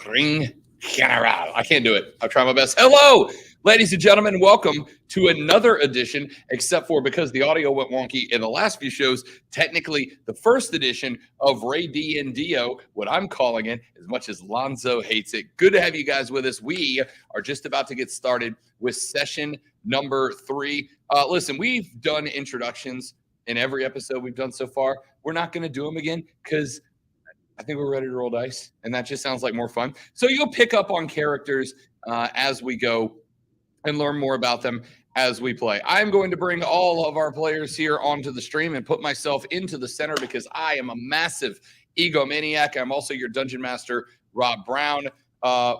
Ring General. I can't do it. I'll try my best. Hello, ladies and gentlemen. Welcome to another edition, except for because the audio went wonky in the last few shows, technically the first edition of raD&Dio, what I'm calling it, as much as Lonzo hates it. Good to have you guys with us. We are just about to get started with session number 3. Listen, we've done introductions in every episode we've done so far. We're not going to do them again because I think we're ready to roll dice, and that just sounds like more fun. So you'll pick up on characters as we go and learn more about them as we play. I'm going to bring all of our players here onto the stream and put myself into the center because I am a massive egomaniac. I'm also your dungeon master, Rob Brown.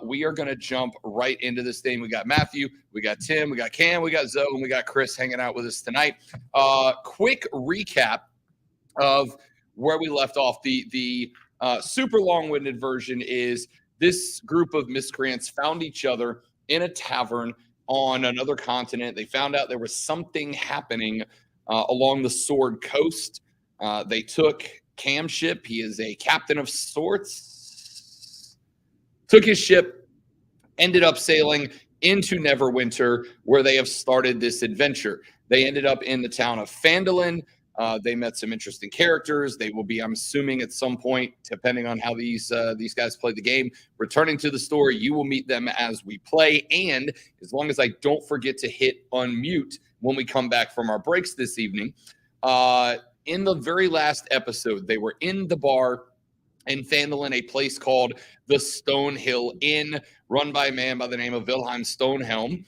We are going to jump right into this thing. We got Matthew, we got Tim, we got Cam, we got Zoe, and we got Chris hanging out with us tonight. Quick recap of where we left off. The super long-winded version is this group of miscreants found each other in a tavern on another continent. They found out there was something happening along the Sword Coast. They took Cam's ship. He is a captain of sorts. Took his ship, ended up sailing into Neverwinter, where they have started this adventure. They ended up in the town of Phandalin. They met some interesting characters. They will be, I'm assuming, at some point, depending on how these guys play the game, returning to the story. You will meet them as we play. And as long as I don't forget to hit unmute when we come back from our breaks this evening, in the very last episode, they were in the bar in Phandalin, a place called the Stonehill Inn, run by a man by the name of Wilhelm Stonehelm.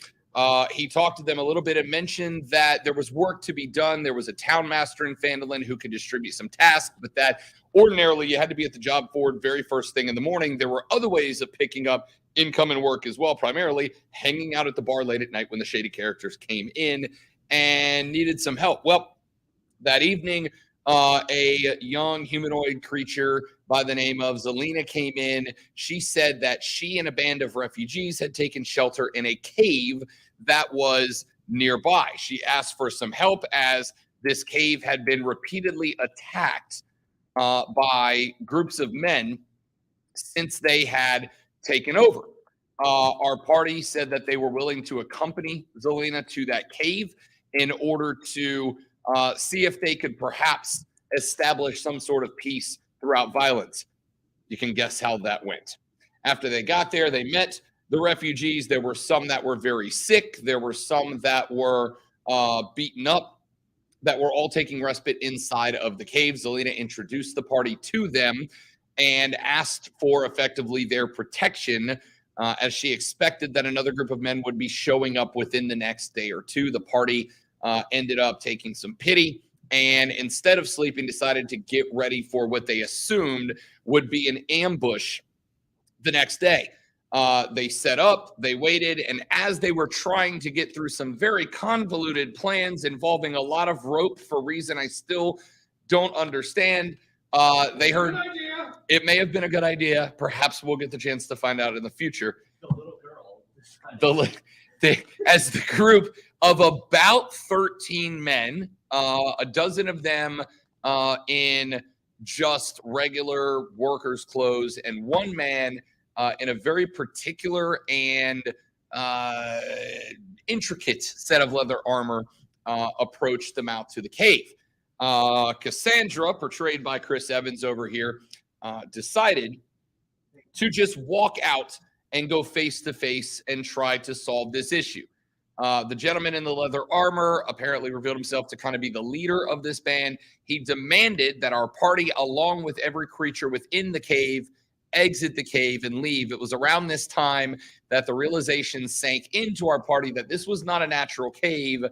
He talked to them a little bit and mentioned that there was work to be done. There was a town master in Phandalin who could distribute some tasks, but that ordinarily you had to be at the job board very first thing in the morning. There were other ways of picking up income and work as well, primarily hanging out at the bar late at night when the shady characters came in and needed some help. Well, that evening, a young humanoid creature by the name of Zelina came in. She said that she and a band of refugees had taken shelter in a cave that was nearby. She asked for some help as this cave had been repeatedly attacked by groups of men since they had taken over. Our party said that they were willing to accompany Zelina to that cave in order to see if they could perhaps establish some sort of peace throughout violence. You can guess how that went. After they got there, they met the refugees. There were some that were very sick. There were some that were beaten up, that were all taking respite inside of the cave. Zelina introduced the party to them and asked for effectively their protection, as she expected that another group of men would be showing up within the next day or two. The party ended up taking some pity, and instead of sleeping, decided to get ready for what they assumed would be an ambush the next day. They set up, they waited, and as they were trying to get through some very convoluted plans involving a lot of rope for a reason I still don't understand, they heard it may have been a good idea. Perhaps we'll get the chance to find out in the future. The little girl. As the group of about 13 men, a dozen of them in just regular workers' clothes, and one man in a very particular and intricate set of leather armor approached them out to the cave. Cassandra, portrayed by Chris Evans over here, decided to just walk out and go face to face and try to solve this issue. The gentleman in the leather armor apparently revealed himself to kind of be the leader of this band. He demanded that our party, along with every creature within the cave, exit the cave and leave. It was around this time that the realization sank into our party that this was not a natural cave.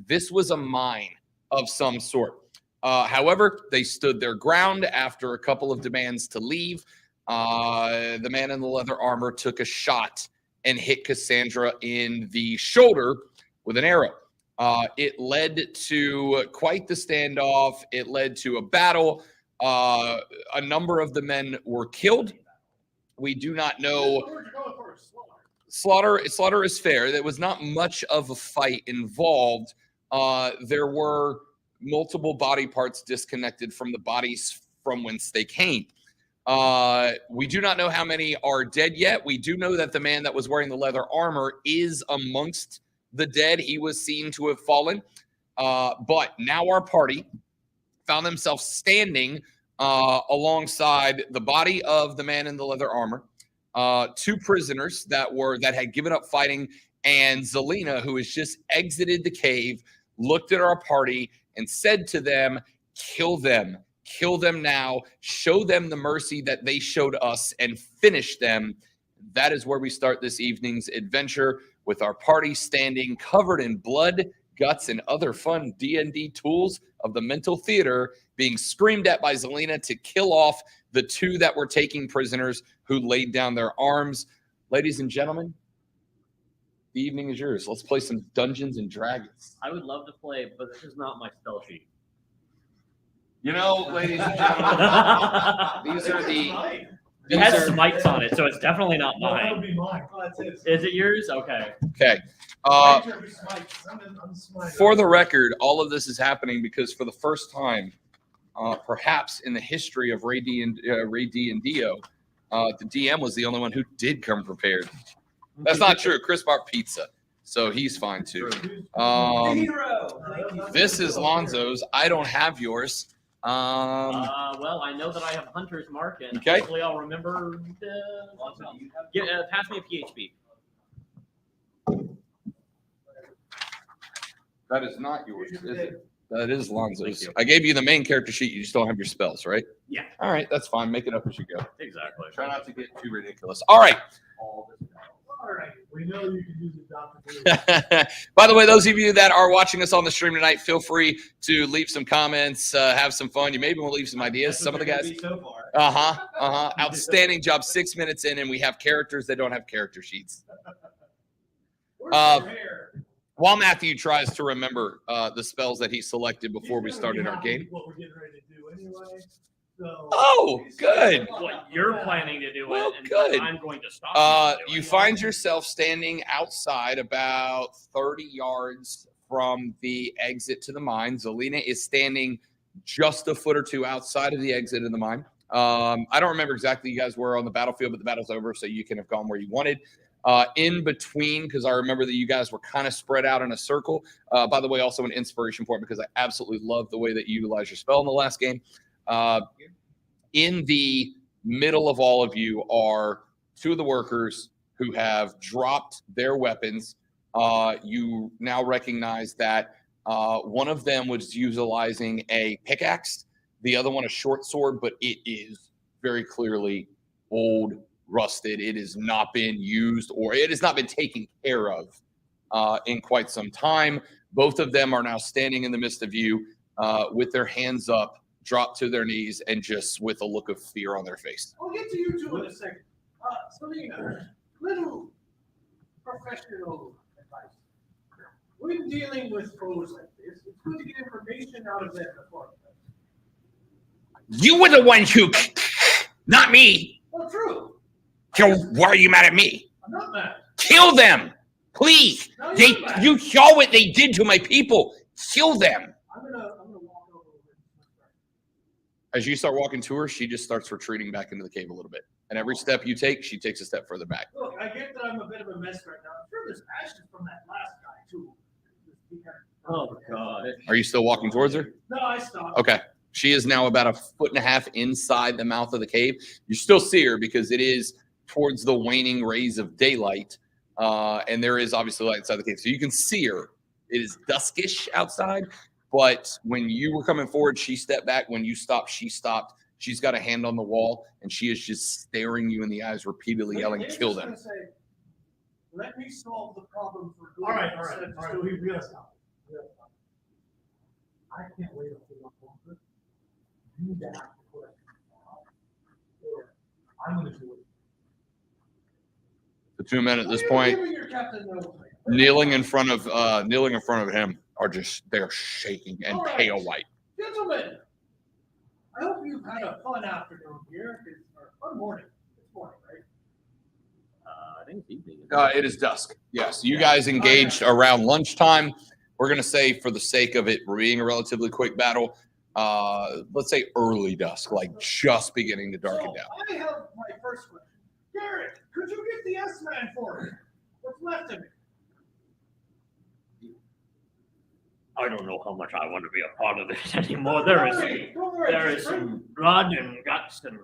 This was a mine of some sort. However, they stood their ground after a couple of demands to leave. The man in the leather armor took a shot and hit Cassandra in the shoulder with an arrow. It led to quite the standoff. It led to a battle. A number of the men were killed. We do not know. Slaughter is fair. There was not much of a fight involved. There were multiple body parts disconnected from the bodies from whence they came. We do not know how many are dead yet. We do know that the man that was wearing the leather armor is amongst the dead. He was seen to have fallen. But now our party found themselves standing alongside the body of the man in the leather armor, 2 prisoners that had given up fighting, and Zelina, who has just exited the cave, looked at our party and said to them, "Kill them. Kill them now. Show them the mercy that they showed us and finish them." That is where we start this evening's adventure, with our party standing covered in blood, guts, and other fun D&D tools of the mental theater, being screamed at by Zelina to kill off the 2 that were taking prisoners who laid down their arms. Ladies and gentlemen, the evening is yours. Let's play some Dungeons and Dragons. I would love to play, but this is not my spell sheet. You know, ladies and gentlemen, these are the... It has smites on it, so it's definitely not No, that mine. would be mine. Oh, that's it. Is it yours? Okay. Okay. Mine turn to smites. I'm the smite. For the record, all of this is happening because for the first time, perhaps in the history of raD&Dio, the DM was the only one who did come prepared. That's not true. Chris bought pizza, so he's fine too. This is Lonzo's. I don't have yours. Well, I know that I have Hunter's Mark, and Okay. hopefully I'll remember. Pass me a PHP. That is not yours, is it? That is Lonzo's. Thank you. I gave you the main character sheet. You just don't have your spells, right? Yeah. All right, that's fine. Make it up as you go. Exactly. Try not to get too ridiculous. All right. All right. We know you can use it, Dr. By the way, those of you that are watching us on the stream tonight, feel free to leave some comments, have some fun. You maybe will leave some ideas. Some of the guys. So far. Outstanding job. 6 minutes in, and we have characters that don't have character sheets. Where's your hair? While Matthew tries to remember the spells that he selected before we He's gonna started be our happy game. with what we're getting ready to do anyway. So, Oh, good. What you're planning to do Well, it, and good. I'm going to stop. You find yourself standing outside about 30 yards from the exit to the mine. Zelina is standing just a foot or 2 outside of the exit of the mine. I don't remember exactly you guys were on the battlefield, but the battle's over, so you can have gone where you wanted. In between, because I remember that you guys were kind of spread out in a circle. By the way, also an inspiration point, because I absolutely love the way that you utilized your spell in the last game. In the middle of all of you are 2 of the workers who have dropped their weapons. You now recognize that one of them was utilizing a pickaxe, the other one a short sword, but it is very clearly old, rusted. It has not been used, or it has not been taken care of in quite some time. Both of them are now standing in the midst of you with their hands up, dropped to their knees, and just with a look of fear on their face. I'll get to you 2 in a second. Selena, little professional advice. When dealing with foes like this, it's good to get information out of them before. You were the one who, not me. Well, true. So why are you mad at me? I'm not mad. Kill them, please. No, you're mad. You saw what they did to my people. Kill them. I'm gonna walk over with As you start walking to her, she just starts retreating back into the cave a little bit. And every step you take, she takes a step further back. Look, I get that I'm a bit of a mess right now. I'm sure there's ashes from that last guy too. Oh God. Are you still walking towards her? No, I stopped. Okay. She is now about 1.5 feet inside the mouth of the cave. You still see her because it is towards the waning rays of daylight. And there is obviously light inside the cave. So you can see her. It is duskish outside. But when you were coming forward, she stepped back. When you stopped, she stopped. She's got a hand on the wall, and she is just staring you in the eyes, repeatedly yelling, "Kill them." Let me solve the problem for good. All right. So he realized I can't wait a whole lot longer. You need to ask the question now, or I'm going to do it. The 2 men at this point, kneeling in front of him, are they're shaking and pale white. Gentlemen, I hope you've had a fun afternoon here, or fun morning. It's morning, right? I think it's evening. It is dusk. Yes, you guys engaged around lunchtime. We're going to say, for the sake of it being a relatively quick battle, let's say early dusk, like just beginning to darken down. I have my first question. Garrett, could you get the S-Man for me? What's left of it? I don't know how much I want to be a part of this anymore. There is some blood and guts, and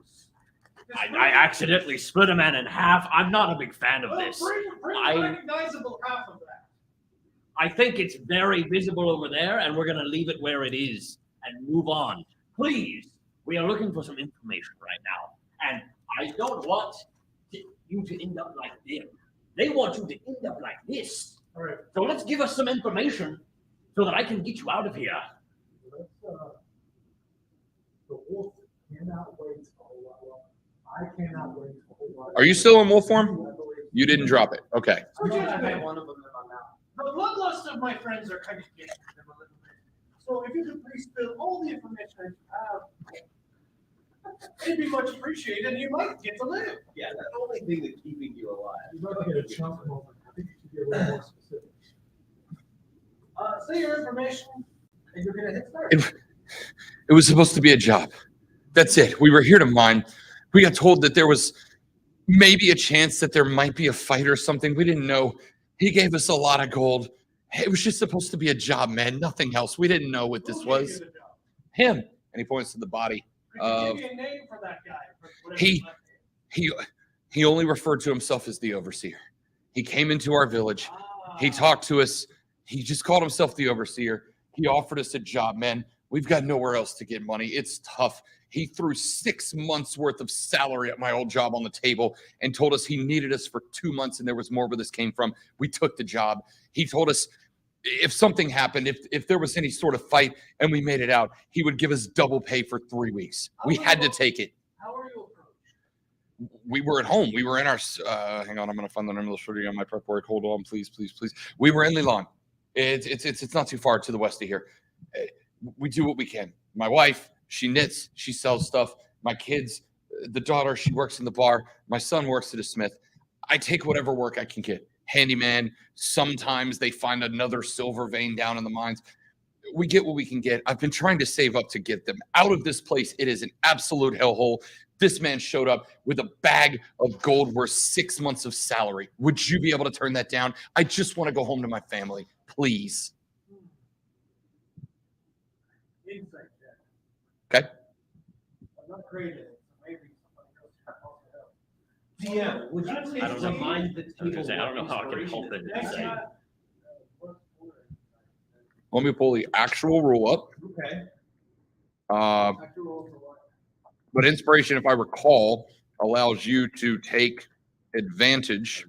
I accidentally split a man in half. I'm not a big fan of this. Bring a recognizable half of that. I think it's very visible over there, and we're going to leave it where it is and move on. Please, we are looking for some information right now, and I don't want you to end up like them. They want you to end up like this. All right. So let's give us some information so that I can get you out of here. The wolf cannot wait a whole lot longer. I cannot wait a whole lot. Are you still in wolf form? You didn't drop it. Okay. One of them in my mouth. The bloodlust of my friends are kind of getting them a little bit. So if you could please spill all the information that you have, it'd be much appreciated, and you might get to live. Yeah, that's the only thing that's keeping you alive. You're about to get a chunk moment. I think you should be a little more specific. Say your information, and you're gonna hit start. It was supposed to be a job. That's it. We were here to mine. We got told that there was maybe a chance that there might be a fight or something. We didn't know. He gave us a lot of gold. It was just supposed to be a job, man. Nothing else. We didn't know what this Who gave was. you the job? Him. And he points to the body. I can give you a name for that guy. for whatever he- is left of him. He only referred to himself as the overseer. He came into our village. He Ah. talked to us. He just called himself the overseer. He offered us a job, man. We've got nowhere else to get money. It's tough. He threw 6 months worth of salary at my old job on the table and told us he needed us for 2 months and there was more where this came from. We took the job. He told us if something happened, if there was any sort of fight and we made it out, he would give us double pay for 3 weeks. We had to take it. How are you approached? We were at home. We were in our, hang on, I'm going to find the name of the studio on my prep work. Hold on, please, please, please. We were in Lilon. It's not too far to the west of here. We do what we can. My wife, she knits, she sells stuff. My kids, the daughter, she works in the bar. My son works at a smith. I take whatever work I can get. Handyman, sometimes they find another silver vein down in the mines. We get what we can get. I've been trying to save up to get them out of this place. It is an absolute hellhole. This man showed up with a bag of gold worth 6 months of salary. Would you be able to turn that down? I just want to go home to my family. Please. Insight check. Okay. I'm not great at it, so maybe somebody else can help me out. DM, would you please I don't know. remind the I was gonna table say, I don't know what how I can inspiration help it. is? That's Insane. not, what- Let me pull the actual rule up. Okay. actual roll for what? But inspiration, if I recall, allows you to take advantage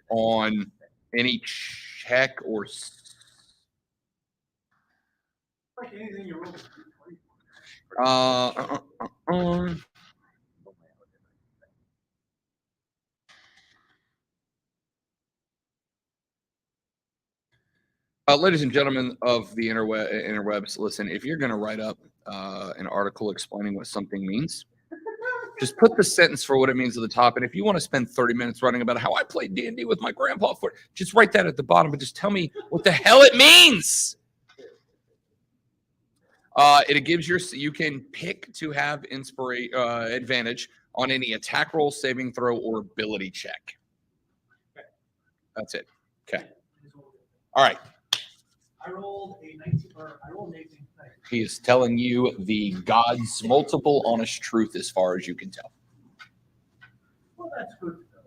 on any check or Like anything you roll. Ladies and gentlemen of the interwebs, listen, if you're going to write up an article explaining what something means, just put the sentence for what it means at the top. And if you want to spend 30 minutes writing about how I played D&D with my grandpa, just write that at the bottom, but just tell me what the hell it means. It gives you can pick to have advantage on any attack roll, saving throw, or ability check. That's it. Okay. All right. I rolled a 19, or I rolled an 18 thing. He is telling you the God's multiple honest truth as far as you can tell. Well, that's good to know.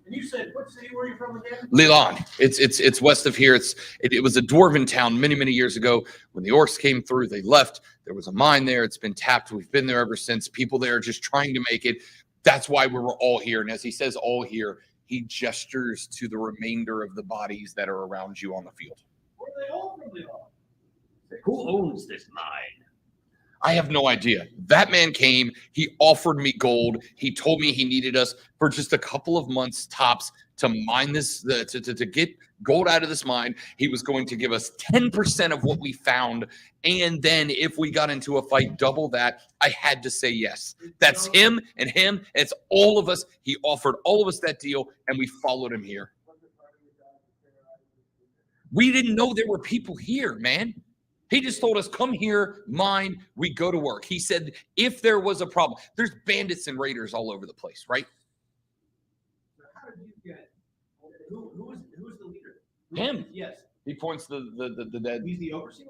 And you said, what city were you from again? Lilon. It's west of here. It was a dwarven town many years ago. When the orcs came through, they left. There was a mine there. It's been tapped. We've been there ever since. People there are just trying to make it. That's why we were all here. And as he says all here, he gestures to the remainder of the bodies that are around you on the field. Were they all from Leon? Who owns this mine? I have no idea. That man came. He offered me gold. He told me he needed us for just a couple of months tops to mine this, to get gold out of this mine. He was going to give us 10% of what we found. And then if we got into a fight, double that. I had to say yes. That's him and him. It's all of us. He offered all of us that deal, and we followed him here. We didn't know there were people here, man. He just told us, come here, mine, we go to work. He said, if there was a problem, there's bandits and raiders all over the place, right? So how did you get? Who's the leader? Him. Yes. He points the dead. He's the overseer.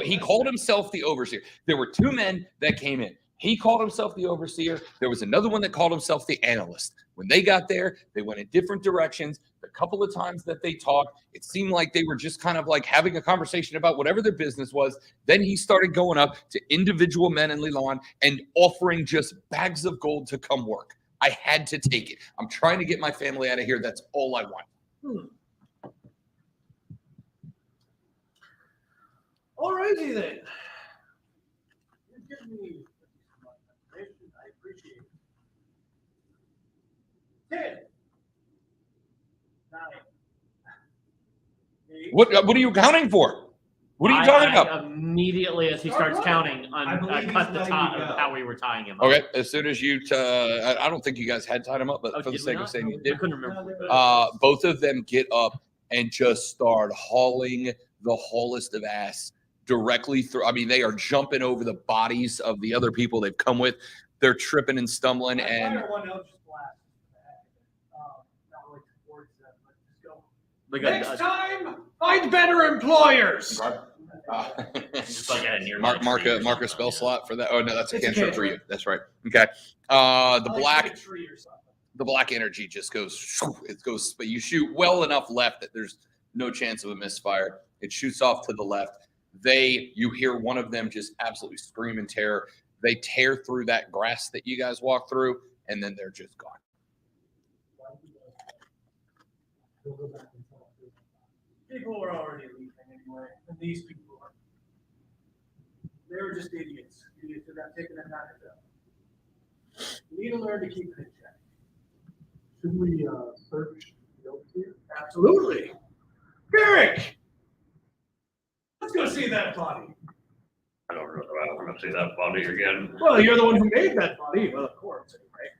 He called himself the overseer. There were two men that came in. He called himself the overseer. There was another one that called himself the analyst. When they got there, they went in different directions. The couple of times that they talked, it seemed like they were just kind of like having a conversation about whatever their business was. Then he started going up to individual men in Leland and offering just bags of gold to come work. I had to take it. I'm trying to get my family out of here. That's all I want. All righty then. You've given me some information. I appreciate it. 10, 9, 8. What are you counting for? What are you talking about? Immediately as he starts counting, I believe cut he's the letting top you of go. how we were tying him up. Okay, as soon as you, I don't think you guys had tied him up, but Oh, for the did we sake of not? saying you I did, couldn't remember. both of them get up and just start hauling the haulest of ass directly through. I mean, they are jumping over the bodies of the other people they've come with. They're tripping and stumbling, and Fire one Eldritch Blast. Not really towards them, but just go. We got Next time, find better employers. just like a near mark a spell slot for that. Oh no, that's a It's a cantrip for cantrip. you. That's right. Okay. The Like black a tree or something. the black energy just goes. It goes, but you shoot well enough left that there's no chance of a misfire. It shoots off to the left. You hear one of them just absolutely scream in terror. They tear through that grass that you guys walk through, and then they're just gone. People were already leaving anyway, and these people are. They were just idiots. Idiots who got taken advantage of. You need to learn to keep it in check. Should we search the overseer? Absolutely. Derek! Let's go see that body. I don't really want to see that body again. Well, you're the one who made that body. Well, of course, anyway.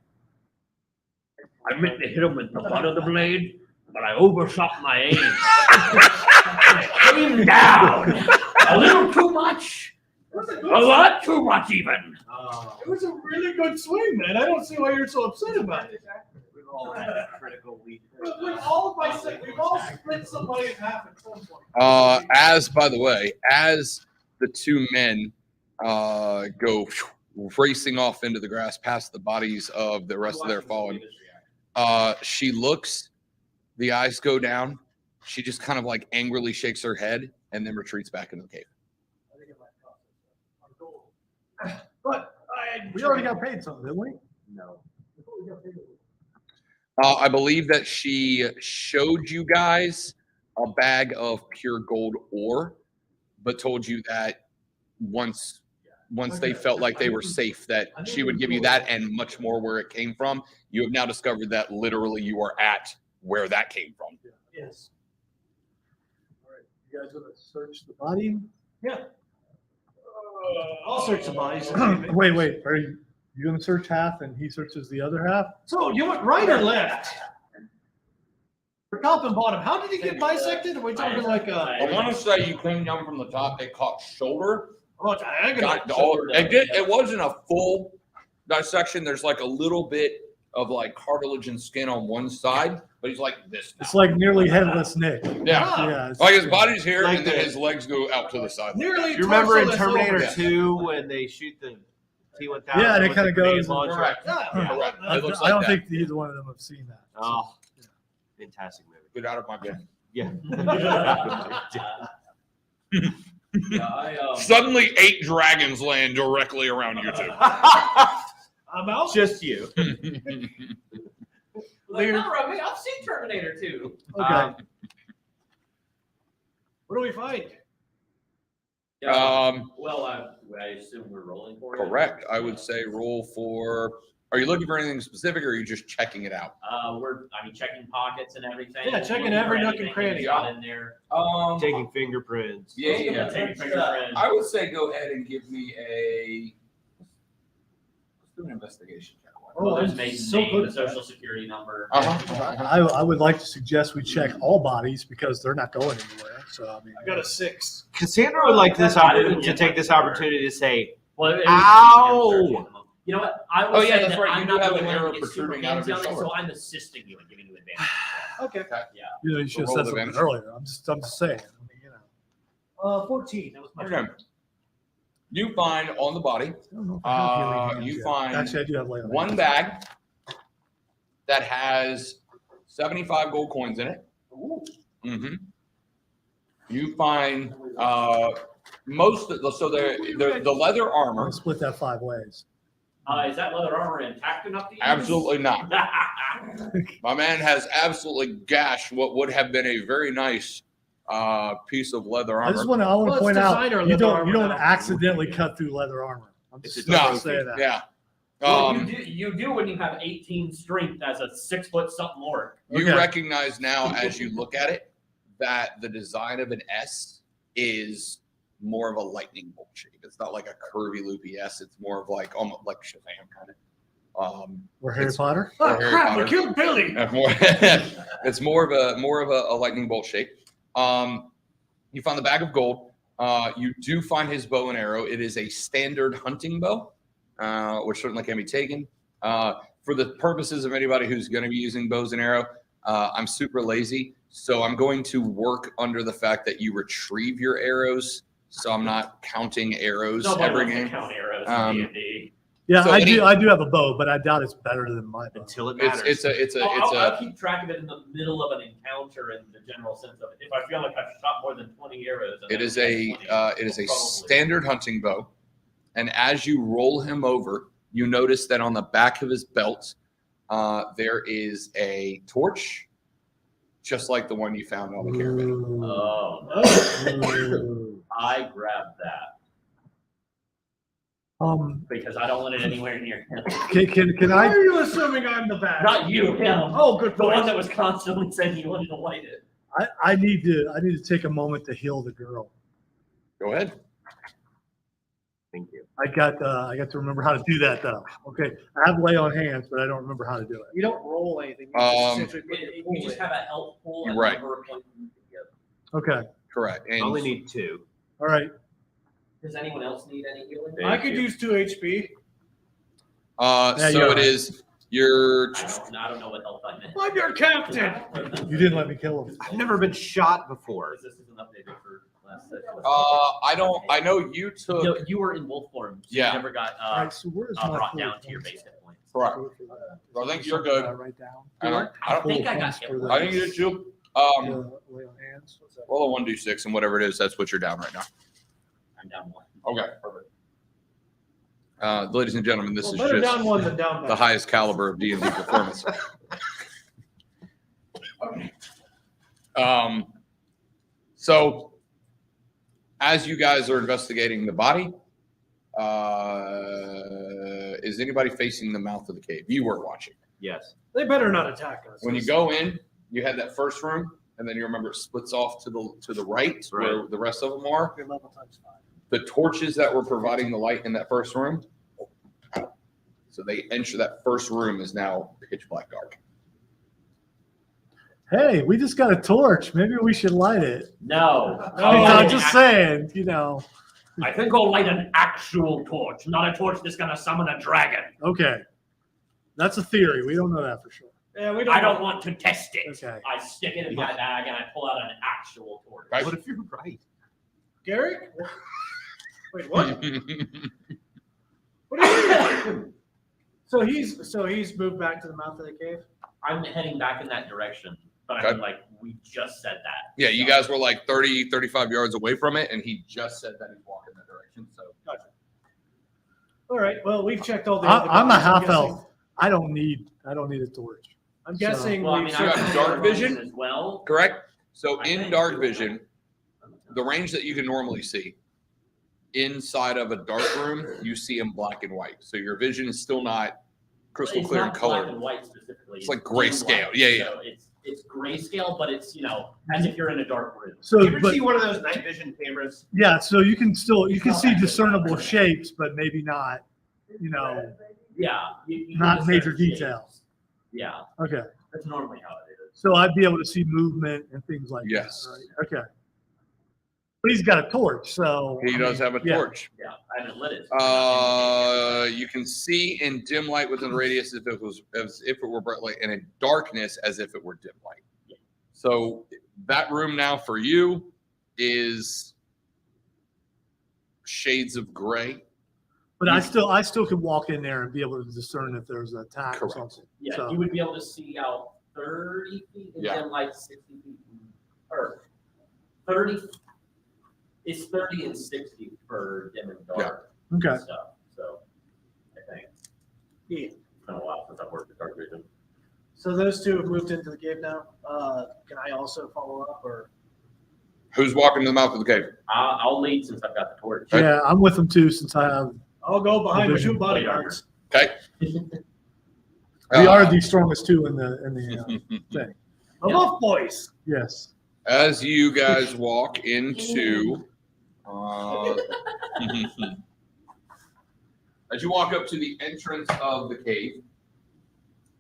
I meant to hit him with the butt of the blade, but I overshot my aim. Came down a little too much, It was a good a lot too much even. It was a really good swing, man. I don't see why you're so upset about it. We've all had a critical week. We've all split somebody in half at some point. By the way, as the two men go racing off into the grass past the bodies of the rest of their fallen, she looks, the eyes go down. She just kind of like angrily shakes her head and then retreats back into the cave. I think it might cost us our gold. But We already got paid something, didn't we? No. I thought we got paid. I believe that she showed you guys a bag of pure gold ore, but told you that once they felt like they were safe, that she would give you that and much more where it came from. You have now discovered that literally you are at where that came from. yes. All right, you guys gonna search the body? Yeah. I'll search the bodies. Wait, are you gonna search half and he searches the other half? So you went right or left? For top and bottom, how did he get bisected? Are we talking like I want to say you came down from the top. They caught shoulder. diagonal? It wasn't a full dissection. There's like a little bit of like cartilage and skin on one side, but he's like this. It's like nearly headless Nick. Yeah. Yeah. it's- Like his body's here Like and then the- his legs go out to the side. Nearly. You remember in torso-less Terminator overhead. 2 when they shoot the T-1000? Yeah, and it with kinda the grenade goes and- launcher? Correct. Yeah. Correct. I It looks I like don't that. think either one of them have seen that. Oh, fantastic movie. Get out of my bed. Yeah. Suddenly 8 dragons land directly around you two. I'm out. Just you. Like, no, Robbie, I've seen Terminator 2. Okay. What do we find? Well, I assume we're rolling for it. Correct. I would say roll for. Are you looking for anything specific, or are you just checking it out? Checking pockets and everything. Yeah, checking looking every for nook and anything cranny. he's got in there. Taking fingerprints. Yeah. Taking fingerprints. I would say go ahead and give me a. Let's do an investigation check. mother's I'm maiden so name, good the at that. social security number. I would like to suggest we check all bodies because they're not going anywhere. So I mean, I got a 6. Cassandra would like this I didn't opportunity to get take my this score. opportunity to say, Well, it was Ow! You know what? I will Oh, yeah, say that's that right. I'm You do not have the an one arrow that gets super protruding out of your handsy on it, shoulder. so I'm assisting you and giving you advantage. Okay. you know, you should have roll said the something advantage. earlier. I'm just saying. I mean, you know. 14. That was my Okay. You find on the body I don't know if I have healing hands you yet. find Actually, I do have lay on one hands. bag that has 75 gold coins in it. Mm-hmm. You find most of the leather I'm armor. gonna split that 5 ways. Is that leather armor intact enough to use? Absolutely not. My man has absolutely gashed what would have been a very nice piece of leather I just armor. want to Well, it's point out designer you leather don't armor now. accidentally cut through leather armor. I'm just It's No. gonna say that. Yeah. Well, you do when you have 18 strength as a 6 foot something orc. You Okay. recognize now as you look at it that the design of an S is more of a lightning bolt shape. It's not like a curvy loopy S. It's more of like almost like Shazam kind of. Or Harry It's- Potter. Oh, Harry crap, Potter. I killed Billy. It's more of a lightning bolt shape. You find the bag of gold. You do find his bow and arrow. It is a standard hunting bow, which certainly can be taken. For the purposes of anybody who's going to be using bows and arrow, I'm super lazy, so I'm going to work under the fact that you retrieve your arrows. So I'm not counting arrows Nobody every wants to game. count arrows in D&D. Yeah, So I any- do have a bow, but I doubt it's better than my bow. until it matters. I'll keep track of it in the middle of an encounter in the general sense of it. If I feel like I've shot more than 20 arrows, and It then is get a 20, probably probably. standard hunting bow, and as you roll him over, you notice that on the back of his belt, there is a torch, just like the one you found on the caravan. Ooh. Oh, Ooh. I grabbed that because I don't want it anywhere near him. Can Why I? are you assuming I'm the bad? Not you, him. Oh, good The one point. that was constantly saying he wanted to light it. I need to take a moment to heal the girl. Go ahead. Thank you. I got to remember how to do that though. Okay, I have lay on hands, but I don't remember how to do it. You don't roll anything. You essentially put your We just have a health pool and Right. number of points you can give. Okay, Correct. I And only need 2. all right. Does anyone else need any healing? Thank I could you. use 2 HP. Yeah, so you're it right. is your. I don't know what health I meant. I'm your captain. You didn't let me kill him. I've never been shot before. This isn't updated for last session. I don't. I know you took. No, you were in wolf form, so Yeah. you never got All right, so where's my brought full down to your points? base hit points. Correct. So I think you're good. Write down. I think I got points hit for once. I think you did too. lay on hands. What's that? Roll a 1d6 and whatever it is, that's what you're down right now. I'm down 1. Okay, perfect. Ladies and gentlemen, this Well, is better just down 1 than down the bad. highest caliber of D&D performance. So as you guys are investigating the body, is anybody facing the mouth of the cave? You were watching. Yes. They better not attack us. When you go in, you had that first room, and then you remember it splits off to the right, where the rest of them are. Your level times 5. The torches that were providing the light in that first room, so they enter that first room is now pitch black dark. Hey, we just got a torch. Maybe we should light it. No. I'm just saying, you know. I think I'll light an actual torch, not a torch that's going to summon a dragon. Okay, that's a theory. We don't know that for sure. Yeah, we don't. I don't want to test it. Okay. I stick it in my bag and I pull out an actual torch. Right. What if you're right? Gary? Wait, what? What are you? So he's moved back to the mouth of the cave. I'm heading back in that direction, but I Okay. mean, like, we just said that. Yeah, you guys were like 30, 35 yards away from it, and he just said that he's walking that direction. So Gotcha. All right. Well, we've checked all the. I'm a other half guessing- elf. I don't need a torch. I'm guessing. Well, I we've mean, You got searched- dark vision? as well. correct. So I in think- dark vision, the range that you can normally see inside of a dark room, you see in black and white. So your vision is still not crystal It's clear not and color. black and white specifically. It's like blue and grayscale. white. Yeah, yeah. So it's grayscale, but it's as if you're in a dark room. So, You ever but see one of those night vision cameras? yeah, so you can see discernible shapes, but maybe not. You know, Yeah. You Not just major have shades. details. Yeah, Okay. that's normally how it is. So I'd be able to see movement and things like Yes. that, right? Okay. But he's got a torch, so. He I does mean, have a yeah. torch. Yeah, I haven't lit it. So You can see in dim light within the radius as if it were bright light, and in darkness as if it were dim light. Yeah. So that room now for you is shades of gray. But I still could walk in there and be able to discern if there's an attack Correct. or something. yeah, So, you would be able to see out 30 feet and Yeah. then like 60 feet or 30. It's 30 and 60 for dim and dark okay. stuff. So I think Yeah. it's been a while since I've worked with dark vision. So those two have moved into the cave now. Can I also follow up, or Who's walking to the mouth of the cave? I'll lead since I've got the torch. Okay. Yeah, I'm with him too since I have. I'll go behind the Division. two bodyguards? Okay. We are the strongest two in the thing. Above boys. Yes. As you guys walk into, as you walk up to the entrance of the cave,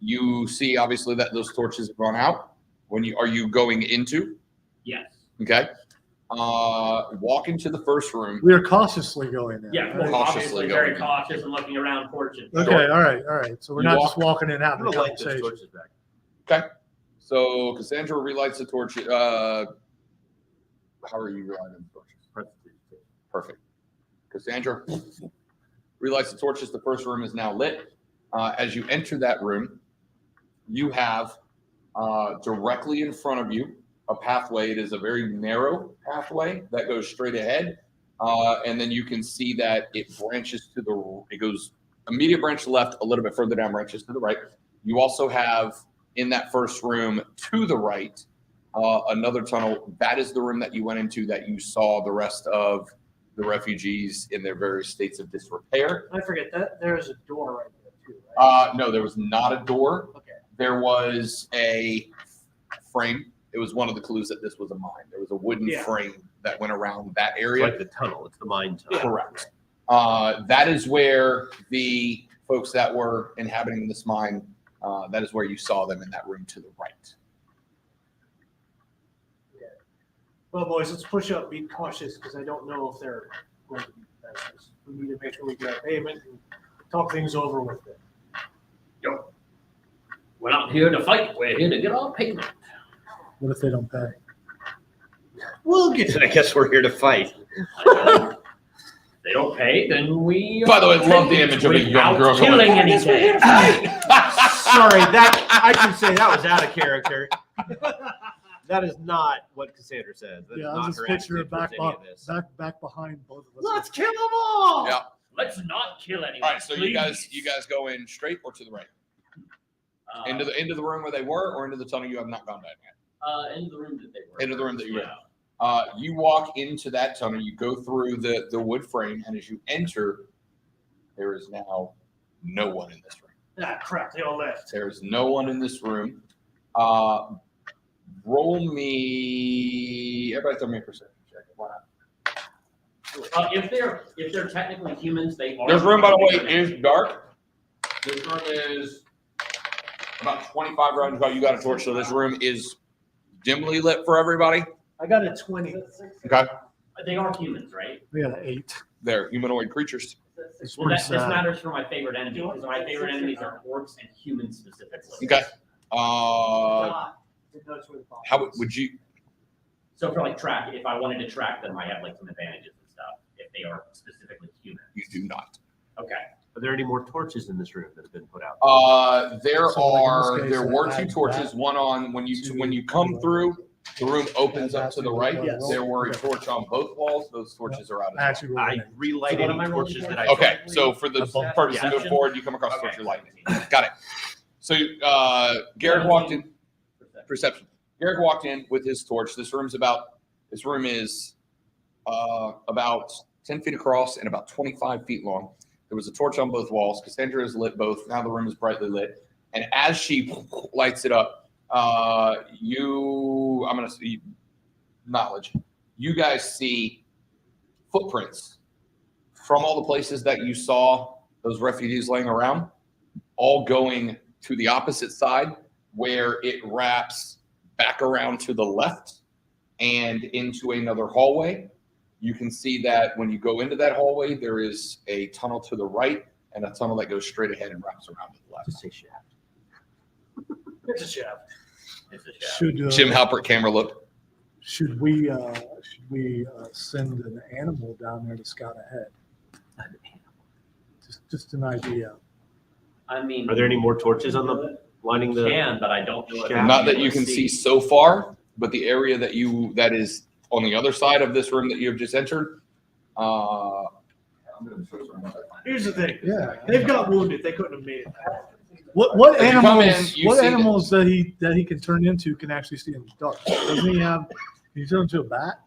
you see obviously that those torches have gone out. Are you going into? Yes. Okay. Walk into the first room. We are cautiously going in. Yeah, right? we're Cautiously obviously going very in. cautious and looking around torches. Okay, all right. So we're You not walk- just walking in having I'm a gonna light those conversation. torches back. Okay. So Cassandra relights the torch. How are you relighting the torches? Perfect. Cassandra relights the torches. The first room is now lit. As you enter that room, you have directly in front of you a pathway. It is a very narrow pathway that goes straight ahead. And then you can see that it branches it goes immediate branch left, a little bit further down, branches to the right. You also have in that first room to the right, another tunnel. That is the room that you went into that you saw the rest of the refugees in their various states of disrepair. I forget that there is a door right there too. Right? No, there was not a door. Okay. There was a frame. It was one of the clues that this was a mine. There was a wooden Yeah. frame that went around that It's area. like the tunnel. It's the mine tunnel. Correct. That is where the folks that were inhabiting this mine, that is where you saw them in that room to the right. Well, boys, let's push up. Be cautious because I don't know if they're going to be defenseless. We need to make sure we get our payment and talk things over with them. We're not here to fight. We're here to get our payment. What if they don't pay? We'll get to I guess we're here to fight. If they don't pay, then we. By the way, love the image of a young girl going, killing anything. Sorry, that I can say that was out of character. That is not what Cassandra says. That is Yeah, I not was just her picturing attitude towards any of this. back behind both of us. Let's kill them all. Yeah. Let's not kill anyone. All right, so you please. guys go in straight or to the right? Uh, Into the room where they were, or into the tunnel you have not gone down yet? into the room that they were. Into the room that you were in. Yeah. You walk into that tunnel, you go through the wood frame, and as you enter, there is now no one in this room. Ah, crap. They all left. There is no one in this room. Roll me. Everybody, throw me a perception check. Why not? If they're technically humans, they are. This room, by the way, is dark. This room is about 25 rounds about. You got a torch, so this room is dimly lit for everybody. I got a 20. Okay, They are humans, right? We had an 8. they're humanoid creatures. It's Well, pretty this sad. matters for my favorite enemy because my favorite enemies are orcs and humans specifically. Okay. How would you? So for like track, if I wanted to track them, I have like some advantages and stuff if they are specifically human. You do not. Okay. Are there any more torches in this room that have been put out? There So, like, in this case, there were add two torches. that One on when you to come the- through, the room opens Add up that to the to right. the- Yes. There were a Okay. torch on both walls. Those torches are out I as actually rolled I an 8. relight So what am I any rolling torches for? that I well. Okay, so for the Above purpose to move perception? forward, you come across Okay. torch, you light it. Got it. So Garrett walked in. Perception. Garrett walked in with his torch. This room is about 10 feet across and about 25 feet long. There was a torch on both walls. Cassandra has lit both. Now the room is brightly lit. And as she lights it up, I'm going to see knowledge. You guys see footprints from all the places that you saw those refugees laying around. all going to the opposite side where it wraps back around to the left and into another hallway. You can see that when you go into that hallway, there is a tunnel to the right and a tunnel that goes straight ahead and wraps around to the left. Just say shaft. It's a shaft. It's a shaft. Should Jim Halpert camera look. should we send an animal down there to scout ahead? Just an idea. I mean, Are there any more torches on the lining the? can, but I don't know. If Shaft. I'm Not that able you to can see so far, but the area that is on the other side of this room that you have just entered. I'm gonna show some of that. Here's the thing. Yeah. They've got wounded. They couldn't have made it. What If you come in, animals? you What see animals that he can turn into can actually see in the dark? Doesn't he have? Can you turn into a bat?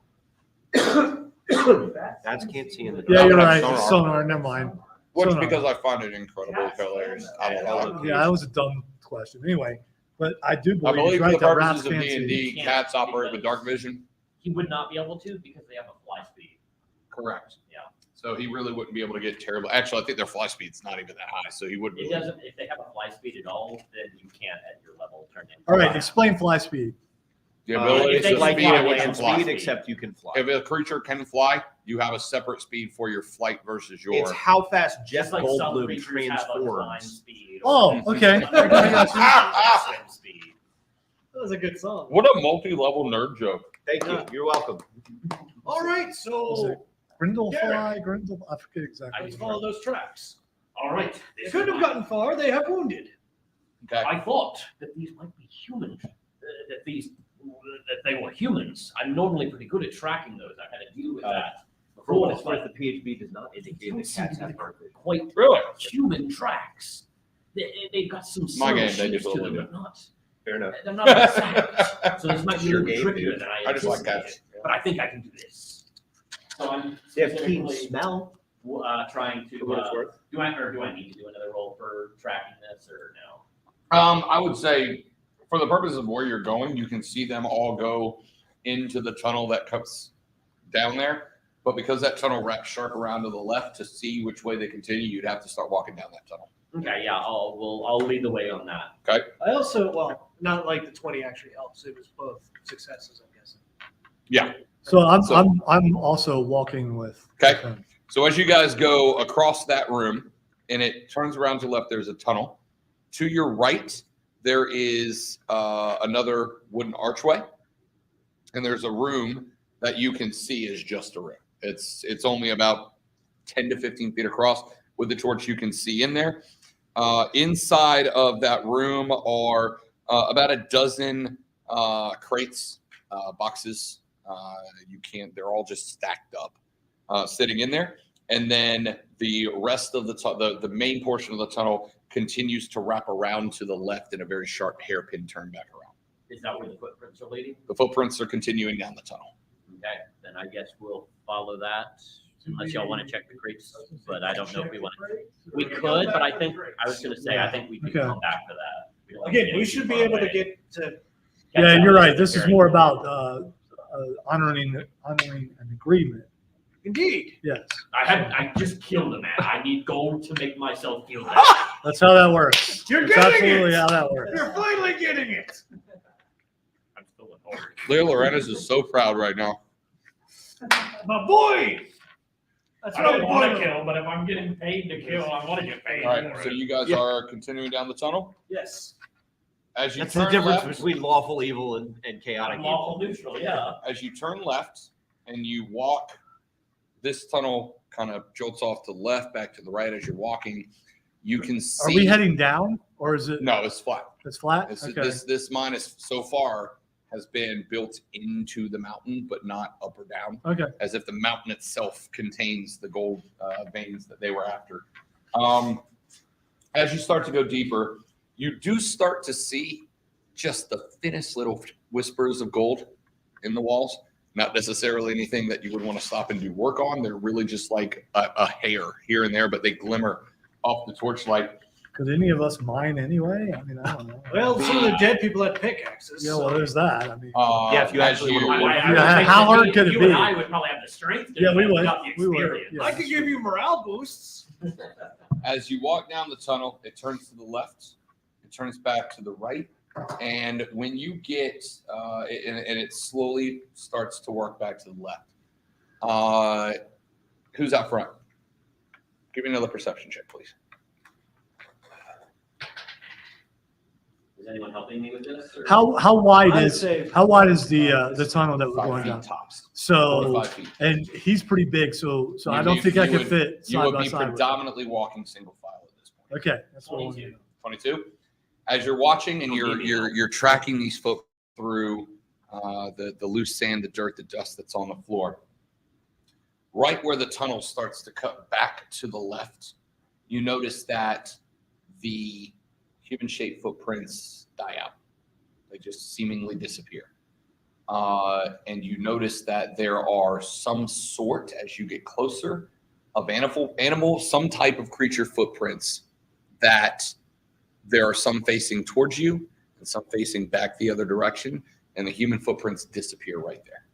Bats can't see in the. Yeah, That you're would have right. sonar. Sonar. Never mind. Which, Sonar. because I find it incredibly hilarious. I love it. Yeah, that was a dumb question. Anyway, but I do I believe believe he's for right the that rats purposes of can't see. D&D, Can't, cats operate because- with dark vision. He would not be able to because they have a fly speed. Correct. Yeah. So he really wouldn't be able to get terrible. Actually, I think their fly speed's not even that high, so he would be. It doesn't. If they have a fly speed at all, then you can't at your level turn in. All right, explain fly speed. The ability if they to can like speed fly, at they which can you land fly. speed, except you can fly. If a creature can fly, you have a separate speed for your flight versus your. It's how fast Jeff Just like some Goldblum creatures have a climb transforms. speed. Oh, okay. I got you. Swim speed. That was a good song. What a multi-level nerd joke. Thank you. You're welcome. All right, Is so it Grindle Derek. fly, Grindle. I forget exactly. let's follow those tracks. All right. They this couldn't is have my- gotten far. They have wounded. Okay. I thought that these might be human. That they were humans. I'm normally pretty good at tracking those. I had to deal with that For what before, it's but worth, the PHB does not indicate that cats have dark vision. quite Really? human tracks. They've got some My subtle game, they shapes do to a them, little but not. Fair enough. They're not exact. So this might be a Your little game, trickier dude. than I I just like anticipated. cats. But I think I can do this. So I'm They have keen specifically smell. trying to. For what it's worth. Do I need to do another roll for tracking this or no? I would say, for the purpose of where you're going, you can see them all go into the tunnel that comes down there. But because that tunnel wraps sharp around to the left to see which way they continue, you'd have to start walking down that tunnel. Okay, yeah, I'll lead the way on that. I also, well, not like the 20 actually helps. It was both successes, I'm guessing. Yeah. So So- I'm also walking with. Okay. him. So as you guys go across that room and it turns around to the left, there's a tunnel. To your right, there is another wooden archway. And there's a room that you can see is just a room. It's only about 10 to 15 feet across. With the torch, you can see in there. Inside of that room are about a dozen crates, boxes. They're all just stacked up, sitting in there. And then the rest of the main portion of the tunnel continues to wrap around to the left in a very sharp hairpin turn back around. Is that where the footprints are leading? The footprints are continuing down the tunnel. Okay, then I guess we'll follow that. Unless y'all want to check the crates, but I don't know if we want to. We could, but I think I was going to say I think we can Okay. come back to that. We don't Again, get we too should be far able to away. get to. Yeah, you're right. This is more about honoring an agreement. Indeed. Yes, I just killed a man. I need gold to make myself feel better. that's how that works. You're That's getting absolutely it. how that works. You're finally getting it. I'm still in order. Leo Lorenas is so proud right now. My boy. That's I right, don't want to boy. kill, but if I'm getting paid to kill, I want to get paid. All right, so you guys Yeah. are continuing down the tunnel. Yes. As you That's the turn difference left, between lawful evil and chaotic I'm evil. lawful neutral, yeah. as you turn left and you walk, this tunnel kind of jolts off to the left, back to the right as you're walking. You can see. Are we heading down or is it? No, it's flat. It's flat. This, Okay. this mine is so far has been built into the mountain, but not up or down, Okay. as if the mountain itself contains the gold veins that they were after. As you start to go deeper, you do start to see just the thinnest little whispers of gold in the walls. Not necessarily anything that you would want to stop and do work on. They're really just like a hair here and there, but they glimmer off the torchlight. Could any of us mine anyway? I mean, I don't know. Well, some of the dead people had pickaxes. Yeah, well, there's that. I mean, Yeah, if you as actually you- wanna work. I would Yeah, think how that hard could it you be? and I would probably have the strength to Yeah, do we it would. without the We would, experience. yeah. I could give you morale boosts. As you walk down the tunnel, it turns to the left, it turns back to the right, and when you get, and it slowly starts to work back to the left. Who's out front? Give me another perception check, please. Is anyone helping me with this? Or? How wide I would is say the tunnel that we're 5 going feet down? tops. 4 to So 5 feet. and he's pretty big, so You- I don't you- think I you could would- fit You side would by be side. with him. predominantly walking single file at this point. Okay, that's what we'll 22. 22. As you're watching and Don't you're give me you're that. you're tracking these folk through the loose sand, the dirt, the dust that's on the floor. Right where the tunnel starts to cut back to the left, you notice that the human-shaped footprints die out. They just seemingly disappear. And you notice that there are some sort, as you get closer, of animal, some type of creature footprints that there are some facing towards you and some facing back the other direction, and the human footprints disappear right there.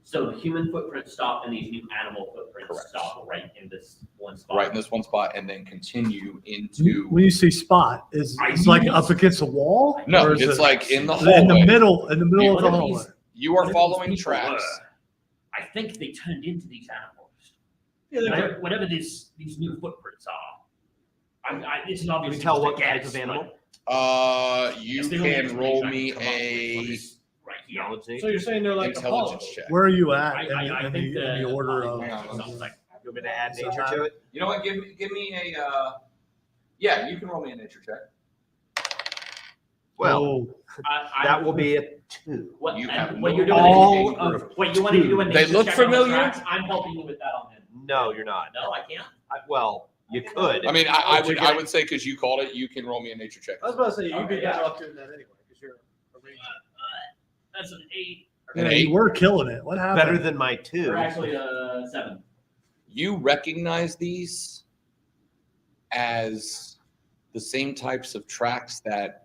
So the human footprints stop and these new animal footprints Correct. stop right in this one spot. Right in this one spot, and then continue into. When you say spot, is it's like up against a wall? No, Or is it's it like in the hallway. in the middle of the What if hallway. these- You what are if these following people tracks. were- I think they turned into these animals. Yeah, Whatever these new footprints are. This is obviously tell just a what type guess, of animal? but You it's the only can roll information I me can come up with a on this right here. Technology. So you're saying they're like intelligence Apollo. check. Where are you at I in think the order of? Hang on, sounds like You want me to add So nature how- to it? You know what? Give me a. Yeah, you can roll me a nature check. Well, Oh, that will be a 2. What, You and have what no you're doing all is, of wait, you want to do a They nature look check on the familiar? tracks? I'm helping you with that on him. No, you're not. No, I can't. Well, you could. I mean, I But you're would gonna- say because you called it, you can roll me a nature check. I was about to say you'd be Okay, yeah. better off doing that anyway because you're a ranger. That's an 8. An yeah, 8. you were killing it. What happened? Better than my 2. Or actually a 7. You recognize these as the same types of tracks that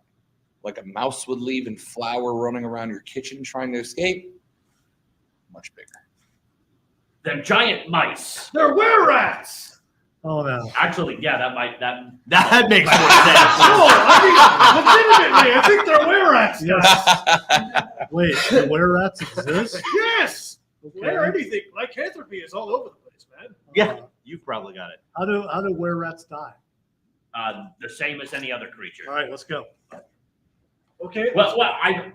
like a mouse would leave in flour running around your kitchen trying to escape. Much bigger. They're giant mice. They're were-rats! Oh no. Actually, yeah, that That makes more Oh, I mean, legitimately, I think they're were-rats. Yes. Wait, the were rats exist? Yes! Okay. Where anything, lycanthropy is all over the place, man. Yeah, you've probably got it. How do were rats die? the same as any other creature. All right, let's go. Okay. Well, I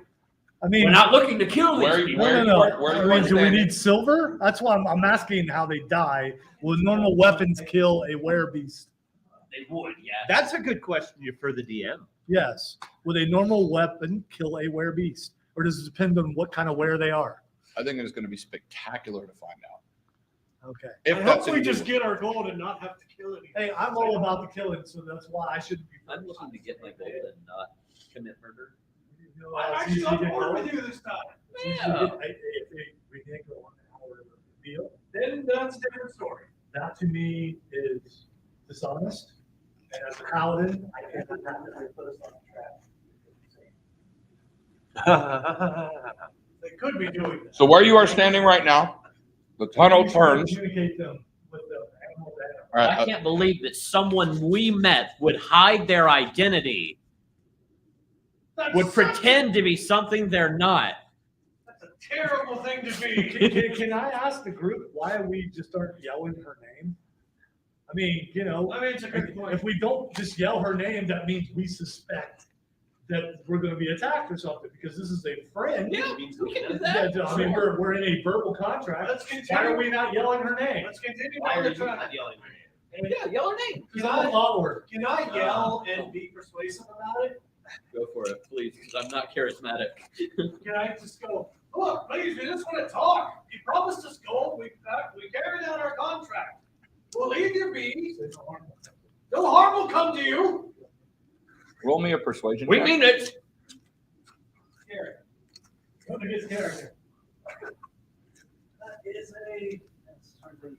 we're mean, not looking to kill these Where- people. no. where I you mean, are do we standing. need silver? That's why I'm asking how they die. Will normal weapons kill a werebeast? They would, yeah. That's a good question for the DM. Yes. Would a normal weapon kill a werebeast? Or does it depend on what kind of were they are? I think it's going to be spectacular to find out. Okay. If I that's hope we in- just get our gold and not have to kill anything. Hey, I'm all about the killing, so that's why I shouldn't be. I'm looking to get my gold and not commit murder. You know, I'm it's actually easy to on get board gold. with you this time. It's easy to get- if we can't go on an hour of the deal, Then that's a different story. that to me is dishonest. And as a paladin, I can't have that put us on track. They could be doing that. So where you are standing right now, the tunnel You should turns. Communicate them with the animal to animal. All right, I can't believe that someone we met would hide their identity, That's would such pretend to be something they're not. That's a terrible thing to be. Can I ask the group why we just start yelling her name? I mean, you know, I mean, it's a good point. if we don't just yell her name, that means we suspect that we're going to be attacked or something because this is a friend. Yeah, we can do Yeah, that. I mean, we're in a verbal contract. Let's Why are continue. we not yelling her name? Let's continue Why on are the you track. not yelling my name? Yeah, yell her name. Because I'm a law word. Can I yell and be persuasive about it? Go for it, please, because I'm not charismatic. Can I just go, look, please, we just want to talk. You promised us gold. We carried out our contract. We'll leave you be. No harm will come to you. Roll me a persuasion. We check. mean it. Scary. Don't get scared. That is a. That's hardly.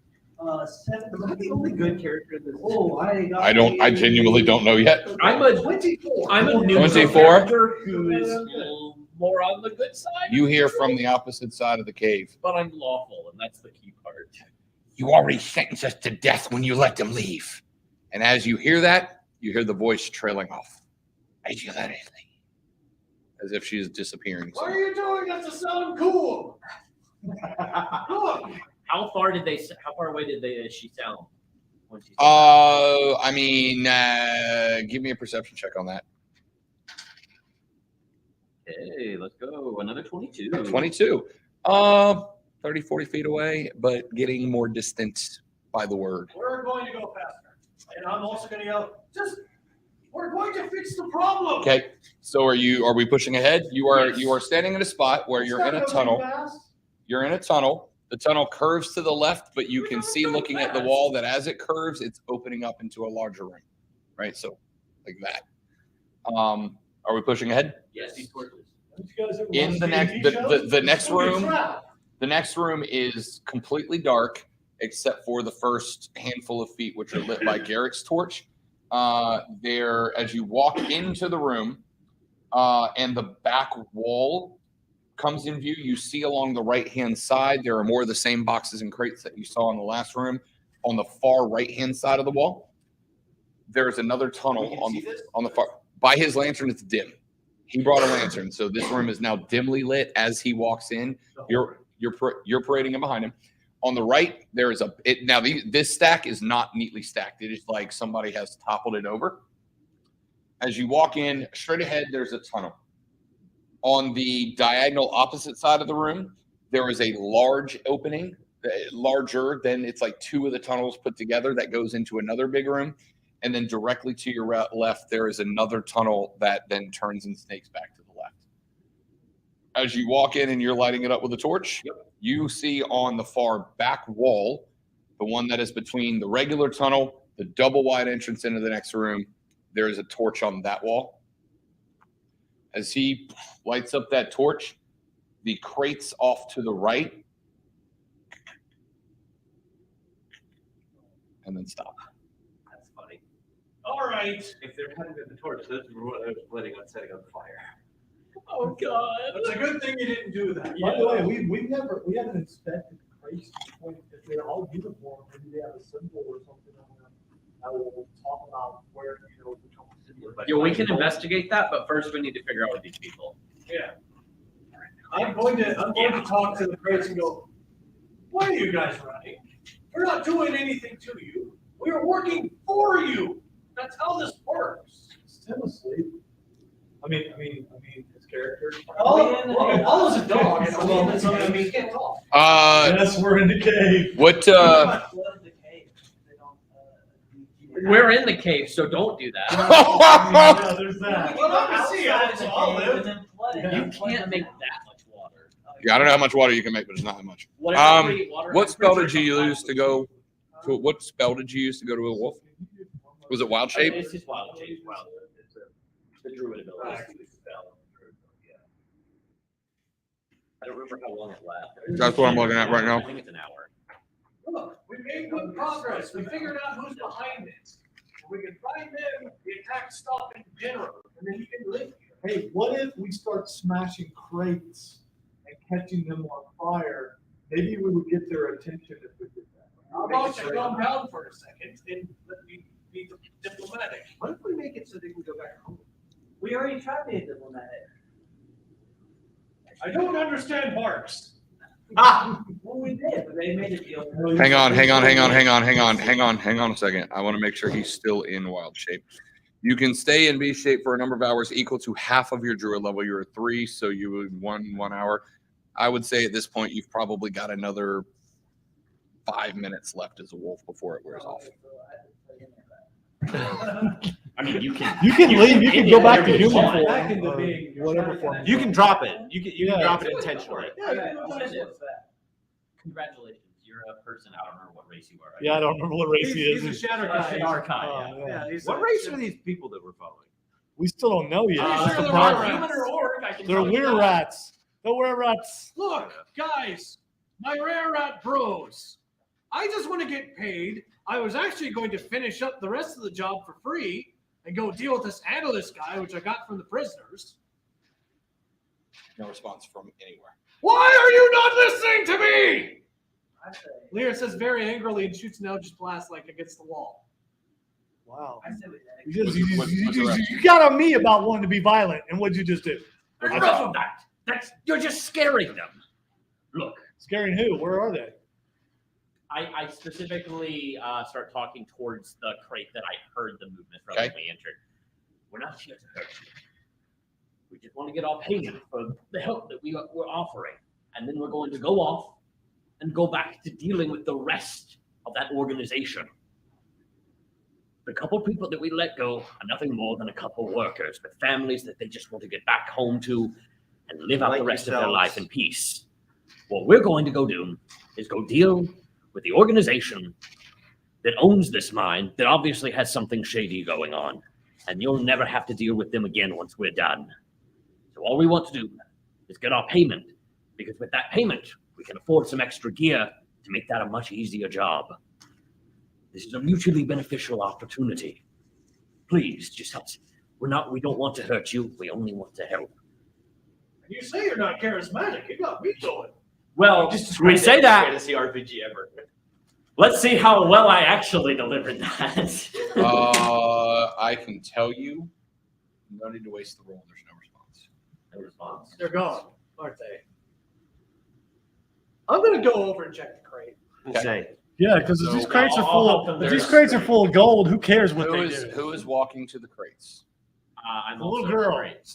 7. The only good character in this. Oh, I got. I genuinely don't know yet. I'm a 24. neutral 24? character who is more on the good side. You hear from the opposite side of the cave. But I'm lawful, and that's the key part. You already sentenced us to death when you let them leave. And as you hear that, you hear the voice trailing off. As you let it leave. As if she is disappearing. What are you doing? That's to sound cool. Look. How far away did she sound? When she I mean, give me a perception check on that. Hey, let's go. Another 22. 22. 30, 40 feet away, but getting more distant by the word. We're going to go faster. And I'm also going to yell, we're going to fix the problem. Okay. So are we pushing ahead? You are standing in a spot where you're in a tunnel. You're in a tunnel. The tunnel curves to the left, but you can see looking at the wall that as it curves, it's opening up into a larger room. Right? So like that. Are we pushing ahead? Yes, these torches. In the next room, the next room is completely dark except for the first handful of feet, which are lit by Garrick's torch. There, as you walk into the room, and the back wall comes in view, you see along the right-hand side, there are more of the same boxes and crates that you saw in the last room. On the far right-hand side of the wall, there's another tunnel on the far. By his lantern, it's dim. He brought a lantern, so this room is now dimly lit as he walks in. You're parading him behind him. On the right, there is this stack is not neatly stacked. It is like somebody has toppled it over. As you walk in, straight ahead, there's a tunnel. On the diagonal opposite side of the room, there is a large opening, larger than it's like two of the tunnels put together that goes into another big room. And then directly to your left, there is another tunnel that then turns and snakes back to the left. As you walk in and you're lighting it up with a torch, you see on the far back wall, the one that is between the regular tunnel, the double wide entrance into the next room, there is a torch on that wall. As he lights up that torch, the crates off to the right, and then stop. That's funny. All right. If there hadn't been the torch, those were what I was planning on setting on fire. Oh God! It's a good thing you didn't do that. By the way, we haven't inspected the crates to the point that they're all uniform. Maybe they have a symbol or something on them. I will talk about where the company. Yeah, we can investigate that, but first we need to figure out what these people. Yeah. I'm going to talk to the crates and go, why are you guys running? We're not doing anything to you. We are working for you. That's how this works. Still asleep. I mean, his character. All is a dog. He can't talk. Yes, we're in the cave. What? We're in the cave, so don't do that. Yeah, there's that. Well, obviously, You can't make that much water. Yeah, I don't know how much water you can make, but it's not that much. What spell did you use to go? What spell did you use to go to a wolf? Was it wild shape? It's just wild shape. It's the druid ability. I don't remember how long it lasts. That's what I'm looking at right now. I think it's an hour. Look, we made good progress. We figured out who's behind this. If we can find them, the attack stop in general, and then you can live here. Hey, what if we start smashing crates and catching them on fire? Maybe we would get their attention if we did that. How about you calm down for a second and let me be diplomatic? What if we make it so they can go back home? We already tried being diplomatic. I don't understand barks. Well, we did, but they made a deal. Hang on a second. I want to make sure he's still in wild shape. You can stay in beast shape for a number of hours equal to half of your druid level. You're at 3, so you would 1 hour. I would say at this point you've probably got another 5 minutes left as a wolf before it wears off. I mean, you can leave. You can go back to human form. Back into being whatever form. You can drop it. You can drop it intentionally. Congratulations, you're a person. I don't remember what race you are. Right? Yeah, I don't remember what race he is. He's a shadow guy. Archon, yeah. What race are these people that we're following? We still don't know yet. I'm That's sure the they're problem. human or orc. I can They're tell you weird that. rats. They're weird rats. Look, guys, my rare rat bros. I just want to get paid. I was actually going to finish up the rest of the job for free and go deal with this analyst guy, which I got from the prisoners. No response from anywhere. Why are you not listening to me? I say, Lear says very angrily and shoots an Eldritch Blast like against the wall. Wow. I say we You got on me about wanting to be violent, and what'd you just do? Enough of that. You're just scaring them. Look, Scaring who? Where are they? I specifically start talking towards the crate that I heard the movement from Okay. when we entered. We're not here to hurt you. We just want to get our payment for the help that we're offering. And then we're going to go off and go back to dealing with the rest of that organization. The couple people that we let go are nothing more than a couple workers with families that they just want to get back home to and live out Like the rest of their yourselves. life in peace. What we're going to go do is go deal with the organization that owns this mine that obviously has something shady going on. And you'll never have to deal with them again once we're done. So all we want to do is get our payment, because with that payment, we can afford some extra gear to make that a much easier job. This is a mutually beneficial opportunity. Please, just help. We don't want to hurt you. We only want to help. You say you're not charismatic. You got me going. Well, we say that. Fantasy RPG ever. Let's see how well I actually delivered that. I can tell you, no need to waste the roll. There's no response. No response. They're gone, aren't they? I'm gonna go over and check the crate. Okay. Say, Yeah, because So- these crates are I'll full help them of there. these crates are full of gold. Who cares what they do? Who is walking to the crates? I'm The little also girl. great.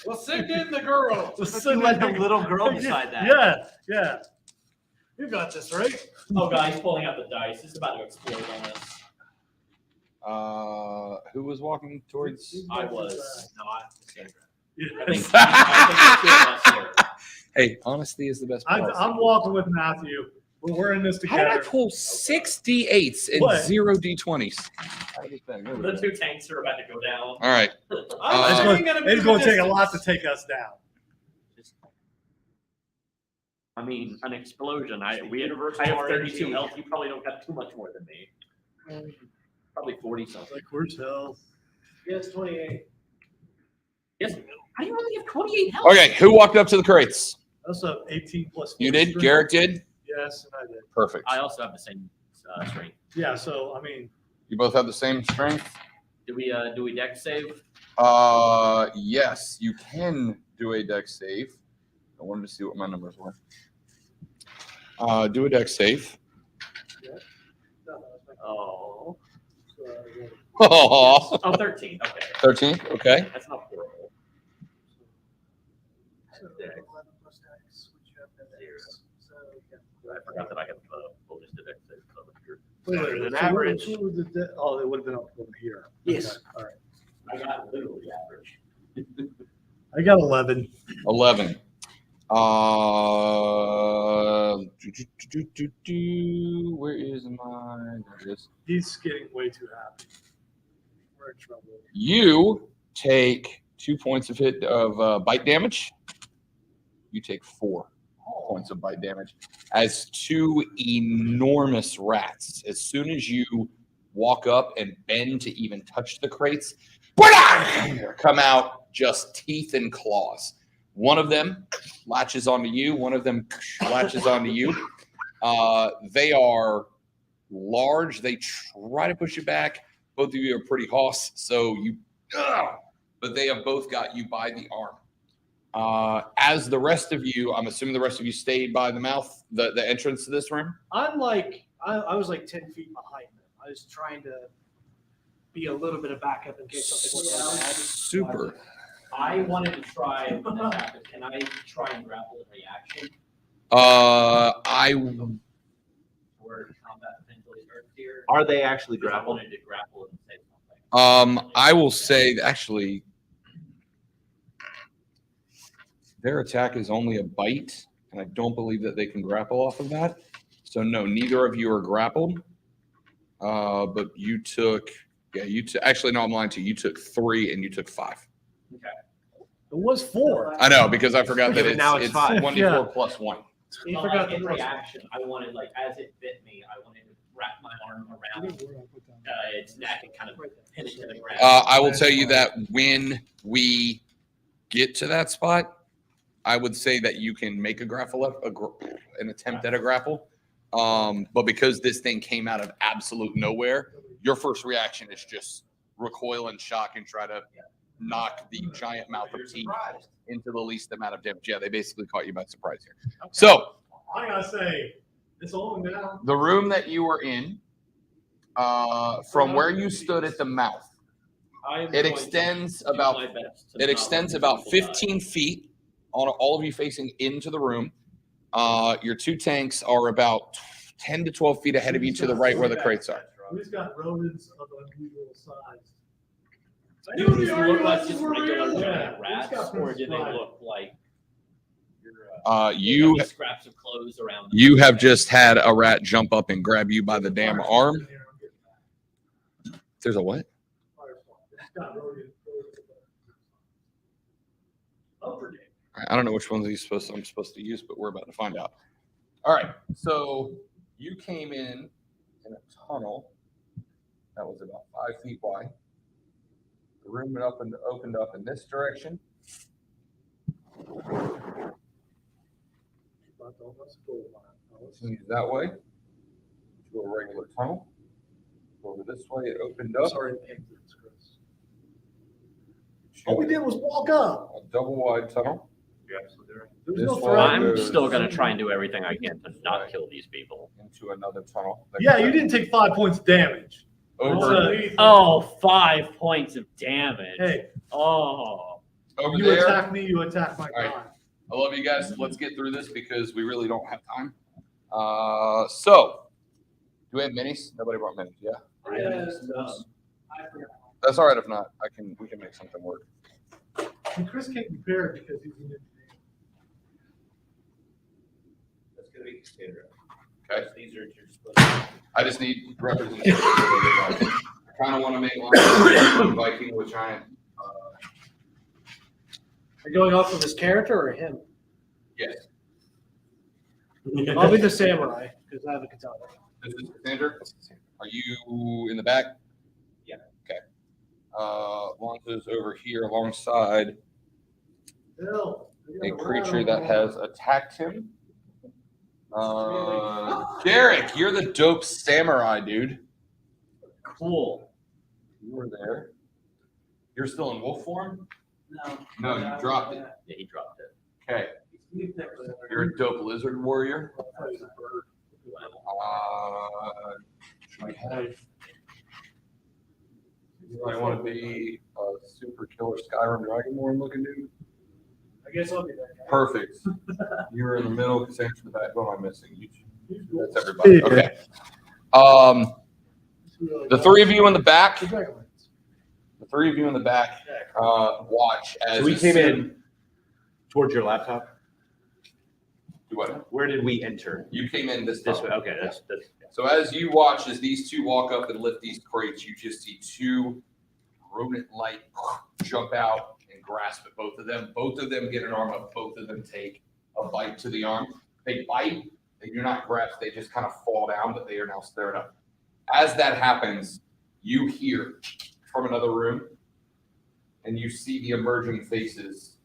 Well, send in the girl. you let the little girl decide that. Yeah, yeah. You got this, right? Oh, God, he's pulling out the dice. It's about to explode on us. Who was walking towards? I was not. Yeah. I think the two of us here. Hey, honesty is the best policy. I'm walking with Matthew. We're in this How did I together. pull 6 D8s and What? 0 D20s? The two tanks are about to go down. All right. I'm sitting at a bit It's of going to take a distance. lot to take us down. I mean, an explosion. I have Universal 32 RNG. health. You probably don't have too much more than me. Probably 40 something. Like we're tell. Yes, 28. Yes. How do you only have 28 health? Okay, who walked up to the crates? That's a 18 plus. You 40 did? strength. Garrett did? Yes, and I did. Perfect. I also have the same strength. Yeah, so I mean, You both have the same strength? Do we dex save? Yes, you can do a dex save. I wanted to see what my numbers were. Do a dex save. No, that was my Oh. Oh, Oh, 13. Okay. 13. Okay. That's not horrible. Dex. 11 plus Dex, which you have the Dex. So, yeah. I forgot that I have bonus to dex save over here. better than so average. what was oh, it would have been up over here. Yes. Okay, all right. I got literally average. I got 11. 11. Where is mine? There it is. He's getting way too happy. We're in trouble. You take 2 points of bite damage. You take 4 points of bite damage as 2 enormous rats. As soon as you walk up and bend to even touch the crates, come out just teeth and claws. One of them latches onto you. One of them latches onto you. They are large. They try to push you back. Both of you are pretty hoss, so you, but they have both got you by the arm. As the rest of you, I'm assuming the rest of you stayed by the mouth, the entrance to this room. I'm like, I was like 10 feet behind them. I was trying to be a little bit of backup in case something was going bad. Super. I wanted to try. When this happens, can I try and grapple in reaction? Where combat potentially starts here. Are they actually Because I grappled? wanted to grapple and say something. I will say actually, their attack is only a bite, and I don't believe that they can grapple off of that. So no, neither of you are grappled. But you took, actually no, I'm lying to you. You took 3 and you took 5. Okay. It was 4. I know, because I forgot that But now it's 5. 1d4 Yeah. plus 1. You Well, forgot like, in the first reaction, I wanted, like, as it bit me, I wanted to wrap my arm around its neck and kind of pin it to the ground. I will tell you that when we get to that spot, I would say that you can make a grapple, an attempt at a grapple. But because this thing came out of absolute nowhere, your first reaction is just recoil and shock and try to knock the giant mouth of teeth into the least amount of damage. Yeah, they basically caught you by surprise here. So I gotta say, it's on now. the room that you were in, from where you stood at the mouth, it extends about 15 feet on all of you facing into the room. Your two tanks are about 10 to 12 feet ahead of you to the right where the crates are. We've got rodents of unusual size. Do these look like just regular Yeah, giant it's rats, got or do they pride. look like You scraps of clothes around them? You have just had a rat jump up and grab you by the damn arm. There's a what? I don't know which ones I'm supposed to use, but we're about to find out. All right. So you came in a tunnel that was about 5 feet wide. The room opened up in this direction. Continue that way to a regular tunnel. Over this way, it opened up. Sorry, Chris. All we did was walk up. A double wide tunnel. You're absolutely right. There was This no one threat. I'm goes still gonna try and do everything I can to not kill these people. into another tunnel. Yeah, you didn't take 5 points damage. Over, Oh, 5 points of damage. Hey, Oh. over you there. attack me, you attack my right. guy. I love you guys. Let's get through this because we really don't have time. So, do we have minis? Nobody brought minis. Yeah, that's all right. If not, we can make something work. And Chris can't compare it because he's an engineer. That's gonna be standard. Okay. These are just. I just need representation. I kind of want to make one Viking with giant. Are you going off of his character or him? Yes. I'll be the samurai because I have a katana. This is Cassandra. Are you in the back? Yeah. Okay. Lonzo's over here alongside Bill, a creature that has attacked him. Derek, you're the dope samurai, dude. Cool. You were there. You're still in wolf form? No. No, you dropped it. Yeah, he dropped it. Okay. You're a dope lizard warrior. I want to be a super killer Skyrim Dragonborn looking dude. I guess I'll be that guy. Perfect. You're in the middle. Cassandra's in the back. What am I missing? That's everybody. Okay. The three of you in the back. The three of you in the back watch as So we came in towards your laptop. Do what? Where did we enter? You came in this This way. way. Okay, that's. So as you watch, as these two walk up and lift these crates, you just see two rodent-like jump out and grasp at both of them. Both of them get an arm up. Both of them take a bite to the arm. They bite. They do not grasp. They just kind of fall down, but they are now staring up. As that happens, you hear from another room, and you see the emerging faces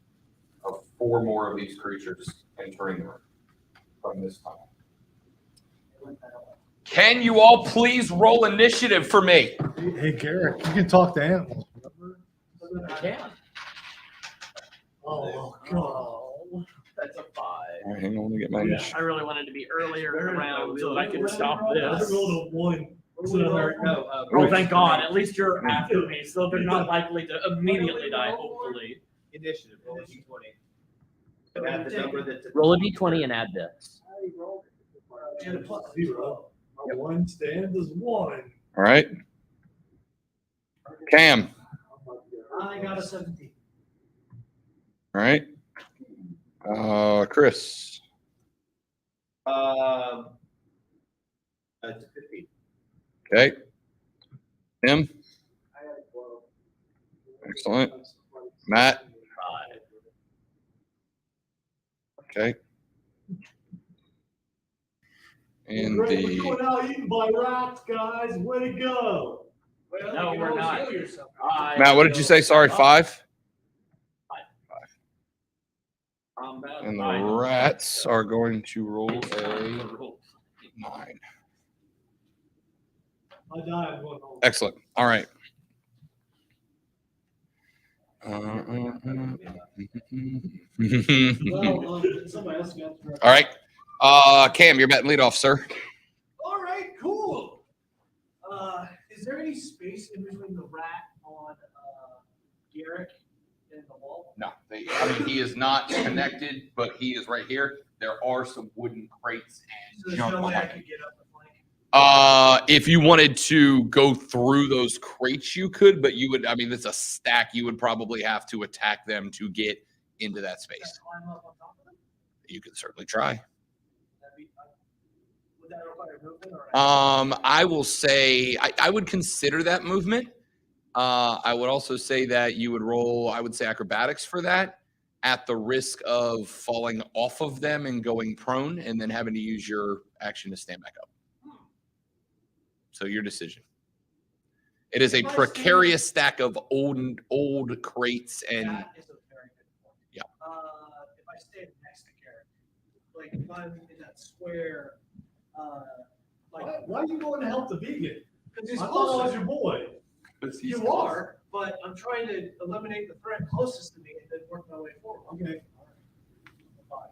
of 4 more of these creatures entering the room from this tunnel. Can you all please roll initiative for me? Hey, Garrett, you can talk to animals. I can. Oh, God. That's a 5. All right, hang on, let me get my initiative. I really wanted to be earlier in the round so I could stop this. Roll a 1. Oh, thank God. At least you're after me, so they're not likely to immediately die, hopefully. Initiative. Roll a d20. Add the number that. Roll a d20 and add this. And a +0. A 1 stands as 1. All right. Cam. I got a 17. All right. Chris. It's 15. Okay. Tim. I had a 12. Excellent. Matt. 5. Okay. And Great, the we're going out eaten by rats, guys. Way to go. Well, No, you can we're always not. heal yourself. Matt, what did you say? Sorry, 5. And the rats are going to roll a 9. I die, I'm going home. Excellent. All right. Well, somebody else got to. All right. Cam, you're batting leadoff, sir. All right, cool. Is there any space in between the rat on Garrick and the wall? No, I mean, he is not connected, but he is right here. There are some wooden crates and So there's junk no way I behind could it. get up the flank. If you wanted to go through those crates, you could, but you would, I mean, it's a stack. You would probably have to attack them to get into that Can I space. climb up on top of them? You could certainly try. Would that require movement or? I will say I would consider that movement. I would also say that you would roll, I would say acrobatics for that at the risk of falling off of them and going prone and then having to use your action to stand back up. So your decision. It is a precarious stack of old crates and That is a very good point. Yeah. If I stand next to Garrick, like if I'm in that square, like Why are you going to help the vegan? because he's I thought I was closer. your boy. You are, but I'm trying to eliminate the threat closest to me and then work my way forward. Okay. Fine.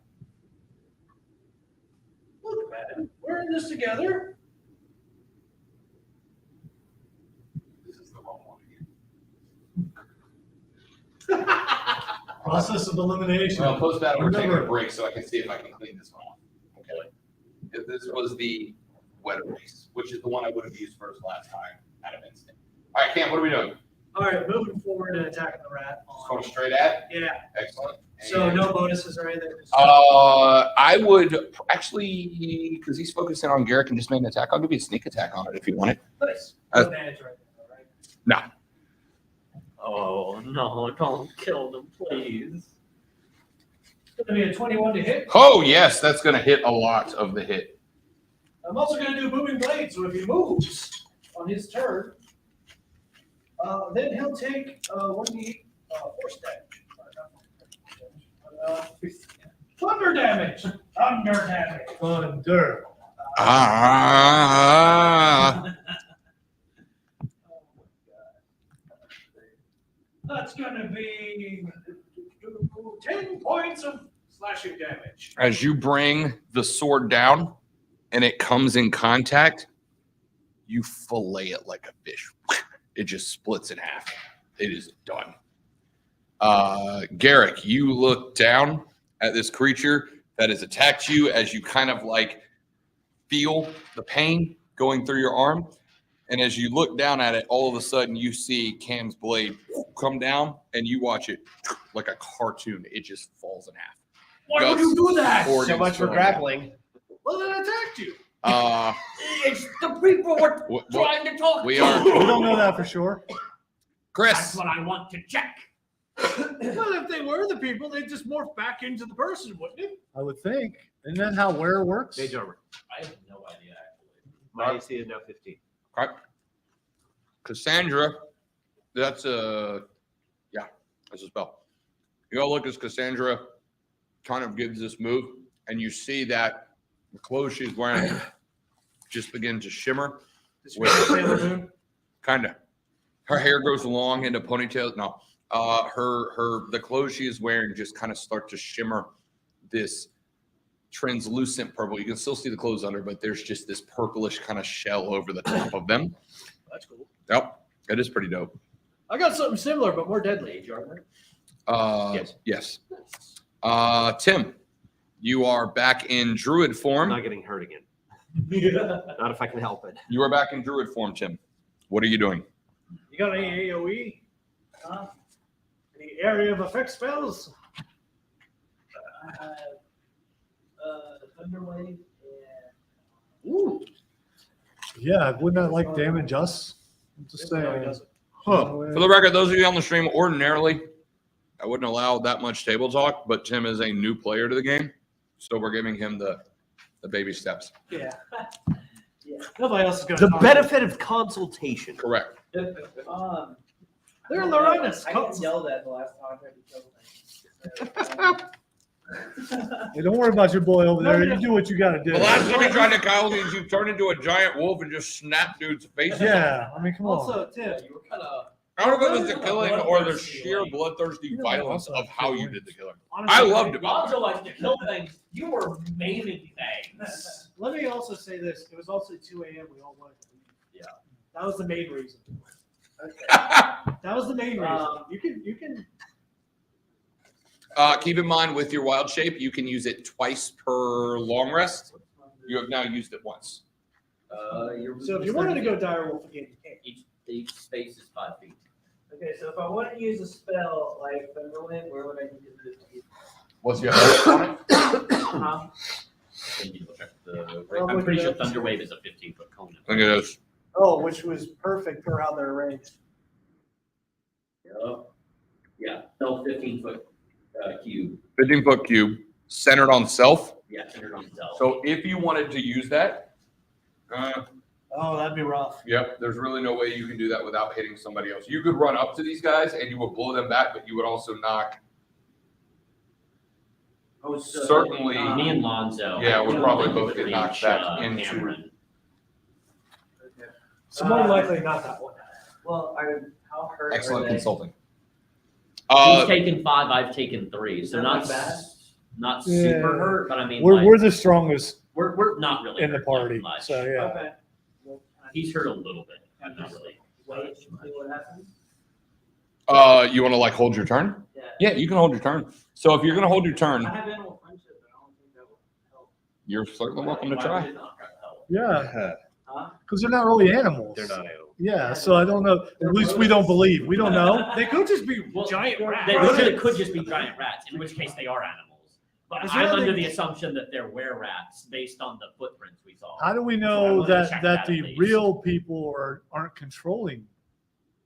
Look, man, we're in this together. this is the wrong one again. Process of elimination. Well, post battle, we're taking a Remember- break so I can see if I can clean this one off. Okay. This was the wet erase, which is the one I would have used first last time out of instinct. All right, Cam, what are we doing? All right, moving forward and attacking the rat. Just going straight at? Yeah. Excellent. So And, no bonuses or anything. I would actually, because he's focusing on Garrick and just made an attack, I'll give you a sneak attack on it if you want it. Nice. Uh, No damage right now, right? Oh no! Don't kill them, please. It's gonna be a 21 to hit. Oh, yes, that's going to hit a lot of the hit. I'm also gonna do moving blade, so if he moves on his turn, then he'll take 1d8 force damage. Thunder damage. Thunder damage. Thunder. Ah. That's gonna be 10 points of slashing damage. As you bring the sword down and it comes in contact, you fillet it like a fish. It just splits in half. It is done. Garrick, you look down at this creature that has attacked you as you kind of like feel the pain going through your arm. And as you look down at it, all of a sudden you see Cam's blade come down and you watch it like a cartoon. It just falls in half. Why would you do that? Organs So much for going down. grappling. Well, then attacked you. It's the people we're What- trying to talk we to. are- We don't know that for sure. That's Chris, what I want to check. Well, if they were the people, they'd just morph back into the person, wouldn't it? I would think. Isn't that how wear works? Mage armor. I have no idea actually. My AC is now 15. okay. Cassandra, that's a spell. You gotta look as Cassandra kind of gives this move, and you see that the clothes she's wearing just begin to shimmer. This was Sailor Moon. Kind of. Her hair goes long into ponytails. No, the clothes she is wearing just kind of start to shimmer this translucent purple. You can still see the clothes under, but there's just this purplish kind of shell over the top of them. That's cool. Yep, it is pretty dope. I got something similar, but more deadly. Armor. Yes. Tim, you are back in druid I'm form. not getting hurt again. Not if I can help it. You are back in druid form, Tim. What are you doing? You got any AoE? Any area of effect spells? I have Thunderwave and Ooh. Yeah, wouldn't that like damage us? I'm just No, he saying. doesn't. For the record, those of you on the stream, ordinarily, I wouldn't allow that much table talk, but Tim is a new player to the game, so we're giving him the baby steps. Yeah. Nobody else is going The benefit of consultation. Correct. They're Lorinus. I got yelled at the last time I tried to kill things. Hey, don't worry about your boy over there. You do what you got to do. The last time you tried to cow these, you turned into a giant wolf and just snapped dudes' faces. Yeah, I mean, come on. Also, Tim, You were kind of. I don't know if it was the killing or the Bloodthirsty, sheer like- bloodthirsty You know, violence also of how you killing. did the killing. Honestly, I loved it. Lonzo likes to kill things. You were maiming things. Let me also say this. It was also 2 a.m. We all wanted to leave. Yeah. That was the main reason. Okay. That was the main reason. You can. Keep in mind with your wild shape, you can use it twice per long rest. You have now used it once. So if you wanted to go dire wolf again, you can. Each space is 5 feet. Okay, so if I want to use a spell like Thunderwind, where would I need to move to? What's your health on it? Huh? And you will check I'm pretty sure Thunder Wave is a 15-foot cone. Look at this. Oh, which was perfect for how they're arranged. Yeah, no 15-foot cube. 15-foot cube centered on self. Yeah, centered on itself. So if you wanted to use that, Oh, that'd be rough. yep, there's really no way you can do that without hitting somebody else. You could run up to these guys and you would blow them back, but you would also knock. Oh, so, Certainly. Me and Lonzo. Yeah, we'll probably both Reach, get knocked back into- Cameron. Okay. So more than likely not that one. Well, how hurt Excellent are they? consulting. He's taken 5, I've taken 3. So Not not bad. not Yeah. super hurt, but I mean, We're the strongest we're not really in the hurt that party. much. So yeah. Okay. Well, He's hurt a little bit, but not really. wait to see what happens. You want to like hold your turn? Yeah. Yeah, you can hold your turn. So if you're going to hold your turn, I have animal friendship, but I don't think that will help. you're certainly welcome to Why try. would it not help? Yeah, Huh? because they're not really animals. they're not animals. Yeah, so I don't know. At least we don't believe. We don't know. They could just be Well, giant rats. They really could just be giant rats, in which case they are animals. But Is I'm there under anything- the assumption that they're were-rats based on the footprints we saw. How do we I know wanna that check that that the at least. real people aren't controlling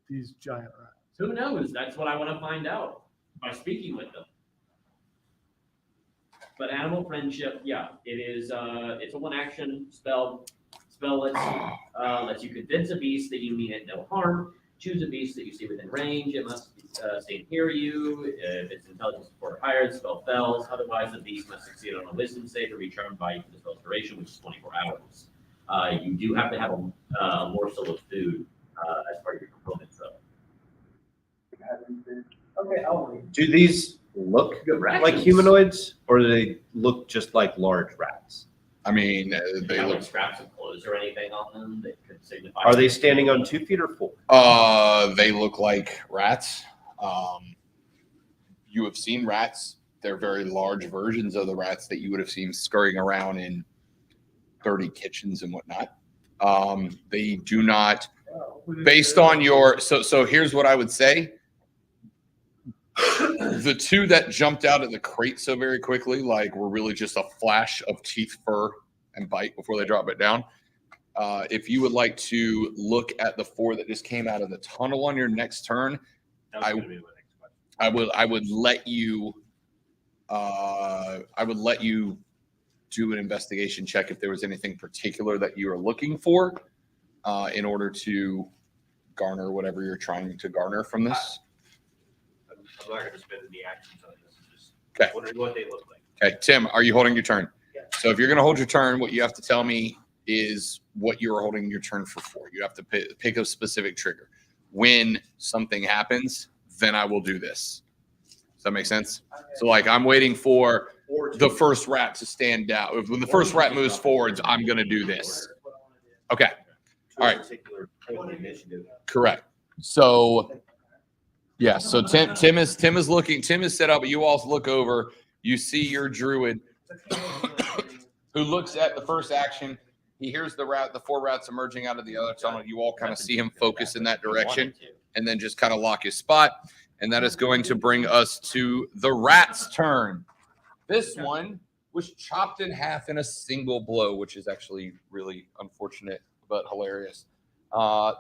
these giant rats? Who knows? That's what I want to find out by speaking with them. But animal friendship, yeah, it is. It's a one-action spell. Spell lets you convince a beast that you mean it no harm. Choose a beast that you see within range. It must stay and hear you. If it's intelligence support higher, the spell fails. Otherwise, the beast must succeed on a wisdom save to be charmed by you for the spell's duration, which is 24 hours. You do have to have a morsel of food as part of your components, though. Okay, I'll read. Do these look like humanoids, or do they look just like large rats? I mean, They they have look. like scraps of clothes or anything on them that could signify. Are they standing on 2 feet or 4? They look like rats. You have seen rats. They're very large versions of the rats that you would have seen scurrying around in dirty kitchens and whatnot. They do not, based on your. So here's what I would say. The two that jumped out of the crate so very quickly, like, were really just a flash of teeth, fur, and bite before they drop it down. If you would like to look at the 4 that just came out of the tunnel on your next turn, That was I- going to be my next question. I would let you do an investigation check if there was anything particular that you are looking for in order to garner whatever you're trying to garner from this. I'm not going to spend any actions on this. I'm just Okay. wondering what they look like. Okay, Tim, are you holding your turn? Yeah. So if you're going to hold your turn, what you have to tell me is what you're holding your turn for. You have to pick a specific trigger. When something happens, then I will do this. Does that make sense? Okay. So like I'm waiting for Or the first rat to stand down. When the first rat moves forwards, I'm going to do this. That's what I wanna do. Okay, to all a right. particular point of initiative. correct. So yeah, so Tim is looking. Tim is set up. You all look over. You see your druid who looks at the first action. He hears the 4 rats emerging out of the other tunnel. You all kind of see him focus in that direction and then just kind of lock his spot. And that is going to bring us to the rat's turn. This one was chopped in half in a single blow, which is actually really unfortunate but hilarious.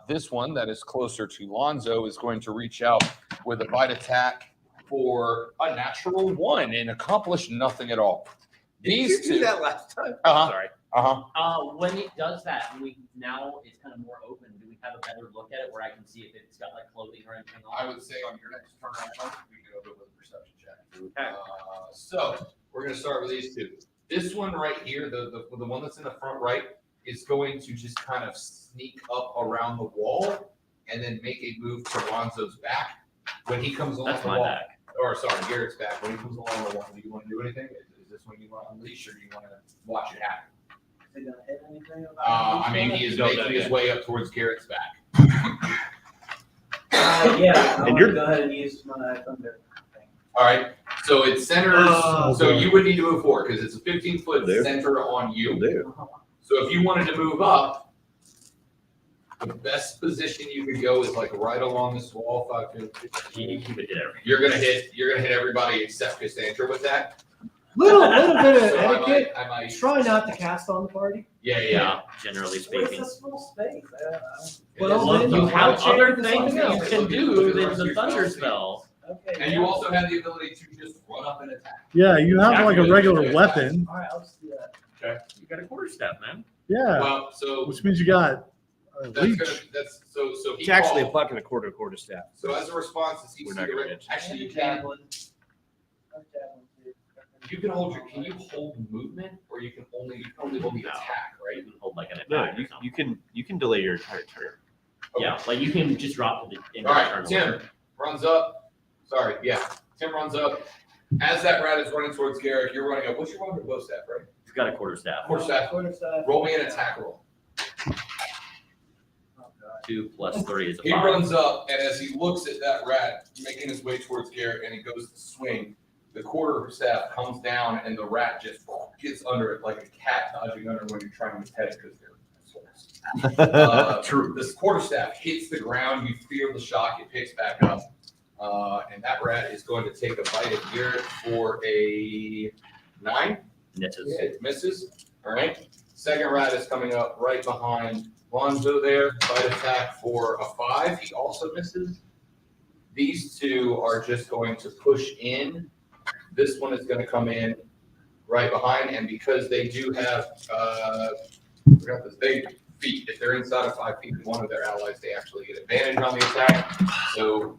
This one that is closer to Lonzo is going to reach out with a bite attack for a natural 1 and accomplish nothing at all. These Did you do two. that last time? Uh-huh. Sorry. When it does that, now it's kind of more open. Do we have a better look at it where I can see if it's got like clothing or anything on? I would say on your next turn, we can go with a perception check. Okay. So we're going to start with these two. This one right here, the one that's in the front right, is going to just kind of sneak up around the wall and then make a move to Lonzo's back. When he comes along That's the my wall, back. or sorry, Garrett's back. When he comes along the wall, do you want to do anything? Is this one you want to unleash, or do you want to watch it happen? Is it gonna hit anything? I mean, he is Don't making know his yet. way up towards Garrett's back. Yeah, I'm And gonna you're- go ahead and use my thunder thing. All right. So it centers. Oh, so boy. you would need to move forward because it's a 15-foot Do. center on you. Do. So if you wanted to move up, the best position you could go is like right along this wall, 5 feet. You keep it there. You're gonna hit everybody except Cassandra with that. Little bit of So etiquette. I might. Try not to cast on the party. Yeah. Yeah, generally Well, speaking. it's a small space. Well, Well, then you you have have other to things that you else. can do than Rest the of your thunder spell spell. Okay. And you also have the ability to just run up and attack. Yeah, you have like a Exactly. regular weapon. All right, I'll just do that. You got a quarter step, man. Yeah, Well, so which means you got a that's leech. gonna so he It's actually a called- buck and a quarter staff. So as a response, as he We're not gonna cigarette, mention. actually you And a can javelin. A javelin, too. you can hold your can you hold movement or you can only hold the No. attack, Or you right? can hold like an No, attack or something. you can delay your entire turn. Yeah, like you can just drop to the end All of the right, turn. Tim runs up. Sorry, yeah. Tim runs up. As that rat is running towards Garrick, you're running up. What's your weapon? Bow staff, right? He's got a quarter staff. Quarter staff. Quarter staff. Roll me an attack roll. Oh, God. 2 plus 3 is a He 5. runs up, and as he looks at that rat making his way towards Garrett, and he goes to swing, the quarter staff comes down, and the rat just gets under it like a cat dodging under when you're trying to pet it because they're true. This quarter staff hits the ground. You feel the shock. It picks back up, and that rat is going to take a bite at Garrett for a 9. Misses. It misses. All right. Second rat is coming up right behind Lonzo there. Bite attack for a 5. He also misses. These two are just going to push in. This one is going to come in right behind, and because they do have, forgot this, they feet. If they're inside of 5 feet of one of their allies, they actually get advantage on the attack. So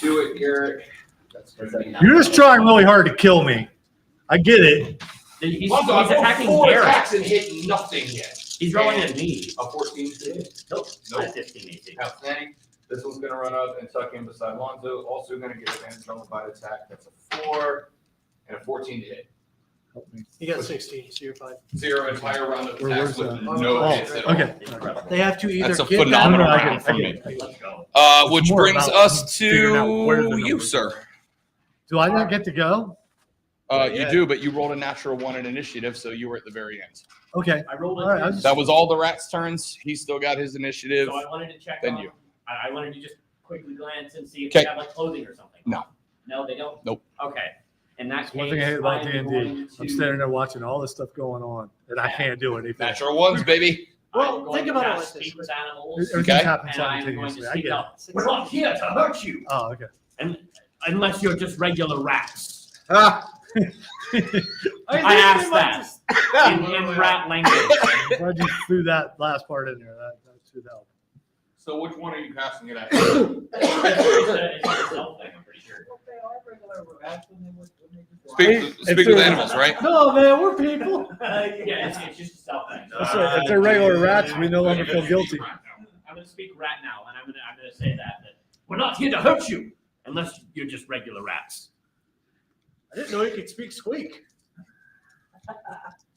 do it, Garrett. That's going to be. You're just trying really hard to kill me. I get it. He's Lonzo, I've rolled attacking 4 Garrett. attacks and hit nothing yet. He's rolling at me. A 14 to hit. Nope. Nope. Not 15 AC. Outstanding. This one's gonna run up and tuck in beside Lonzo. Also gonna get advantage on the bite attack. That's a 4 and a 14 to hit. You got 16, so you're fine. 0 entire round of Where's attacks with that? no Oh, hits at all. okay. Incredible. They have to either That's a get phenomenal that- round from me. Let's go. Which more brings about us figuring out where the to you, numbers sir. Do I not get to go? You do, but you rolled a natural 1 in initiative, so you were at the very end. Okay. I rolled All right, I it. just- That was all the rats' turns. He still got his initiative. So I wanted to check Then on, you. I wanted to just quickly glance and see if Okay. they have like clothing or something. No. No, they don't? Nope. Okay. In that That's case, one thing I hate about I'm D&D. going I'm to- standing there watching all this stuff going on, and I can't do anything. Natural 1s, baby. Well, I'm going think to about it cast like this. Speak with animals, Everything's Okay. happening and I'm going to simultaneously. I speak get it. up. We're not here to hurt you, Oh, okay. and unless you're just regular rats. Ah, I asked that in rat language. I'm glad you threw that last part in there. That should help. So which one are you casting it at? It's a stealth thing, I'm pretty sure. If they are regular rats, then they would just Speak with animals, right? No, man, we're people. Yeah, it's just a stealth thing. That's right. If they're regular rats, we no longer feel guilty. I'm gonna speak rat now, and I'm gonna say that we're not here to hurt you unless you're just regular rats. I didn't know you could speak squeak.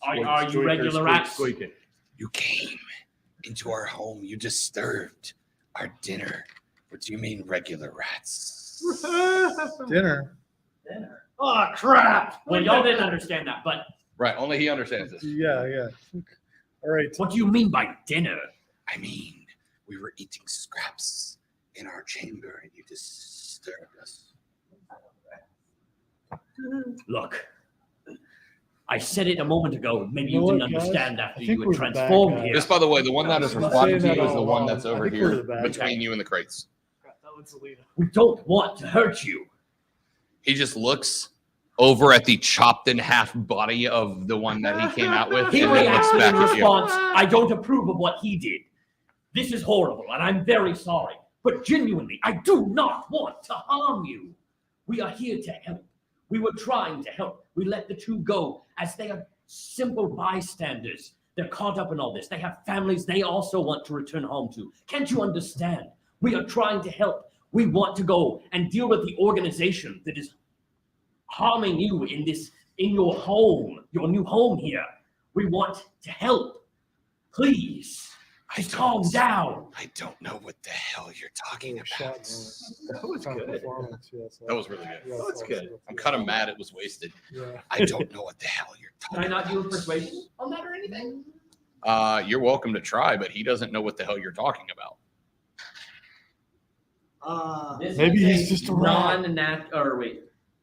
Are you regular rats? Squeaking. You came into our home. You disturbed our dinner. What do you mean, regular rats? Dinner. dinner. Oh, crap. Well, y'all didn't understand that, but Right. Only he understands this. Yeah, yeah. All right. what do you mean by dinner? I mean, we were eating scraps in our chamber, and you disturbed us. Look, I said it a moment ago. Maybe You you know didn't what, guys? understand I after think you we're were the bad transformed guys. here. This, by the way, the one that is I've been responding to saying you that is the all one along. that's I over think we're the here bad between guy. you and the crates. Crap, that one's Selena. We don't want to hurt you. He just looks over at the chopped in half body of the one that he came out with, He and then looks reacted back in at you. response, I don't approve of what he did. This is horrible, and I'm very sorry. But genuinely, I do not want to harm you. We are here to help. We were trying to help. We let the two go as they are simple bystanders. They're caught up in all this. They have families they also want to return home to. Can't you understand? We are trying to help. We want to go and deal with the organization that is harming you in your home, your new home here. We want to help. Please, just calm down. I don't know what the hell you're talking about. That was good. That was really good. That was good. I'm kind of mad it was wasted. Yeah. I don't know what the hell you're Can I talking not about. do a persuasion on that or anything? You're welcome to try, but he doesn't know what the hell you're talking about. This Maybe is he's just a rat. non-nat. Or wait,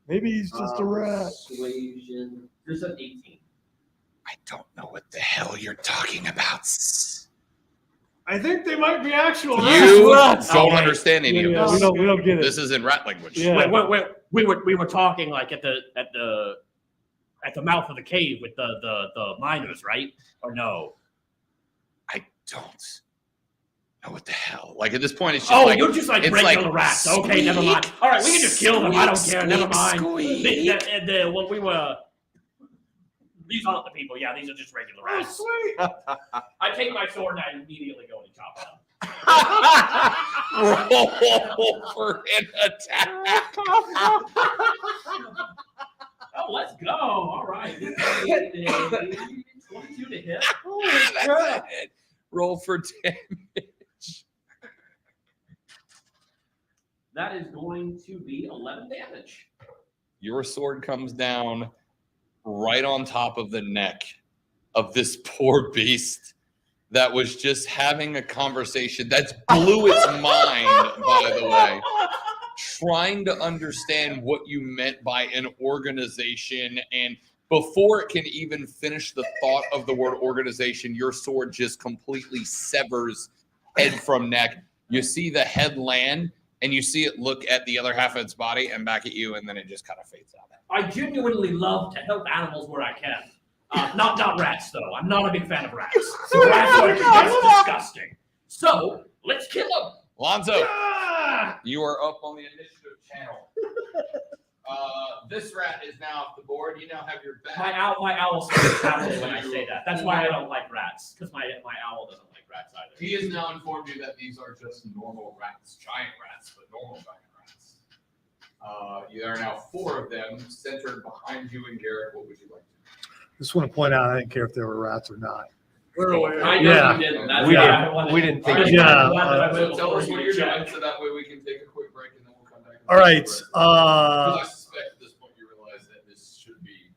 Maybe he's just a rat. Persuasion. there's an 18. I don't know what the hell you're talking about. I think they might be actual You rats. don't understand any of Yeah, this. we don't get it. This is in rat language. Yeah. We were talking like at the mouth of the cave with the miners, right? Or no? I don't know what the hell. Like at this point, it's just You're just like it's regular like rats. Okay, never mind. squeak, All right, we can just kill them. I don't squeak, care. Never mind. squeak. What we were. These aren't the people. Yeah, these are just regular Oh, rats. sweet. I take my sword and I immediately go and chop them. Roll for an attack. Oh, let's go. All right. 22 to hit. That's a hit. Roll for damage. That is going to be 11 damage. Your sword comes down right on top of the neck of this poor beast that was just having a conversation that's blew its mind, by the way, trying to understand what you meant by an organization. And before it can even finish the thought of the word organization, your sword just completely severs head from neck. You see the head land, and you see it look at the other half of its body and back at you, and then it just kind of fades out. I genuinely love to help animals where I can. Not rats, though. I'm not a big fan of rats. Rats are just disgusting. So, let's kill them. Lonzo, you are up on the initiative channel. This rat is now off the board. You now have your back. My owl starts howling when I say that. That's why I don't like rats, because my owl doesn't like rats either. He has now informed you that these are just normal rats, giant rats, but normal giant rats. There are now 4 of them centered behind you and Garrett. What would you like to do? Just want to point out, I didn't care if they were rats or not. We're aware. I know Yeah. you didn't. That's We why didn't- I wanted- we didn't think I just you wanted did. to let So everyone tell us know what you you're checked. doing so that way we can take a quick break and then we'll come back. and All take a right. break. Because I suspect at this point you realize that this should be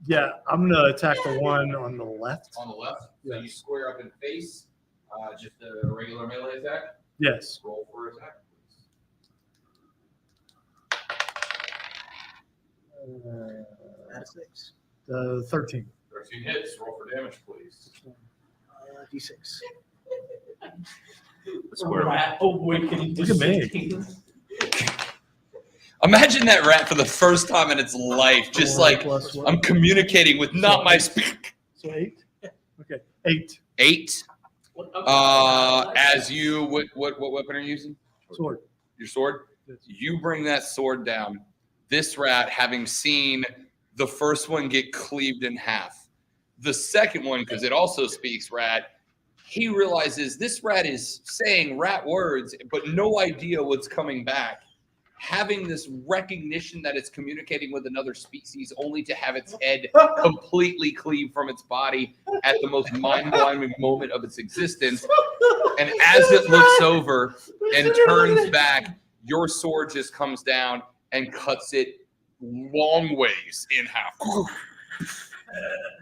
Yeah, I'm gonna attack the one on the left. on the left. So you Yes. square up and face, just a regular melee attack. Yes. Roll for attack, please. 13. 13 hits. Roll for damage, please. D6. Rat awakening. Look at me. Imagine that rat for the first time in its life, just like Plus what? I'm communicating with not my speak. So 8? Okay, 8. 8. As you, what weapon are you using? Sword. Your sword? Yes. You bring that sword down. This rat, having seen the first one get cleaved in half, the second one, because it also speaks rat, he realizes this rat is saying rat words, but no idea what's coming back. Having this recognition that it's communicating with another species only to have its head completely cleaved from its body at the most mind-blowing moment of its existence. And as it looks over and turns back, your sword just comes down and cuts it long ways in half.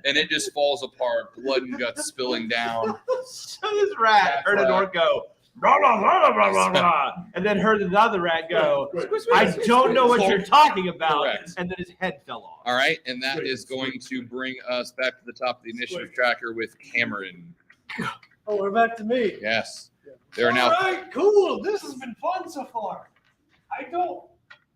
And it just falls apart, blood and guts spilling down. So this rat heard an orc go, "Rah, rah, rah, rah, rah, rah," and then heard another rat go, "I don't know what you're talking about," Correct. and then his head fell off. All right, and that is going to bring us back to the top of the initiative tracker with Cameron. Oh, we're back to me. Yes. They're now. All right, cool. This has been fun so far.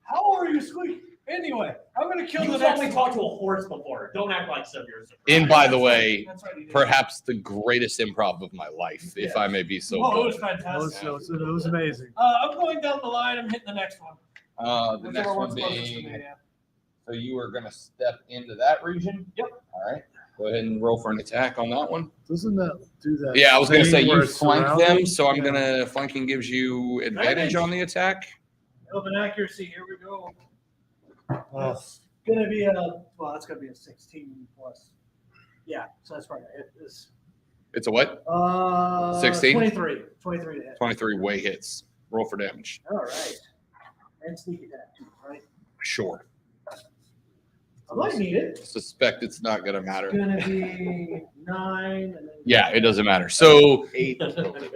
How are you, Squeak? Anyway, I'm gonna kill You the told next me one. talk to a horse before. Don't act like some you're surprised. And by the way, That's right, he did. perhaps the greatest improv of my life, if I may be so Oh, it bold. was It fantastic. was amazing. I'm going down the line. I'm hitting the next one. The next Whichever one one's closest to being me, yeah. So you are going to step into that region? Yep. All right. Go ahead and roll for an attack on that one. Doesn't that do that? Yeah, I was going to say thing where you it's flank them, surrounding? so I'm Yeah. going to flanking gives you advantage on the attack. Open accuracy. Here we go. Oh, It's gonna be it's gonna be a 16 plus. Yeah, so that's right. It is. It's a what? 16? 23. 23 to hit. 23 way hits. Roll for damage. All right. And sneak attack too, right? Sure. I might need it. Suspect it's not going to matter. It's gonna be 9 and then. Yeah, it doesn't matter. So 8.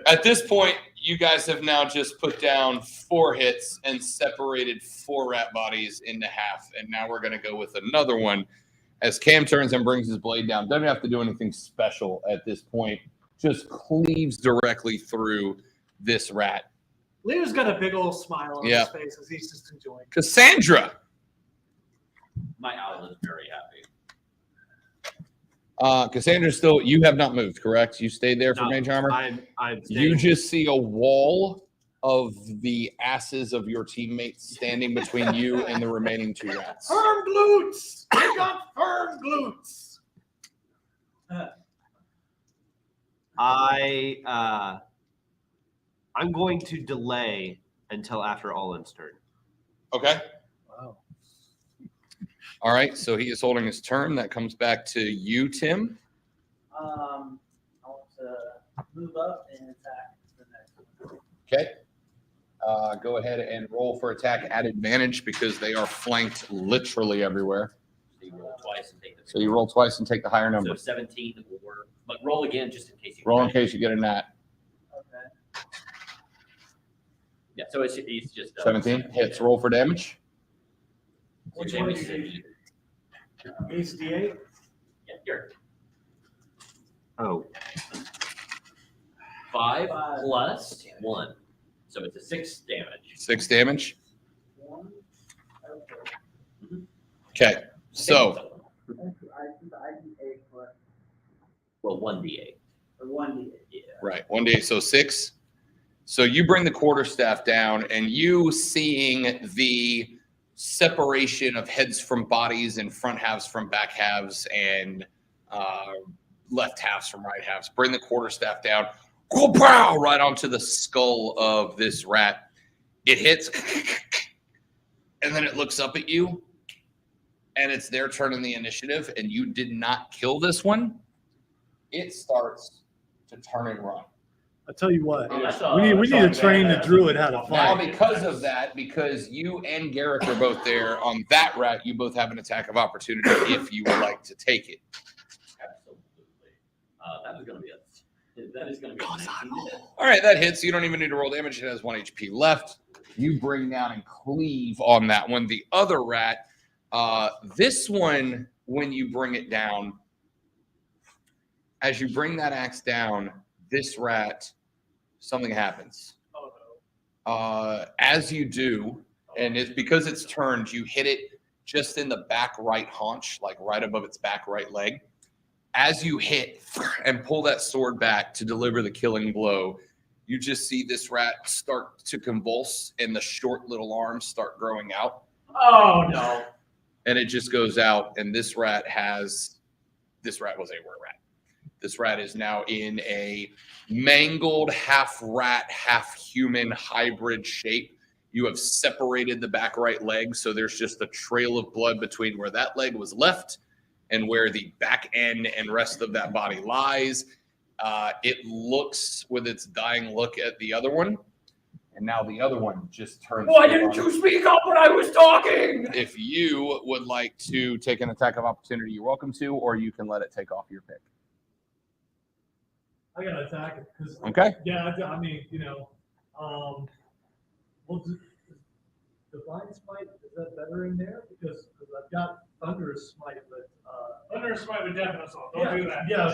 at this point, you guys have now just put down 4 hits and separated 4 rat bodies into half. And now we're going to go with another one as Cam turns and brings his blade down. Doesn't have to do anything special at this point. Just cleaves directly through this rat. Leo's got a big old smile on his face as he's just enjoying. Cassandra. My owl is very happy. Cassandra, still, you have not moved, correct? You stayed there for No, Mage Armor? I'm You just see a wall of the asses of your teammates standing between you and the remaining 2 rats. Firm glutes! I got firm glutes! I'm going to delay until after Allin's turn. Okay. Wow. All right. So he is holding his turn. That comes back to you, Tim. I want to move up and attack the next one. Okay. Go ahead and roll for attack at advantage because they are flanked literally everywhere. So you roll twice and take the. So you roll twice and take the higher number. So 17 or, but roll again just in case you. Roll in case you get a nat. Okay. Yeah. So it's just 17 hits. Roll for damage. Which one one do is you Ace D8? Yeah, here. Oh, 5 5 plus 1. So it's a 6 damage. 6 damage. 1. Okay. Okay. So I do 8 plus Well, 1d8. or 1d8. Yeah. right, 1d8. So 6. So you bring the quarterstaff down, and you seeing the separation of heads from bodies and front halves from back halves and left halves from right halves. Bring the quarterstaff down, right onto the skull of this rat. It hits, and then it looks up at you, and it's their turn in the initiative, and you did not kill this one. It starts to turn and run. I tell you what, Oh, that's we need to train the badass. druid how to Now, fight. because of that, because you and Garrick are both there on that rat, you both have an attack of opportunity if you would like to take it. Absolutely. That is going to be a 19. All right, that hits. You don't even need to roll damage. It has 1 HP left. You bring down and cleave on that one. The other rat, this one, when you bring it down, as you bring that axe down, this rat, something happens. Oh, no. As you do, and it's because it's turned, you hit it just in the back right haunch, like right above its back right leg. As you hit and pull that sword back to deliver the killing blow, you just see this rat start to convulse and the short little arms start growing out. Oh no. And it just goes out. And this rat was a were rat. This rat is now in a mangled half rat, half human hybrid shape. You have separated the back right leg. So there's just a trail of blood between where that leg was left and where the back end and rest of that body lies. It looks with its dying look at the other one. And now the other one just turns. Why didn't you speak up when I was talking? If you would like to take an attack of opportunity, you're welcome to, or you can let it take off your pick. I gotta attack it because Okay. yeah, I mean, well, divine smite, is that better in there? Because I've got thunderous smite, but Thunderous Smite would deafen us all. Don't do that. Yeah,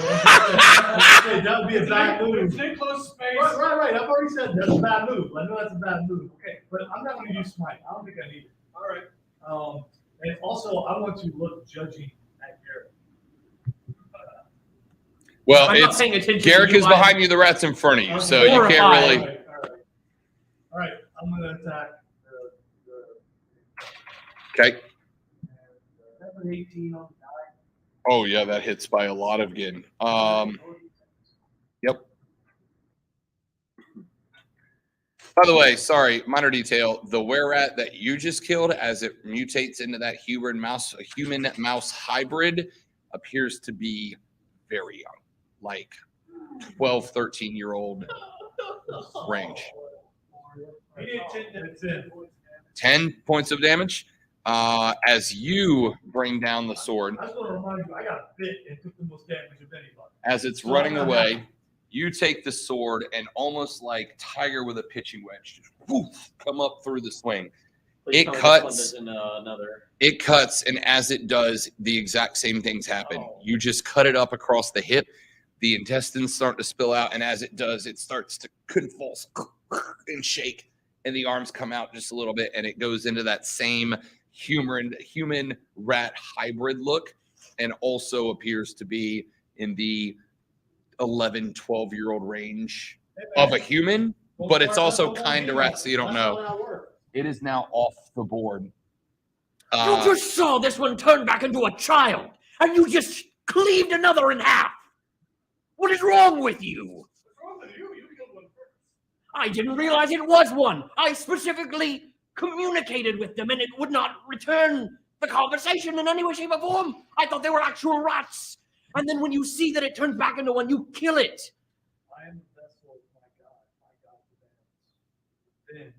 that would be a bad move. Stay close space. Right. I've already said that's a bad move. I know that's a bad move. Okay, but I'm not going to use smite. I don't think I need it. All right. And also, I want to look judging at Garrett. Well, I'm not it's paying attention. Garrick to you, is behind you, the rat's in front of you, so you can't Horrified. really. All right. I'm going to attack the Okay. an 18 on the die. Oh yeah, that hits by a lot again. Yep. By the way, sorry, minor detail. The were-rat that you just killed, as it mutates into that human mouse hybrid, appears to be very young, like 12, 13-year-old range. He did 10 10 points of damage. As you bring down the sword, I just want to remind you, I got bit and took the most damage of anybody. as it's running away, you take the sword and almost like Tiger with a pitching wedge, just woof, come up through the swing. Please It tell me this cuts. one doesn't, another. It cuts, and as it does, the exact same things happen. You just cut it up across the hip. The intestines start to spill out, and as it does, it starts to convulse and shake, and the arms come out just a little bit, and it goes into that same human rat hybrid look, and also appears to be in the 11, 12-year-old range of a human, but it's also kind of rat, so you don't know. It is now off the board. You just saw this one turn back into a child, and you just cleaved another in half. What is wrong with you? What's wrong with you? You killed one first. I didn't realize it was one. I specifically communicated with them, and it would not return the conversation in any way, shape, or form. I thought they were actual rats. And then when you see that it turns back into one, you kill it. I am the vessel of my God. My God demands revenge.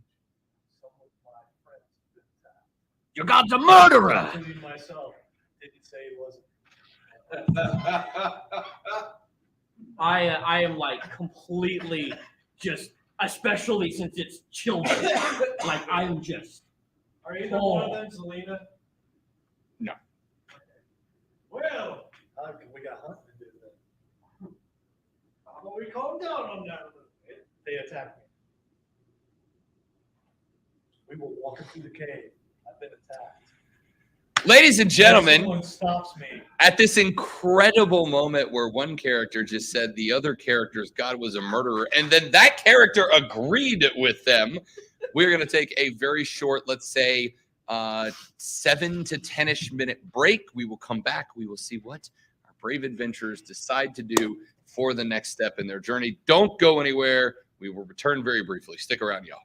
Some of my friends have been attacked. Your god's a murderer. Including myself. Didn't say he wasn't. I am like completely just, especially since it's children. Like I'm just. Are you one of them, Selena? No. Well, We got hunting to do then. how about we calm down on that a little bit? They attacked me. We were walking through the cave. I've been attacked. Ladies and gentlemen, Someone stops me. at this incredible moment where one character just said the other character's God was a murderer, and then that character agreed with them, we're going to take a very short, let's say, 7 to 10-ish minute break. We will come back. We will see what our brave adventurers decide to do for the next step in their journey. Don't go anywhere. We will return very briefly. Stick around, y'all.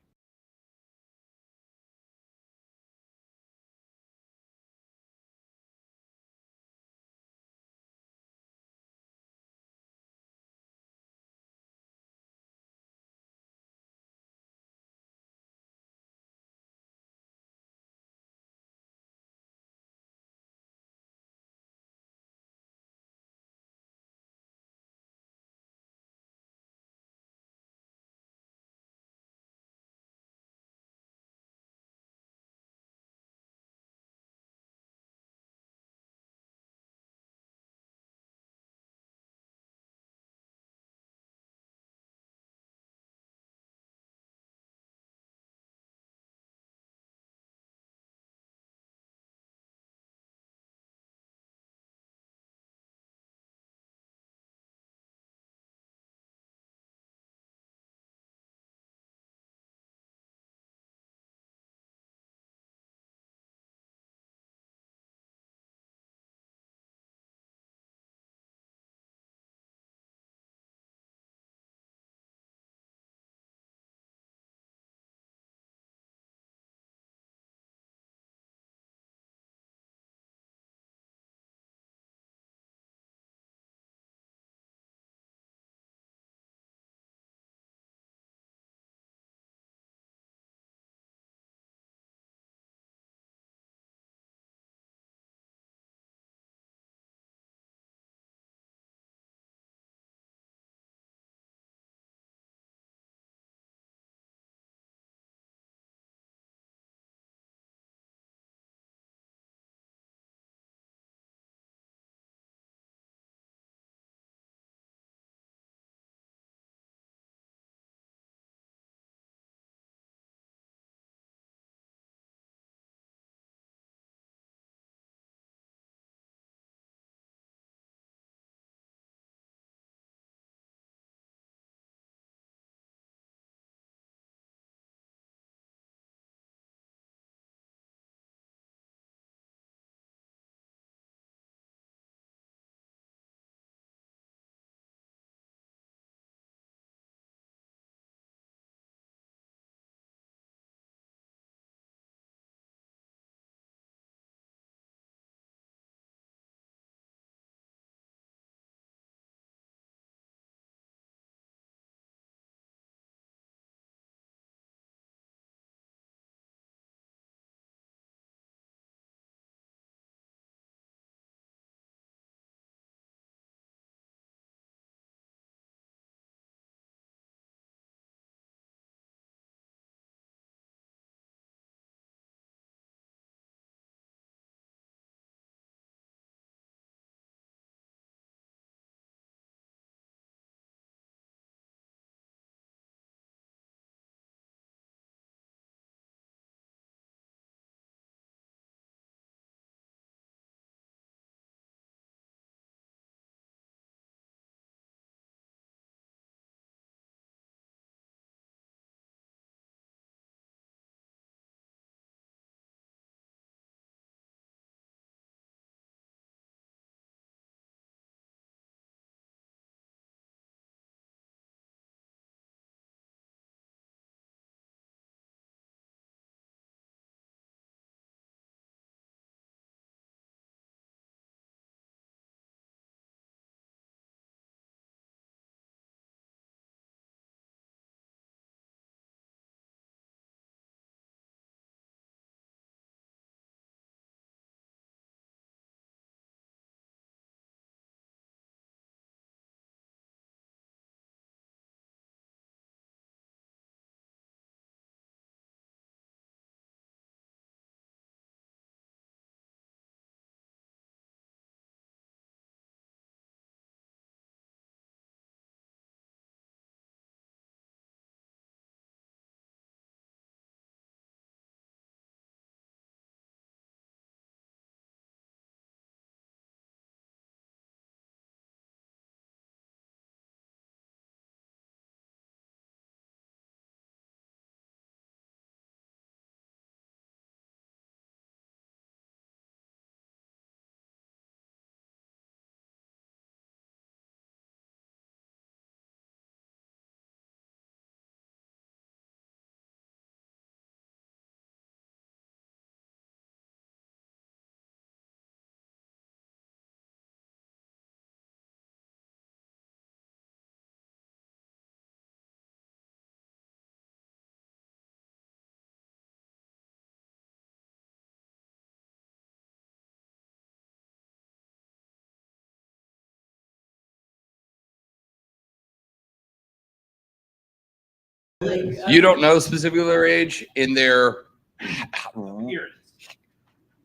You don't know specifically their age. In their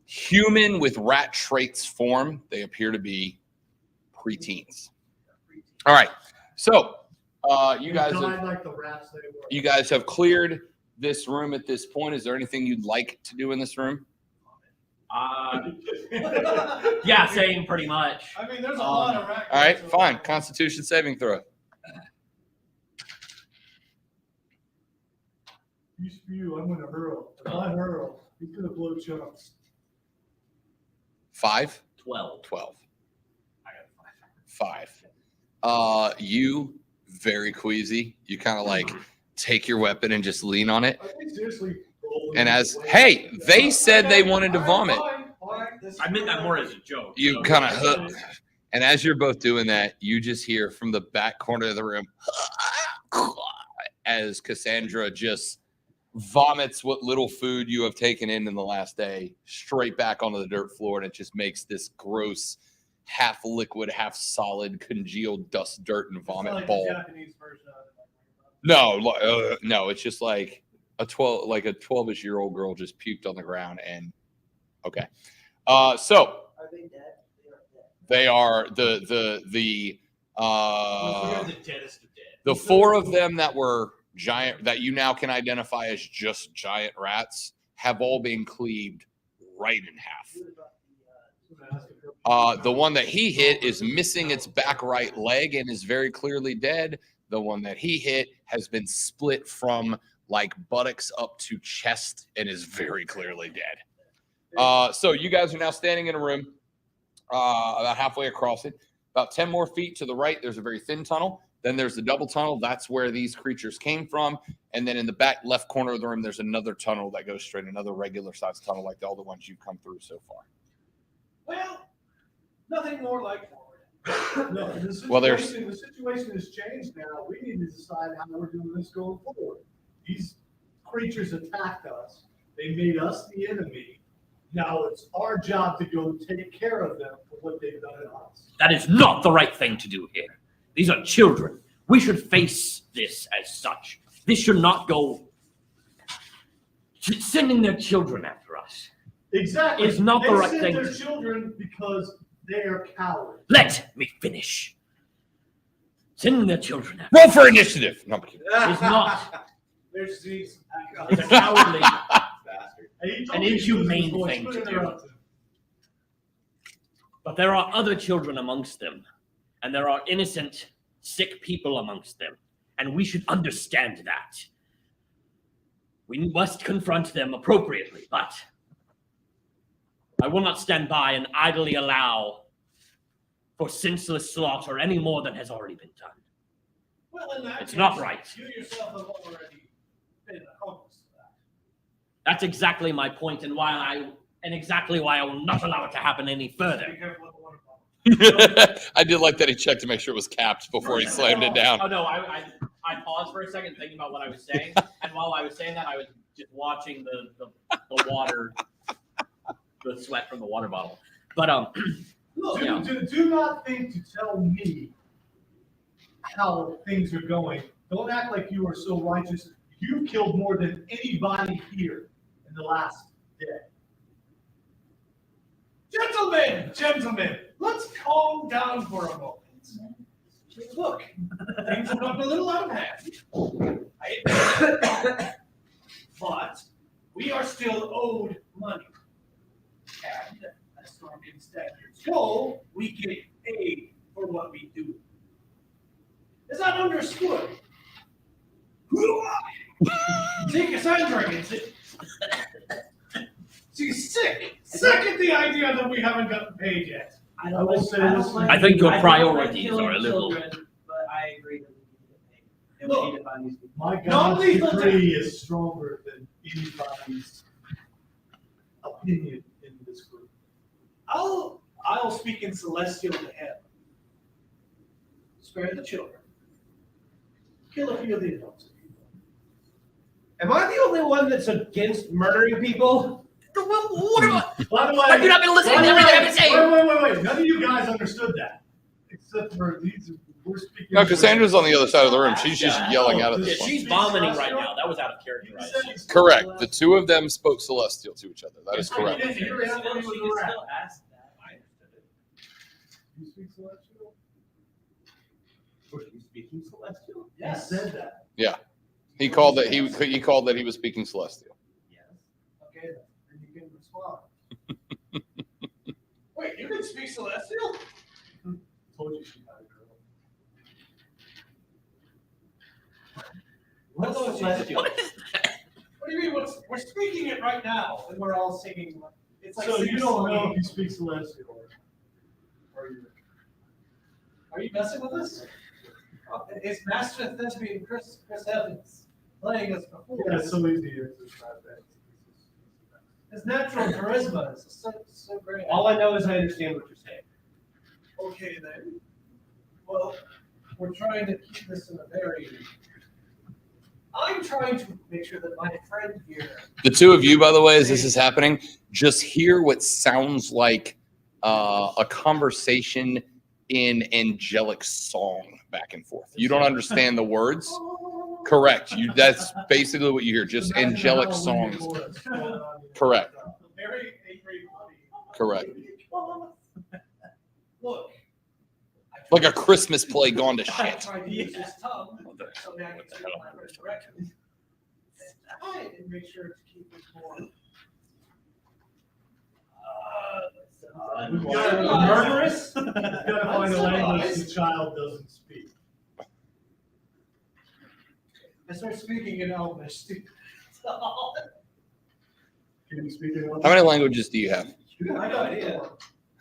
human with rat traits form, they appear to be preteens. All right. So you guys have cleared this room at this point. Is there anything you'd like to do in this room? Yeah, same pretty much. I mean, there's a lot of rat. All right, fine. Constitution saving throw. You spew, I'm gonna hurl. If I hurl, he's gonna blow chunks. 5? 12. 12. I got 5. You very queasy. You kind of like take your weapon and just lean on it. I think seriously. And hey, they said they wanted to vomit. I meant that more as a joke. You kind of and as you're both doing that, you just hear from the back corner of the room as Cassandra just vomits what little food you have taken in the last day straight back onto the dirt floor, and it just makes this gross half liquid, half solid, congealed dust, dirt, and vomit ball. No, it's just like a 12-ish-year-old girl just puked on the ground. And okay, so Are they dead? they are the deadest of dead. the 4 of them that were giant, that you now can identify as just giant rats, have all been cleaved right in half. The one that he hit is missing its back right leg and is very clearly dead. The one that he hit has been split from like buttocks up to chest and is very clearly dead. So you guys are now standing in a room about halfway across it. About 10 more feet to the right, there's a very thin tunnel. Then there's the double tunnel. That's where these creatures came from. And then in the back left corner of the room, there's another tunnel that goes straight, another regular sized tunnel like all the ones you've come through so far. Well, nothing more like forward. No, the situation has changed now. We need to decide how we're doing this going forward. These creatures attacked us. They made us the enemy. Now it's our job to go take care of them for what they've done to us. That is not the right thing to do here. These are children. We should face this as such. This should not go sending their children after us. Exactly. Is not the right they thing. send their children because they are cowards. Let me finish. Sending their children after Roll for initiative. No, I'm kidding. us is not There's these. it's a cowardly, And an inhumane thing to do. But there are other children amongst them, and there are innocent, sick people amongst them, and we should understand that. We must confront them appropriately, but I will not stand by and idly allow for senseless slaughter any more than has already been done. Well, in that It's case, not right. You yourself have already been accomplice to that. That's exactly my point, and exactly why I will not allow it to happen any further. Be careful with the water bottle. I did like that he checked to make sure it was capped before he slammed it down. Oh no, I paused for a second thinking about what I was saying, and while I was saying that, I was just watching the water, the sweat from the water bottle. But Look, Yeah. do not think to tell me how things are going. Don't act like you are so righteous. You've killed more than anybody here in the last day. Gentlemen, let's calm down for a moment. Look, things have gotten a little out of hand. But we are still owed money. And as Storming standards go, we get paid for what we do. Is that understood? See, Cassandra gets it. She's sick at the idea that we haven't gotten paid yet. I I will say this. I think your I don't priorities killing are a little- children, but I agree that we need to get paid. And Look, we need to find these people. My God's Non-lethal decree is stronger than anybody's opinion in this group. I'll speak in celestial to heaven. Spare the children. Kill a few of the adults. Am I the only one that's against murdering people? What am I? By the way, Have you not been listening to everything I've been saying? Wait. None of you guys understood that. Except for these, we're speaking. No, Cassandra's on the other side of the room. She's just yelling out of Yeah, this one. she's vomiting right now. That was out of character. I assume. Correct. The two of them spoke Celestial to each other. That is You correct. didn't hear that when he was around. Still ask that. I understood it. You speak celestial? Were you speaking celestial? Yes. You said that. He called that he called that he was speaking Celestial. Yes. Okay, then you can respond. Wait, you can speak celestial? Told you she had a girl. What's celestial? What do you mean? We're speaking it right now, and we're all singing. It's like So you don't know singing. if you speak celestial or you. Are you messing with us? Oh, it's Master Thespian Chris Evans playing us before. Yeah, it's so easy to describe that. His natural charisma is so great. All I know is I understand what you're saying. Okay then. Well, we're trying to keep this in a very. I'm trying to make sure that my friend here. The two of you, by the way, as this is happening, just hear what sounds like a conversation in angelic song back and forth. You don't understand the words. Correct. That's basically what you hear, just angelic songs. Correct. Very angry body. Correct. Look. Like a Christmas play gone to I shit. tried to use his tongue, so now I can speak my friend directly. And make sure to keep this more. Murderous? You gotta find a language the child doesn't speak. I start speaking in Elvish. Can you speak it? How many languages do you have? I have no idea.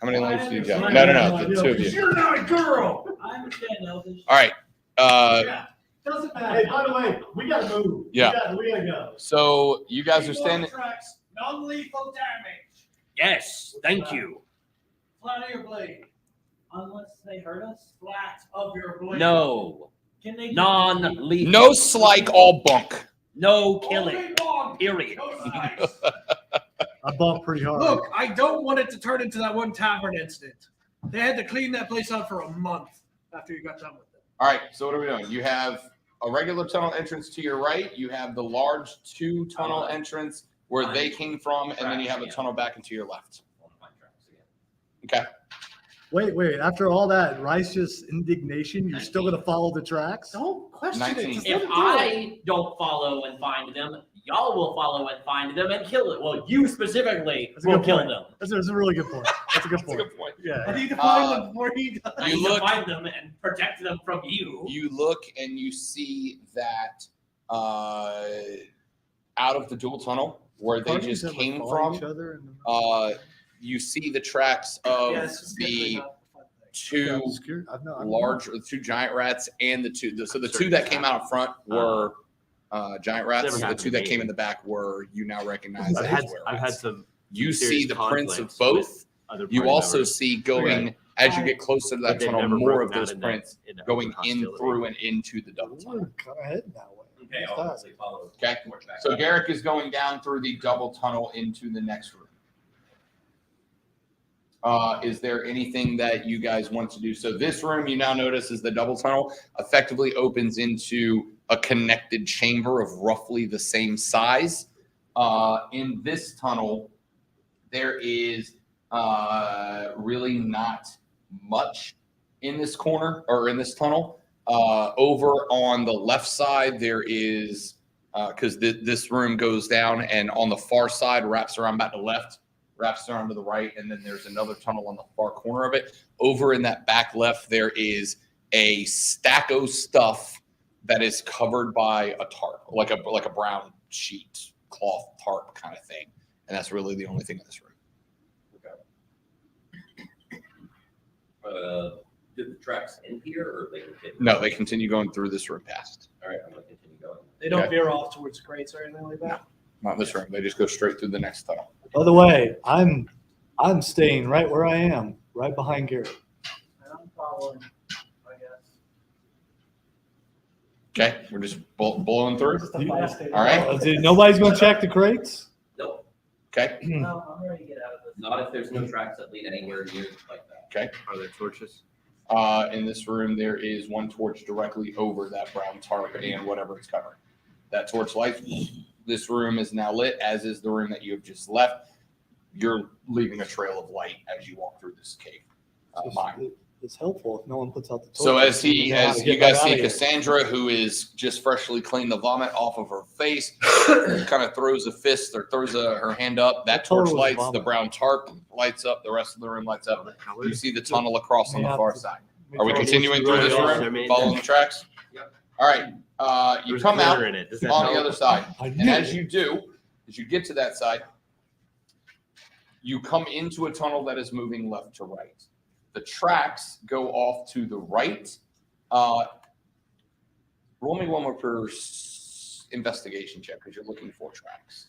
How many languages do you have? No, the two of you. You're not a girl. I understand Elvish. All right. Yeah, doesn't Hey, matter. by the way, we gotta move. Yeah. We gotta go. So you guys are standing. Tracks, non-lethal damage. Yes, thank you. Flat of your blade. Unless they hurt us. Flat of your blade. No, Can they? non-lethal. No slike, all bunk. No Only killing. one. Period. No sides. I bumped pretty hard. Look, I don't want it to turn into that one tavern incident. They had to clean that place out for a month after you got done with it. All right. So what are we doing? You have a regular tunnel entrance to your right. You have the large two tunnel entrance where they came from, and then you have a tunnel back into your left. Okay. Wait. After all that righteous indignation, you're still going to follow the tracks? Don't question 19. it. Just If let it do it. I don't follow and find them, y'all will follow and find them and kill it. Well, you specifically That's a will good kill point. them. That's a really good point. That's a good That's a point. good point. I Yeah. need to find them before he does. I You need look- to find them and protect them from you. You look and you see that out of the dual tunnel where they Parties just that would came follow from, each other and- you see the tracks of Yes, it's the definitely not the fun thing. two I'm large, the two giant rats, and the two. So the two that came out front were giant rats. Never The happened two to that me. came in the back were you now recognize I've as had werewolves. some. You serious see the prints of conflicts both. with other You party also members, see going as you get closer to that but they've tunnel, never more broken of out those into- prints into going open in hostility. through and into the double tunnel. kind of heading that way. Okay, I'll obviously follow. Okay. So Garrick is going down through the double tunnel into the next room. Is there anything that you guys want to do? So this room you now notice is the double tunnel effectively opens into a connected chamber of roughly the same size. In this tunnel, there is really not much in this corner or in this tunnel. Over on the left side, there is because this room goes down, and on the far side wraps around back to the left, wraps around to the right, and then there's another tunnel on the far corner of it. Over in that back left, there is a stack of stuff that is covered by a tarp, like a brown sheet, cloth tarp kind of thing, and that's really the only thing in this room. Did the tracks end here, or they continue? No, they continue going through this room past. All right, I'm gonna continue going. They don't Okay. veer off towards crates or anything like that. Not this room. They just go straight through the next tunnel. By the way, I'm staying right where I am, right behind Gary. And I'm following, I guess. Okay, we're just blowing through. Just a fast state. All right. Nobody's going to check the crates? Nope, Okay. No, I'm ready to get out of this. not if there's no tracks that lead anywhere near like that. Okay. Are there torches? In this room, there is one torch directly over that brown tarp and whatever it's covering. That torch lights. This room is now lit, as is the room that you have just left. You're leaving a trail of light as you walk through this cave. Mine. It's helpful if no one puts out the torch. So as you guys see here. Cassandra, who is just freshly cleaned the vomit off of her face, kind of throws a fist or throws her hand up. That torch Total lights, vomit. the brown tarp lights up, the rest of the room lights up. You see the tunnel across on the far side. Are we continuing through this room, following the tracks? All right. You come out on the other side, and as you get to that side, you come into a tunnel that is moving left to right. The tracks go off to the right. Roll me one more per investigation check because you're looking for tracks.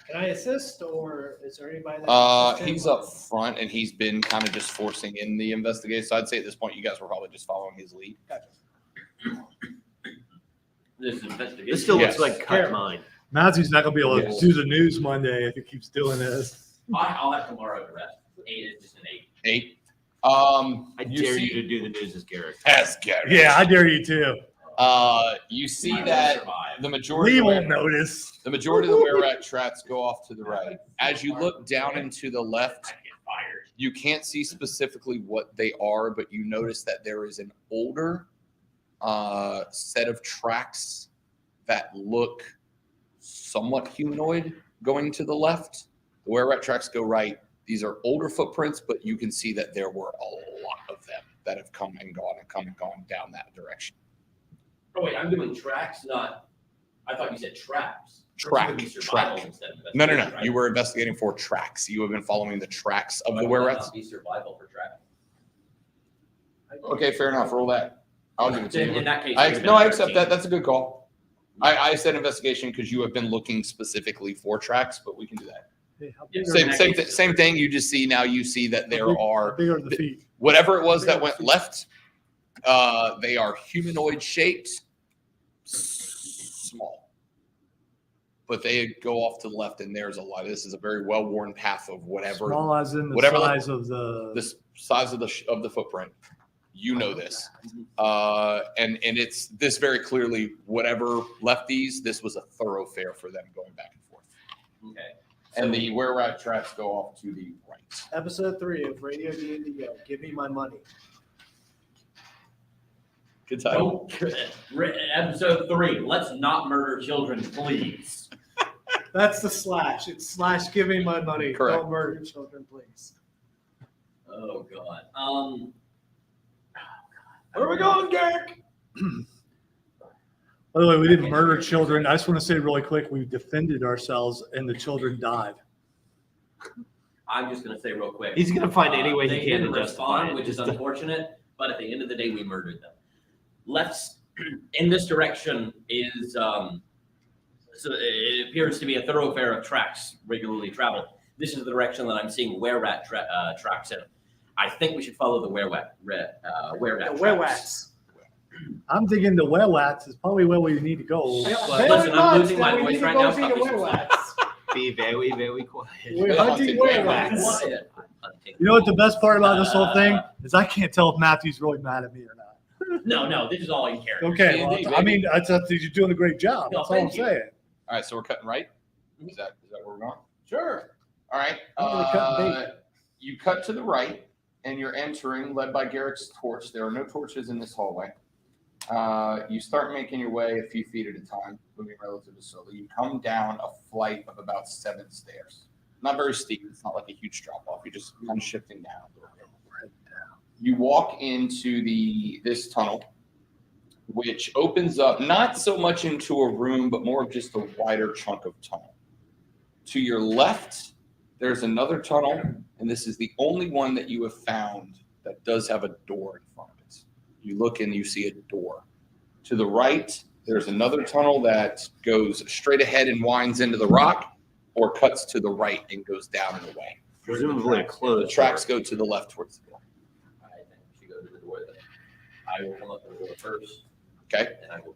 Can I assist, or is there anybody that can assist him? He's up front and he's been kind of just forcing in the investigation. So I'd say at this point, you guys were probably just following his lead. This investigation. This still Yes. looks like cut mine. Matthew's not gonna be able to Yes. do the news Monday if he keeps doing this. I'll have tomorrow to rest. 8 is just an 8. 8. I dare you to do the news as Garrett. As Garrett. Yeah, I dare you too. You see I will that survive. the majority Lee of won't notice. the majority of the were-rat tracks go off to the right. As you look down and to the left, I get fired. you can't see specifically what they are, but you notice that there is an older set of tracks that look somewhat humanoid going to the left. The were-rat tracks go right. These are older footprints, but you can see that there were a lot of them that have come and gone down that direction. Oh wait, I'm doing tracks, not. I thought you said traps. Track. Survival instead of No. investigation, right? You were investigating for tracks. You have been following the tracks of Why the would that were-rats. not be survival for tracks. Okay, fair enough. Roll that. I'll give it to In you. that case, I it would've no, I been accept 13. that. That's a good call. I said investigation because you have been looking specifically for tracks, but we can do that. Hey, how Yeah, big are same- the- Same thing. You just see now. You see that there how are big are the feet? whatever it was that went left. They are humanoid shaped, small, but they go off to the left, and there's a lot. This is a very well worn path of whatever Small as in the whatever the- size of the. the size of the footprint. You know this, and it's this very clearly. Whatever left these, this was a thoroughfare for them going back and forth. Okay. And the were-rat tracks go off to the right. Episode 3 of raD&Dio. Give me my money. Good time. Episode 3. Let's not murder children, please. That's the slash. It's slash give me my money. Correct. Don't murder children, please. Oh god. Where are we going, Garrett? By the way, we didn't murder children. I just want to say really quick, we defended ourselves and the children died. I'm just gonna say real quick. He's gonna find any way they he can didn't to justify respond, it. which is unfortunate. But at the end of the day, we murdered them. Let's in this direction is so it appears to be a thoroughfare of tracks regularly traveled. This is the direction that I'm seeing were-rat tracks in. I think we should follow the were-rat The tracks. werewats. I'm thinking the were-rats is probably where we need to go. But listen, I'm losing my voice right now. Cut me some slack. Be very, very quiet. We're hunting werewats. Quiet. You know what the best part about this whole thing is? I can't tell if Matthew's really mad at me or not. No, this is all in character. Okay, Indeed, well, I mean, you're doing a great job. No, That's all I'm thank you. saying. All right, so we're cutting right. Is that where we're going? Sure. All right. I'm gonna cut bait. You cut to the right, and you're entering, led by Garrick's torch. There are no torches in this hallway. You start making your way a few feet at a time, moving relatively slowly. You come down a flight of about 7 stairs. Not very steep. It's not like a huge drop off. You're just kind of shifting down a little bit. You walk into this tunnel, which opens up not so much into a room, but more of just a wider chunk of tunnel. To your left, there's another tunnel, and this is the only one that you have found that does have a door in front of it. You look and you see a door. To the right, there's another tunnel that goes straight ahead and winds into the rock, or cuts to the right and goes down and away. Presumably a The closed tracks go to the left towards the door. I think we should go to the door then. I will come up to the door first, Okay? and I will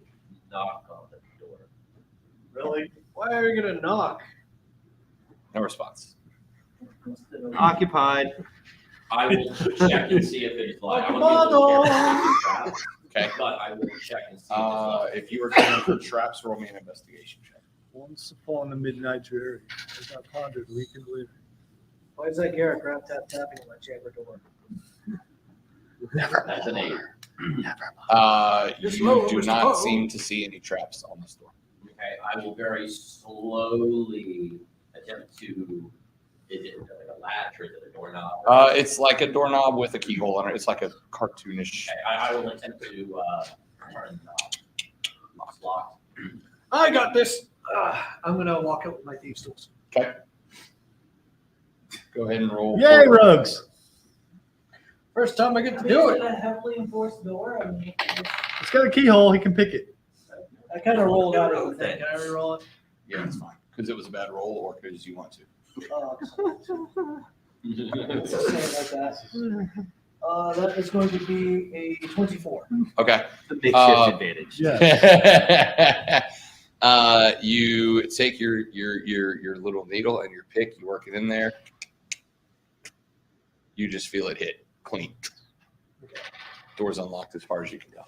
knock on the door. Really? Why are you gonna knock? No response. Occupied. I will check and see if it's like. Oh, I want to be a little careful with traps, Okay. but I will check and see if it's like. If you were going for traps, roll me an investigation check. Once upon a midnight dreary, as I pondered week and living. Why is that Garrett grab tapping on my chamber door? That's an 8. You do not seem to see any traps on this door. Okay, I will very slowly attempt to. Is it like a latch or is it a doorknob? It's like a doorknob with a keyhole in it. It's like a cartoonish. Okay, I will attempt to turn the knob. It's locked. I got this. I'm gonna walk out with my thieves' tools. Okay. Go ahead and roll. Yay, Rugs! First time I get to Is do it it. a heavily enforced door? I mean, It's got a keyhole. He can pick it. I kind of rolled out of the thing. Can I re-roll it? Yeah, it's fine. Because it was a bad roll or because you want to. It's the same like that. That is going to be a 24. Okay. The makeshift advantage. Yeah. You take your little needle and your pick. You work it in there. You just feel it hit clean. Door's unlocked as far as you can go.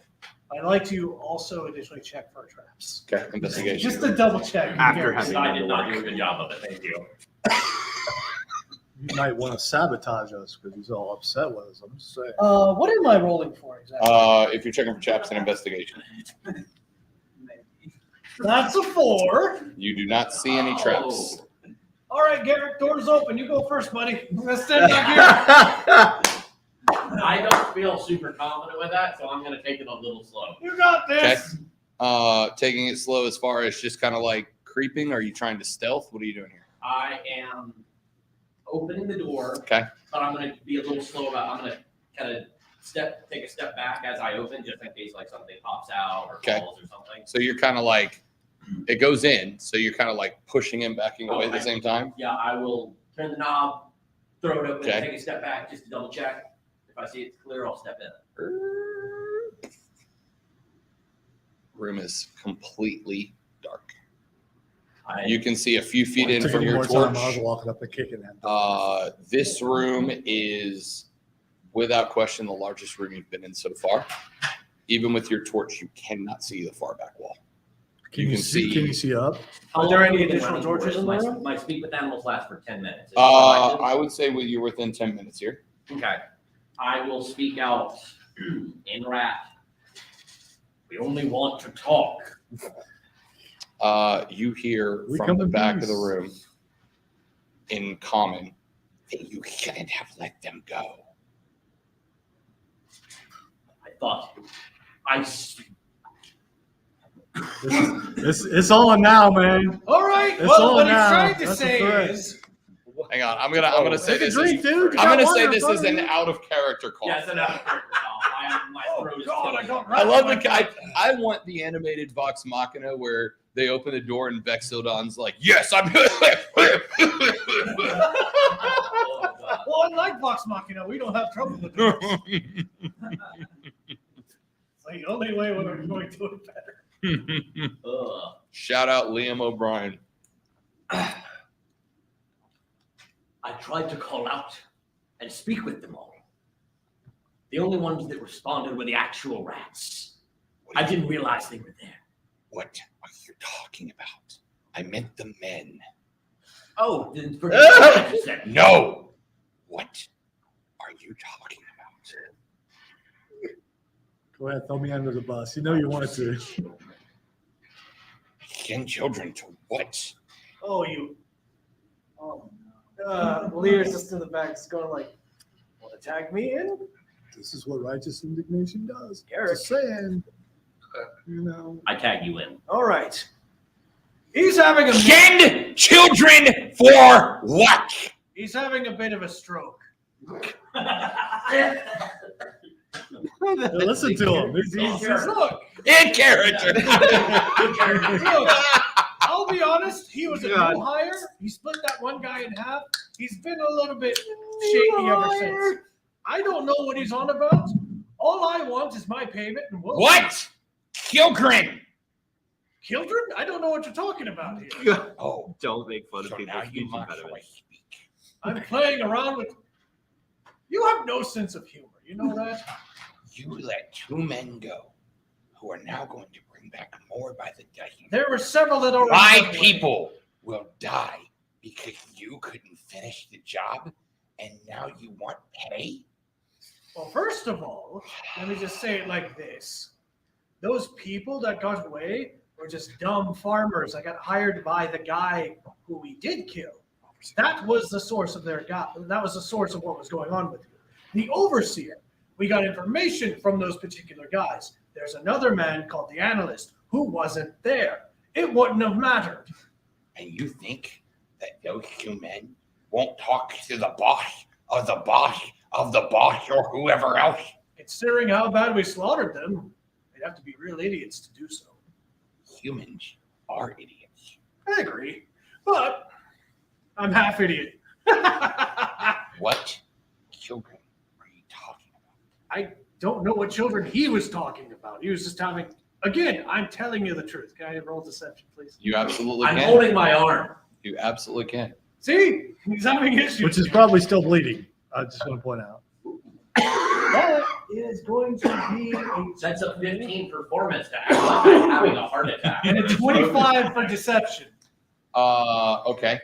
I'd like to also additionally check for traps. Okay, investigation. Just to double check. After having I did not do a good job of it. Thank you. You might want to sabotage us because he's all upset with us. I'm just saying. What am I rolling for exactly? If you're checking for traps, an investigation. That's a 4. You do not see any traps. All right, Garrett, door's open. You go first, buddy. Let's stand back here. I don't feel super confident with that, so I'm going to take it a little slow. You got this. Taking it slow as far as just kind of like creeping. Are you trying to stealth? What are you doing here? I am opening the door, Okay. but I'm going to be a little slow about. I'm going to kind of take a step back as I open, just in case like something pops out or Okay. falls or something. So you're kind of like, it goes in. So you're kind of like pushing and backing away at the same time. Yeah, I will turn the knob, throw it open, Okay. take a step back just to double check. If I see it's clear, I'll step in. Room is completely dark. I, You can see a few feet in Took from any your more time, torch. I was walking up and kicking him. This room is, without question, the largest room you've been in so far. Even with your torch, you cannot see the far back wall. Can you see? Can you see up? How Are there long any have we been additional running for torches this? in the room? My speak with animals last for 10 minutes. Is that what I I would say you're within 10 minutes here. did? Okay. I will speak out in rat. We only want to talk. You hear We from come the in back of peace. the room in common that you shouldn't have let them go. I thought It's on now, man. All right. It's Well, on what he's now. trying to That's a say threat. is, Hang on, I'm gonna say Take a this. drink, Is, dude. You I'm got gonna water say in this front is of an you. out of character call. yeah, it's an out of character call. My oh throat is God, I killing got me. I love the rat guy. I want the animated Vox Machina where they open the door and Vexildon's like, "Yes, I'm." Oh, God. Well, unlike Vox Machina, we don't have trouble with doors. It's like the only way we're going to do it better. Ugh. Shout out Liam O'Brien. I tried to call out and speak with them all. The only ones that responded were the actual rats. I didn't realize they were there. What are you talking about? I meant the men. Oh, then forget what I just said. No. What are you talking about? Go ahead, throw me under the bus. You know you wanted to. Young children to what? Oh, you. Oh, Lear's just in the back, just going like, Want to tag me in? This is what righteous indignation does. Garrett. Just saying. You know. I tag you in. All right. He's having a Young children for what? he's having a bit of a stroke. Listen to him. He's Look, In character. look. I'll be honest. He was a God. new hire. He split that one guy in half. He's been a little bit shaky ever since. I don't know what he's on about. All I want is my payment, and we'll What? Children. Children? I don't know what you're talking about here. Oh, Don't make fun of so people's now you speech mock how I impediments. speak. I'm playing around with. You have no sense of humor. You know that? You let 2 men go who are now going to bring back more by the dozen. There were several that already. My went away. people will die because you couldn't finish the job and now you want pay? Well, first of all, let me just say it like this. Those people that got away were just dumb farmers that got hired by the guy who we did kill. That was the source of their that was the source of what was going on with you. The overseer, we got information from those particular guys. There's another man called the analyst who wasn't there. It wouldn't have mattered. And you think that those 2 men won't talk to the boss of the boss of the boss or whoever else? Considering how bad we slaughtered them, they'd have to be real idiots to do so. Humans are idiots. I agree, but I'm half idiot. What children are you talking about? I don't know what children he was talking about. He was just having, again, I'm telling you the truth. Can I roll deception, please? You absolutely I'm can. holding my arm. You absolutely can. See, he's having issues. Which is probably still bleeding. I just want to point out. That is going to be That's a 15 performance to act like I'm having a heart attack. and a 25 for deception. Okay.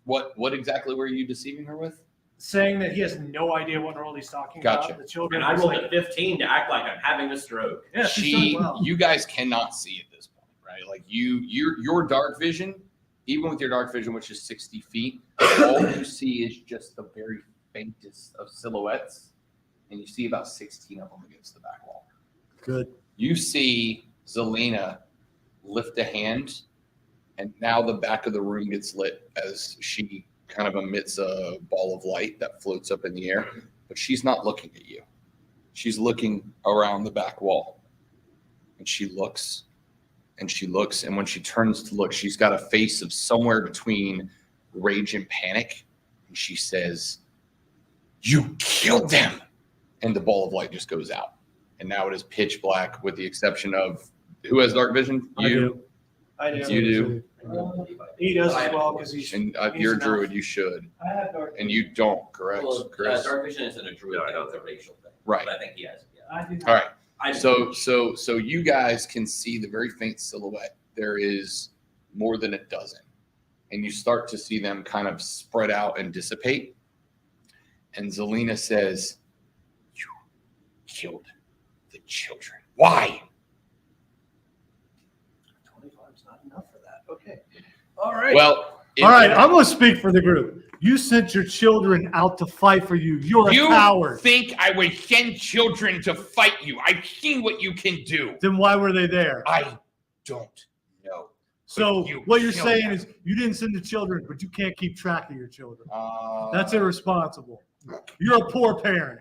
What exactly were you deceiving her with? Saying that he has no idea what role he's talking Gotcha. about. The children. And I was rolled like, a 15 to act like I'm having a stroke. yeah, she's doing well. You guys cannot see at this point, right? Like your dark vision, even with your dark vision, which is 60 feet, all you see is just the very faintest of silhouettes, and you see about 16 of them against the back wall. Good. You see Zelina lift a hand, and now the back of the room gets lit as she kind of emits a ball of light that floats up in the air, but she's not looking at you. She's looking around the back wall, and she looks, and she looks, and when she turns to look, she's got a face of somewhere between rage and panic, and she says, "You killed them!" And the ball of light just goes out, and now it is pitch black, with the exception of who has dark vision? I do. I do. You do. He does as well because he's. And he's you're a enough. druid, you should. I have dark. And you don't, correct, Well, Chris? dark vision isn't a druid thing, it's a racial thing. Right. But I think he has it, yeah. I do. All right. I So you guys can see the very faint silhouette. There is more than a dozen, and you start to see them kind of spread out and dissipate. And Zelina says, "You killed the children. Why?" 25 is not enough for that. Okay. All right. Well, All right, I'm going to speak for the group. You sent your children out to fight for you. You're a you coward. think I would send children to fight you? I've seen what you can do. Then why were they there? I don't know. So you what you're killed saying them. is you didn't send the children, but you can't keep track of your children. Uh, That's irresponsible. You're a poor parent.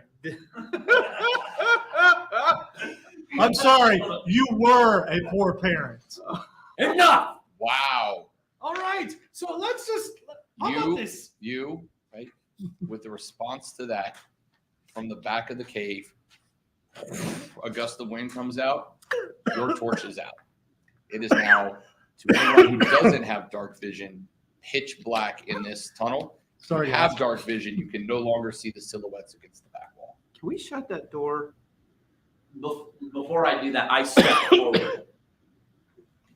I'm sorry. You were a poor parent. Enough! Wow. All right. So let's just. How about this? You, right, with the response to that, from the back of the cave, a gust of wind comes out, your torch is out. It is now, to anyone who doesn't have dark vision, pitch black in this tunnel. Sorry. If you have dark vision, you can no longer see the silhouettes against the back wall. Can we shut that door? Before I do that, I step forward.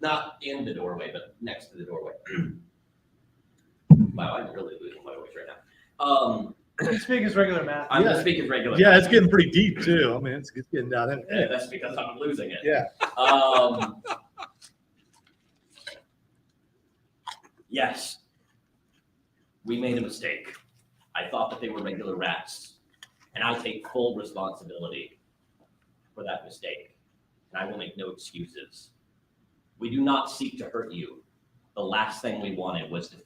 Not in the doorway, but next to the doorway. Wow, I'm really losing my voice right now. Speak as regular math. I'm Yeah. gonna speak as regular. Yeah, it's getting pretty deep too. I mean, it's getting down in Yeah, that's because I'm losing it. Yeah. Yes. We made a mistake. I thought that they were regular rats, and I take full responsibility for that mistake, and I will make no excuses. We do not seek to hurt you. The last thing we wanted was to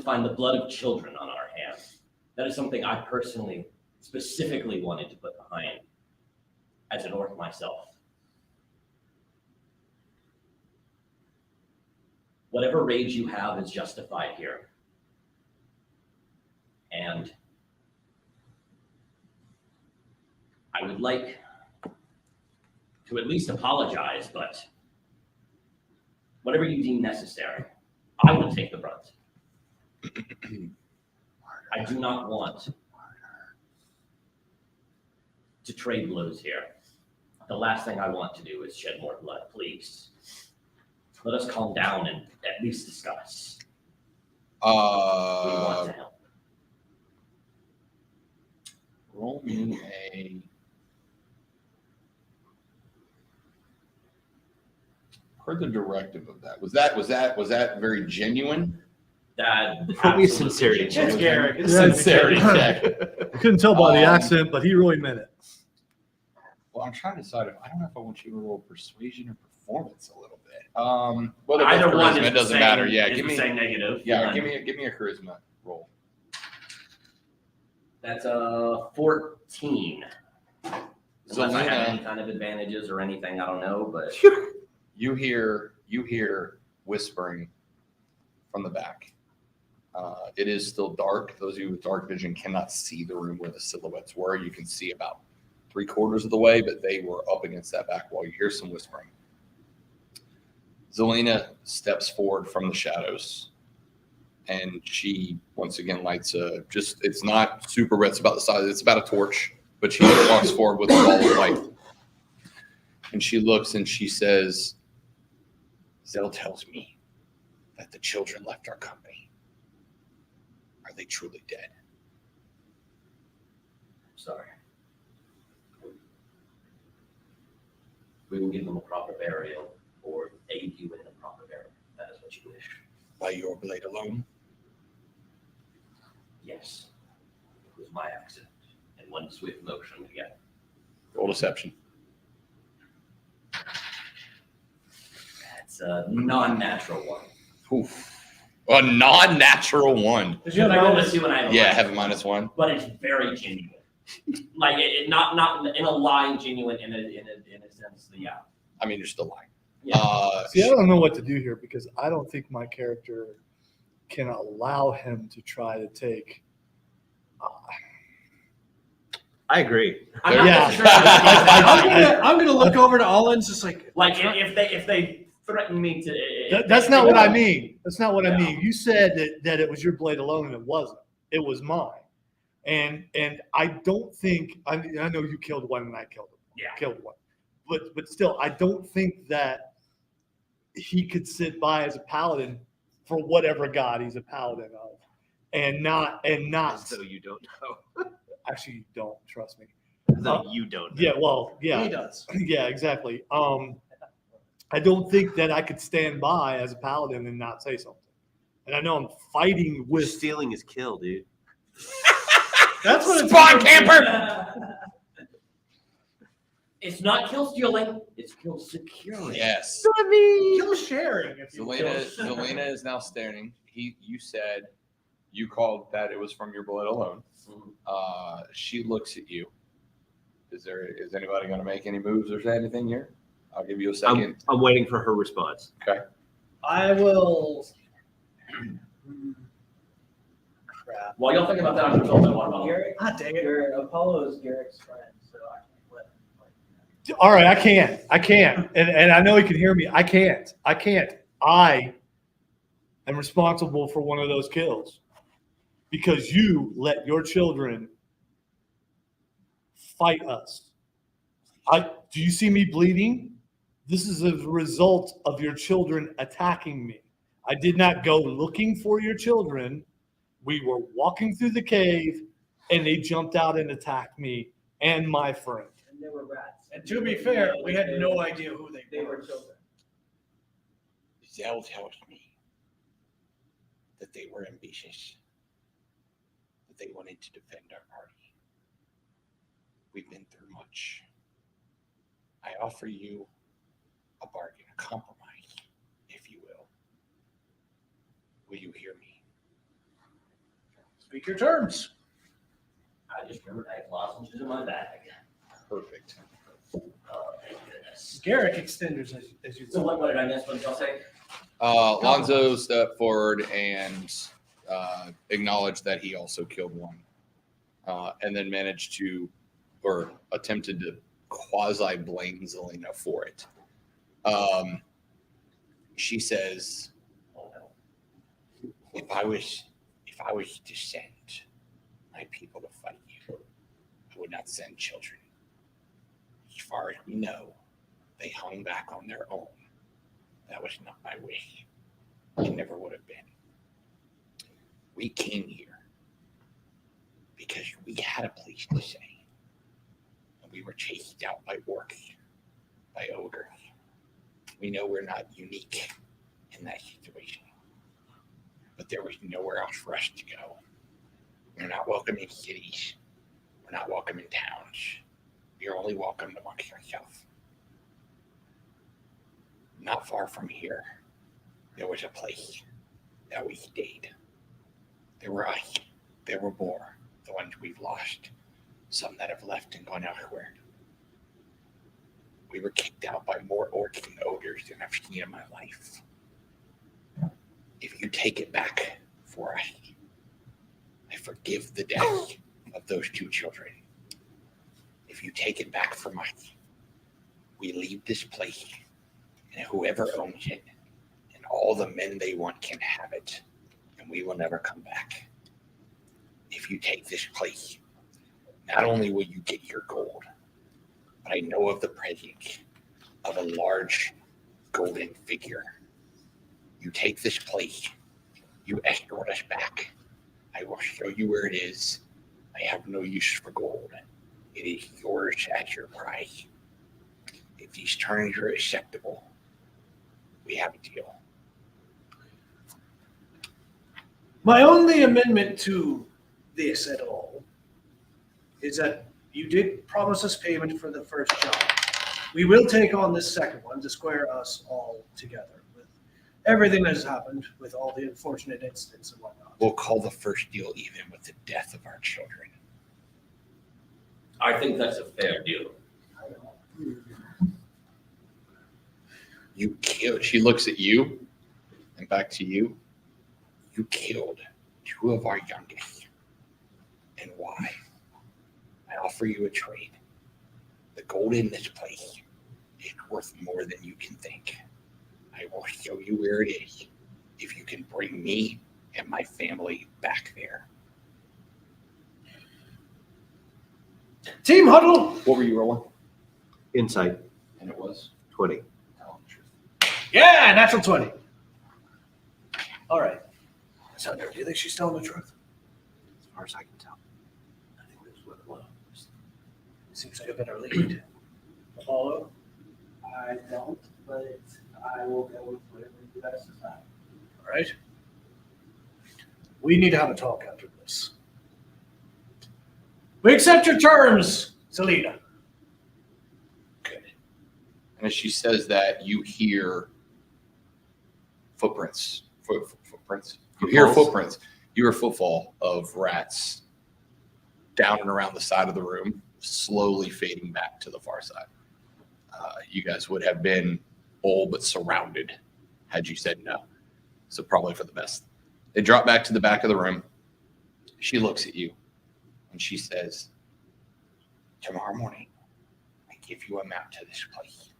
find the blood of children on our hands. That is something I personally, specifically wanted to put behind as an orc myself. Whatever rage you have is justified here. And I would like to at least apologize, but whatever you deem necessary, I will take the brunt. I do not want to trade blows here. The last thing I want to do is shed more blood, please. Let us calm down and at least discuss. We want to help. Roll me a. Heard the directive of that. Was that very genuine? That Probably a absolutely sincerity is. check. It's Garrick. It's Sincerity check. I couldn't tell by the Um, accent, but he really meant it. Well, I'm trying to decide if I don't know if I want you to roll persuasion or performance a little bit. Well, they're Either both one charisma. is It doesn't matter. Yeah, give me. negative. Yeah, None. give me a charisma roll. That's a 14. Unless I have any Zelina, kind of advantages or anything, I don't know, but you hear whispering from the back. It is still dark. Those of you with dark vision cannot see the room where the silhouettes were. You can see about 3/4 of the way, but they were up against that back wall. You hear some whispering. Zelina steps forward from the shadows, and she once again lights it's not super red. It's about the size. It's about a torch, but she walks forward with a ball of light. And she looks and she says, Zell tells me that the children left our company. Are they truly dead? sorry. We will give them a proper burial or aid you in the proper burial. That is what you wish. By your blade alone? Yes. It was my accident in one swift motion together. Roll deception. That's a non-natural one. Oof. A non-natural one. Did you have I rolled a bonus? 2 and I have a Yeah, one. have a -1. But it's very genuine. Like not in a lie, genuine in a sense. Yeah. I mean, you're still lying. Yeah. See, I don't know what to do here because I don't think my character can allow him to try to take. I agree. I'm not Yeah. necessarily- I'm gonna look over to Allen's just like if they threaten me to. That's not what I mean. That's not what I Yeah. mean. You said that it was your blade alone, and it wasn't. It was mine. And I don't think I know you killed one and I killed one, but still, I don't think that he could sit by as a paladin for whatever god he's a paladin of, and not. As though you don't know. Actually, you don't trust me. As though you don't know. Yeah, well, yeah, he does. yeah, exactly. I don't think that I could stand by as a paladin and not say something. And I know I'm fighting You're with. stealing his kill, dude. That's what it's Spawn camper! It's not kill stealing. It's kill securing. Yes. Kill sharing. If you Zelina is now staring. You said you called that it was from your blood alone. She looks at you. Is anybody going to make any moves or say anything here? I'll give you a second. I'm waiting for her response. Okay. I will. Crap. While y'all think about that, I'm controlling one bottle. Garrick, Ah, dang it. your Apollo is Garrick's friend, so I can't let him. Like, All right, I can't, and I know he can hear me. I can't. I am responsible for one of those kills because you let your children fight us. Do you see me bleeding? This is a result of your children attacking me. I did not go looking for your children. We were walking through the cave, and they jumped out and attacked me and my friend. and they were rats. And to be fair, we had no idea who they They were were. children. Zell tells me that they were ambitious, that they wanted to defend our party. We've been through much. I offer you a bargain, a compromise, if you will. Will you hear me? Speak your terms. I just remembered I have lozenges in my bag. Perfect. Oh, thank goodness. Garrick extenders, as you So what did I miss? What did y'all say? Lonzo stepped forward and acknowledged that he also killed one, and then managed to, or attempted to quasi-blame Zelina for it. She says, Oh no. if I was to send my people to fight you. I would not send children. As far as we know, they hung back on their own. That was not my wish. It never would have been. We came here because we had a place to stay. And we were chased out by orcs, by ogres. We know we're not unique in that situation. But there was nowhere else for us to go. We're not welcome in cities. We're not welcome in towns. We are only welcome amongst ourselves. Not far from here, there was a place that we stayed. There were us. There were more, the ones we've lost. Some that have left and gone elsewhere. We were kicked out by more orcs and ogres than I've seen in my life. If you take it back for us, I forgive the death of those 2 children. If you take it back from us, we leave this place, and whoever owns it and all the men they want can have it, and we will never come back. If you take this place, not only will you get your gold, but I know of the presence of a large golden figure. You take this place, you escort us back. I will show you where it is. I have no use for gold. It is yours at your price. If these terms are acceptable, we have a deal. My only amendment to this at all is that you did promise us payment for the first job. We will take on this second one to square us all together with everything that has happened, with all the unfortunate incidents and whatnot. We'll call the first deal even with the death of our children. I think that's a fair deal. You killed. She looks at you and back to you. You killed 2 of our youngest. And why? I offer you a trade. The gold in this place is worth more than you can think. I will show you where it is if you can bring me and my family back there. Team huddle! What were you rolling? Insight, And it was 20. telling the truth. Yeah, natural 20. All right. So, do you think she's telling the truth? As far as I can tell. I think that's what it was. Seems like a better lead. Apollo? I don't, but I will go with whatever you guys decide. All right. We need to have a talk after this. We accept your terms, Selena. Good. And as she says that, you hear footprints. Footprints. You hear footprints. You hear footfall of rats down and around the side of the room, slowly fading back to the far side. You guys would have been all but surrounded had you said no. So probably for the best. They drop back to the back of the room. She looks at you and she says, tomorrow morning, I give you a map to this place.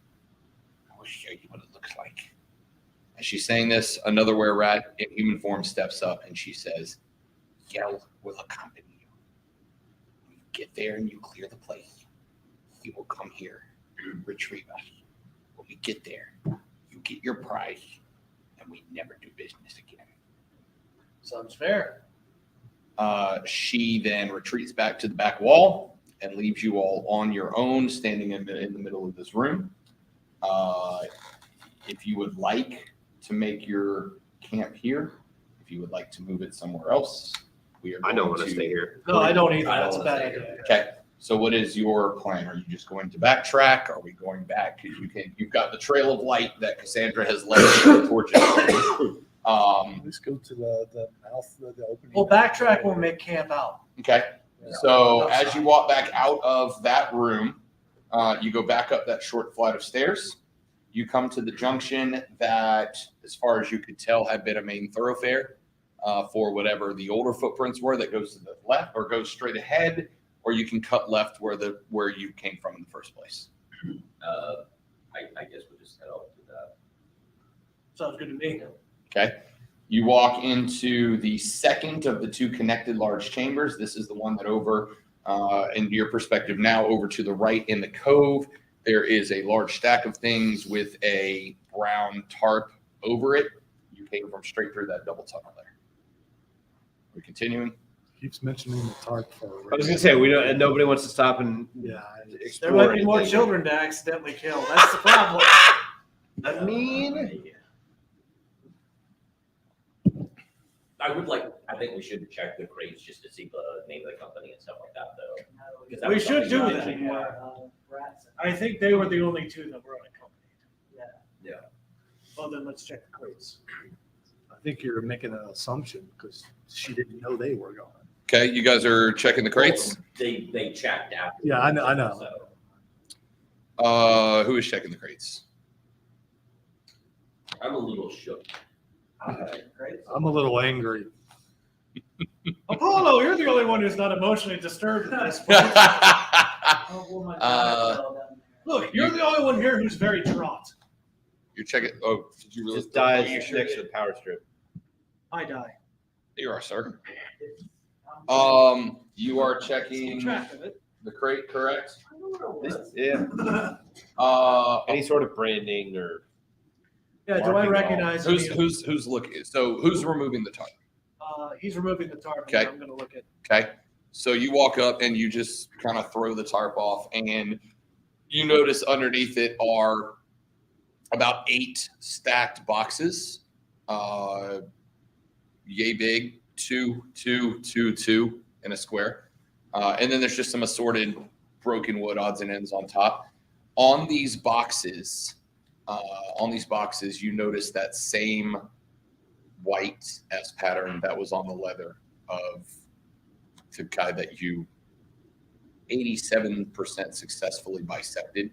I will show you what it looks like. As she's saying this, another were-rat in human form steps up and she says, Yell will accompany you. When you get there and you clear the place, he will come here and retrieve us. When we get there, you get your prize and we never do business again. Sounds fair. She then retreats back to the back wall and leaves you all on your own, standing in the middle of this room. If you would like to make your camp here, if you would like to move it somewhere else, we are. I don't want to stay here. No, I don't either. I don't That's a wanna bad stay idea. Okay. So what is your plan? Are you just going to backtrack? Are we going back? Because you've got the trail of light that Cassandra has led the torches. Let's go to the mouth, the opening. We'll backtrack when we make camp out. Okay. So as you walk back out of that room, you go back up that short flight of stairs. You come to the junction that, as far as you could tell, had been a main thoroughfare for whatever the older footprints were that goes to the left or goes straight ahead, or you can cut left where you came from in the first place. I guess we'll just head off to that. Sounds good to me. Okay. You walk into the second of the two connected large chambers. This is the one that over, into your perspective now, over to the right in the cove, there is a large stack of things with a brown tarp over it. You came from straight through that double tunnel there. We're continuing. Keeps mentioning the tarp for. I was gonna say we don't, and nobody wants to stop and Yeah. explore. There might be more anything. children to accidentally kill. That's the problem. I mean, I think we should check the crates just to see the name of the company and stuff like that, though. 'Cause that We was should something do we that. should check out. Rats. I think they were the only two that were unaccompanied. Yeah. Well, then let's check the crates. I think you're making an assumption because she didn't know they were gone. Okay, you guys are checking the crates. They checked after. Yeah, I know. So Who is checking the crates? I'm a little shook. Great. I'm a little angry. Apollo, you're the only one who's not emotionally disturbed at this point. Oh, well, my Uh, God, fell down there. Look, you're the only one here who's very distraught. You're checking. Oh, did you really? just dies Are you sure? next to the power strip. I die. You are, sir. It's- You are Keep checking track of it. the crate, correct? I don't know what it was. Yeah, any sort of branding or Yeah, do I Marking recognize who's any of- who's looking? So who's removing the tarp? He's removing the tarp. Okay. I'm going to look at. Okay. So you walk up and you just kind of throw the tarp off, and you notice underneath it are about 8 stacked boxes, yay big, 2, 2, 2, 2 in a square, and then there's just some assorted broken wood odds and ends on top. On these boxes, you notice that same white S pattern that was on the leather of the guy that you 87% successfully bisected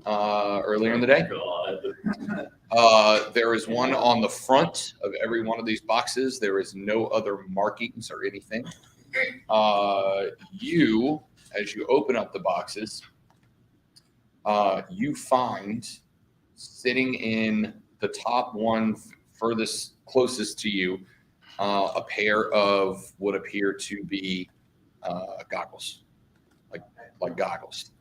earlier in the day. There is one on the front of every one of these boxes. There is no other markings or anything. You, as you open up the boxes, you find sitting in the top one furthest closest to you, a pair of what appear to be goggles, like goggles.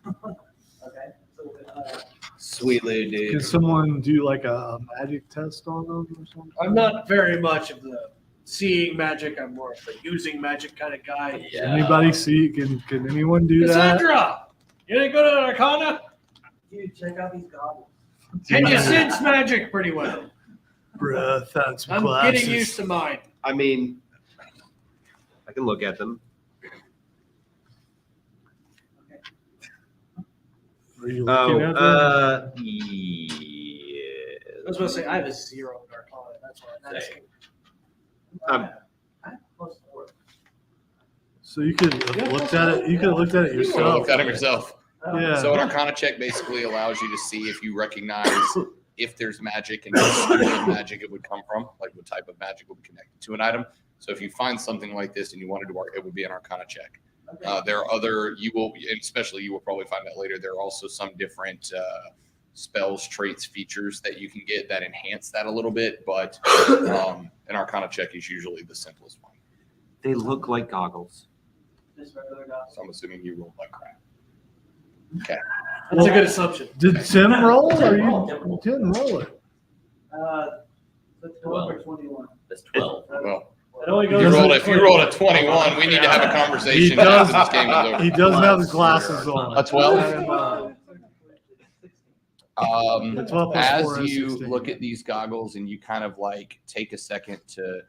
Okay. So, sweetly, Can dude. someone do like a magic test on them or something? I'm not very much of the seeing magic. I'm more of the using magic kind of guy. Yeah. Anybody see? Can anyone do that? Cassandra, you ain't good at Arcana? dude, check out these goggles. And you sense magic pretty well. Bruh, that's I'm glasses. getting used to mine. I mean, I can look at them. Are you looking at them? Yeah. I was going to say, I have a 0 in Arcana. That's why I'm asking. Um, I'm close to work. So you could have looked at it. You could have looked at it You yourself. looked at him yourself. Yeah. So an Arcana check basically allows you to see if you recognize if there's magic and what sort of magic it would come from, like what type of magic would be connected to an item. So if you find something like this and you wanted to work, it would be an Arcana check. There are other, you will, and especially you will probably find out later, there are also some different spells, traits, features that you can get that enhance that a little bit, but an Arcana check is usually the simplest one. They look like goggles. Just regular goggles. So I'm assuming you rolled like crap. That's a good assumption. Did Tim roll or you didn't roll it? The 12 or 21. That's 12. Well, It only if goes you rolled a 21, we need to have a conversation He does- after this game is over. He does have his glasses on. A 12? The 12 plus As 4 is you 16. look at these goggles and you kind of like take a second to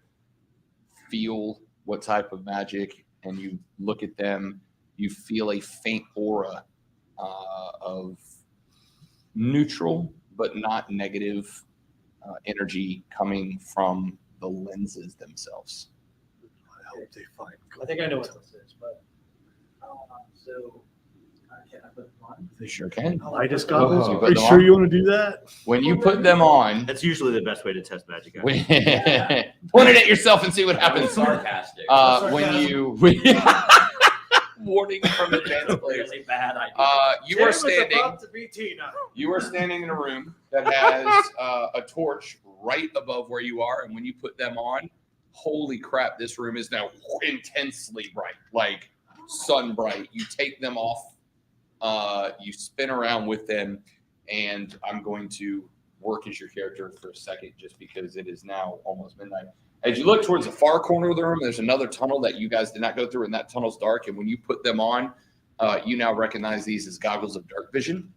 feel what type of magic and you look at them, you feel a faint aura of neutral but not negative energy coming from the lenses themselves. I hope they find I think I know what this is, but So, can I put them on? They sure can. lightest goggles. You Are put you them sure on? you want to do that? When you put them on, That's usually the best way to test magic. point it at yourself and see what happens. Sarcastic. When you warning from advanced players. Really bad idea. You Tim are is standing. about to be Tina. You are standing in a room that has a torch right above where you are, and when you put them on, holy crap! This room is now intensely bright, like sun bright. You take them off, you spin around with them, and I'm going to work as your character for a second, just because it is now almost midnight. As you look towards the far corner of the room, there's another tunnel that you guys did not go through, and that tunnel's dark. And when you put them on, you now recognize these as goggles of dark vision.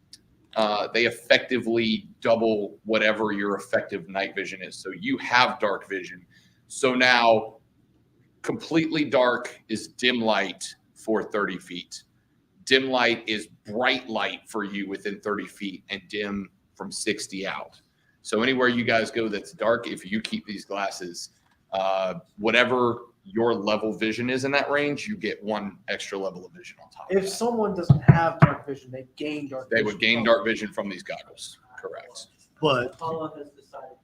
They effectively double whatever your effective night vision is. So you have dark vision. So now completely dark is dim light for 30 feet. Dim light is bright light for you within 30 feet, and dim from 60 out. So anywhere you guys go that's dark, if you keep these glasses, whatever your level vision is in that range, you get one extra level of vision on top of If that. someone doesn't have dark vision, they gain dark They vision. would gain dark vision from these goggles. Correct. But Apollo has decided.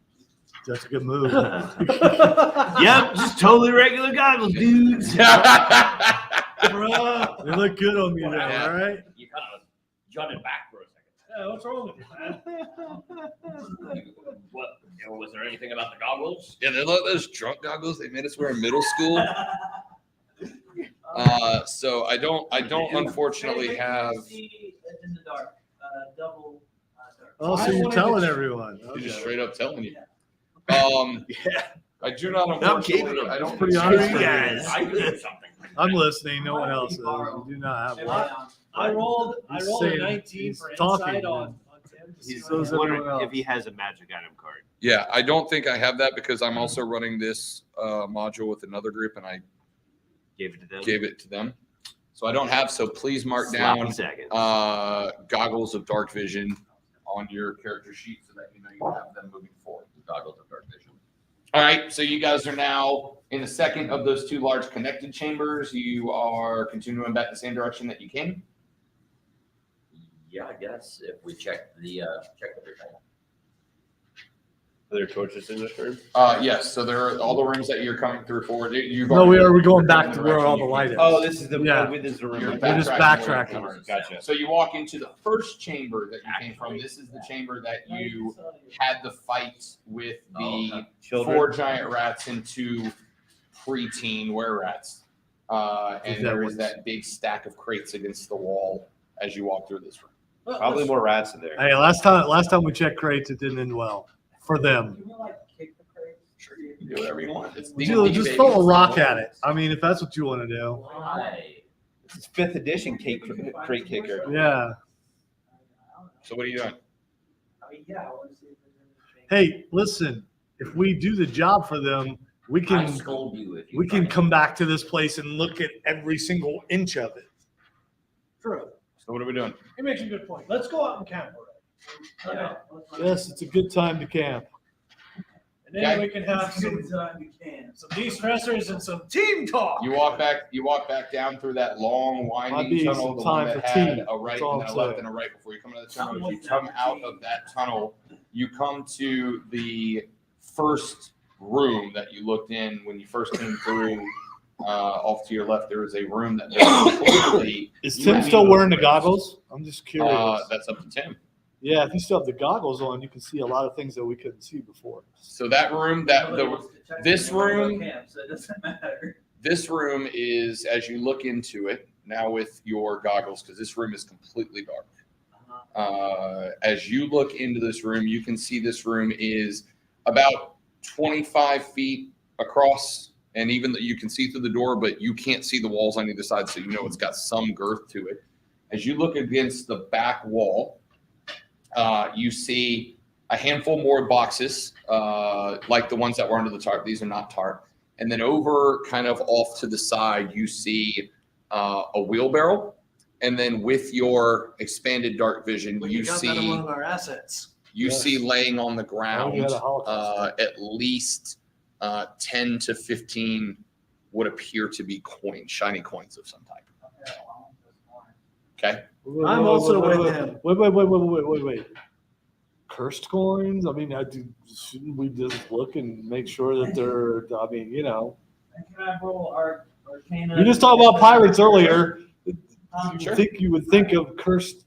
that's a good move. Yep, just totally regular goggles, dudes. Bruh, they look good on me now, Yeah. all right? You kind of jutted back for a second. Yeah, what's wrong with you, man? What? Was there anything about the goggles? Yeah, they're like those drunk goggles they made us wear in middle school. So I don't unfortunately have. See in the dark. Double dark. Oh, so you're telling everyone. You're just Okay. straight up telling you. Yeah. I do not I'm kidding. unfortunately. I don't. Pretty honest. Guys. I could do something. I'm listening. No one else is. You do not have Maybe one. I rolled He's a saying- 19 he's for talking, insight man. on Tim. to see He's what he has. wondering everyone if he has a magic item card. Yeah, I don't think I have that because I'm also running this module with another group, and I Gave it to them. gave it to them. So I don't have. So please mark Sloppy down seconds. goggles of dark vision on your character sheet so that you know you have them moving forward. The goggles of dark vision. All right, so you guys are now in the second of those two large connected chambers. You are continuing back the same direction that you came. Yeah, I guess if we check the thing. Are there torches in this room? Yes, so there are all the rooms that you're coming through forward. No, we're going back to where all the light is. Oh, this is the Yeah. this is the room. You're We're just backtracking. Gotcha. So you walk into the first chamber that you came from. This is the chamber that you had the fight with the Children. 4 giant rats and 2 preteen were-rats. And there is that big stack of crates against the wall as you walk through this room. Probably more rats in there. Hey, last time we checked crates, it didn't end well for them. Can we like kick the crates? Sure, you can do whatever you want. It's Dude, D&D, just baby. throw a rock at it. I mean, if that's what you want to do. Why? It's 5th edition crate kicker. Yeah. So what are you doing? I mean, yeah, I want to see if there's anything. Hey, listen, if we do the job for them, we I can scold you if you we try can to- come back to this place and look at every single inch of it. True. So what are we doing? He makes a good point. Let's go out and camp already. Yeah. Yes, it's a good time to camp. And then Okay. we can have some de-stressors and some team talk. You walk back down through that long Might winding be tunnel, some the one time that for had tea. a right That's all and then a I'm left saying. and a right before you come into the tunnel. As you come out of that tunnel, you come to the first room that you looked in when you first came through. Off to your left, there is a room that completely. Is Tim still wearing the goggles? I'm just curious. That's up to Tim. Yeah, if you still have the goggles on, you can see a lot of things that we couldn't see before. So that room, Nobody wants to check this the camera room- camp, so it doesn't matter. this room is as you look into it now with your goggles, because this room is completely dark. As you look into this room, you can see this room is about 25 feet across, and even you can see through the door, but you can't see the walls on either side, so you know it's got some girth to it. As you look against the back wall, you see a handful more boxes, like the ones that were under the tarp. These are not tarp. And then over kind of off to the side, you see a wheelbarrow. And then with your expanded dark vision, We you got that see among our assets. you see laying on the ground you had a Holocaust. at least 10 to 15 what appear to be coins, shiny coins of some type. Okay. I'm also with him. Wait. Cursed coins? I mean, shouldn't we just look and make sure that they're, I mean, you know. And can I roll Arcana? You just talked about pirates earlier. You would think of cursed.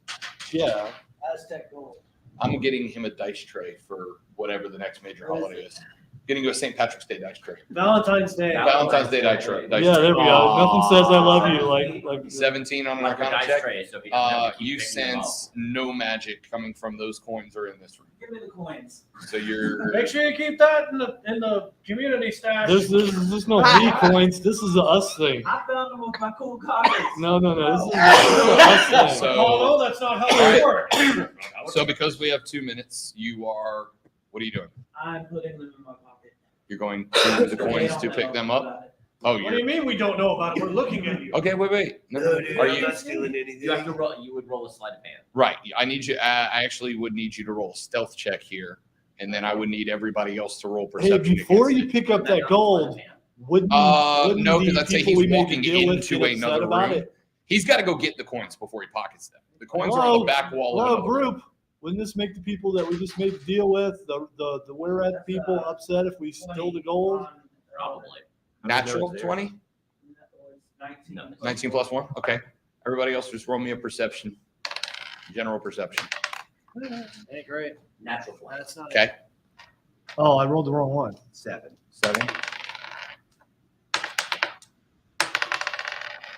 Yeah. Aztec gold. I'm getting him a dice tray for whatever the next major holiday is. Getting you a St. Patrick's Day dice tray. Valentine's Day. Valentine's Day dice tray. Yeah, there we go. Nothing says I love you like 17 on an Like the Arcana dice check. tray, so if he doesn't have to keep You picking them up. sense no magic coming from those coins or in this room. Give me the coins. So you're Make sure you keep that in the community stash. There's no me coins. This is a us thing. I found them with my cool cards. No. This is a us thing. So- Oh, no, that's not how it works. so because we have 2 minutes, you are. What are you doing? I'm putting them in my pocket. You're going to the coins to pick them up. Oh, What do you're you mean we don't know about it? We're looking at you. okay. Wait. No, are you stealing anything? You have to roll. You would roll a sleight of hand. right? I need you. I actually would need you to roll a stealth check here, and then I would need everybody else to roll Hey, perception. before against you it. pick up Not that a gold, sleight of hand. wouldn't No, the because I'd say people he's we made walking the deal with into get upset another about room. it? He's got to go get the coins before he pockets them. The coins are on the back wall. of Well, another room. group. Wouldn't this make the people that we just made the deal with, the where-at people upset if we steal the gold? Probably. Natural 20, 19. No. 19 plus 1. Okay. Everybody else just roll me a perception. General perception. Ain't great. Natural 20. That's not Okay. Oh, I rolled the wrong one. 7. 7.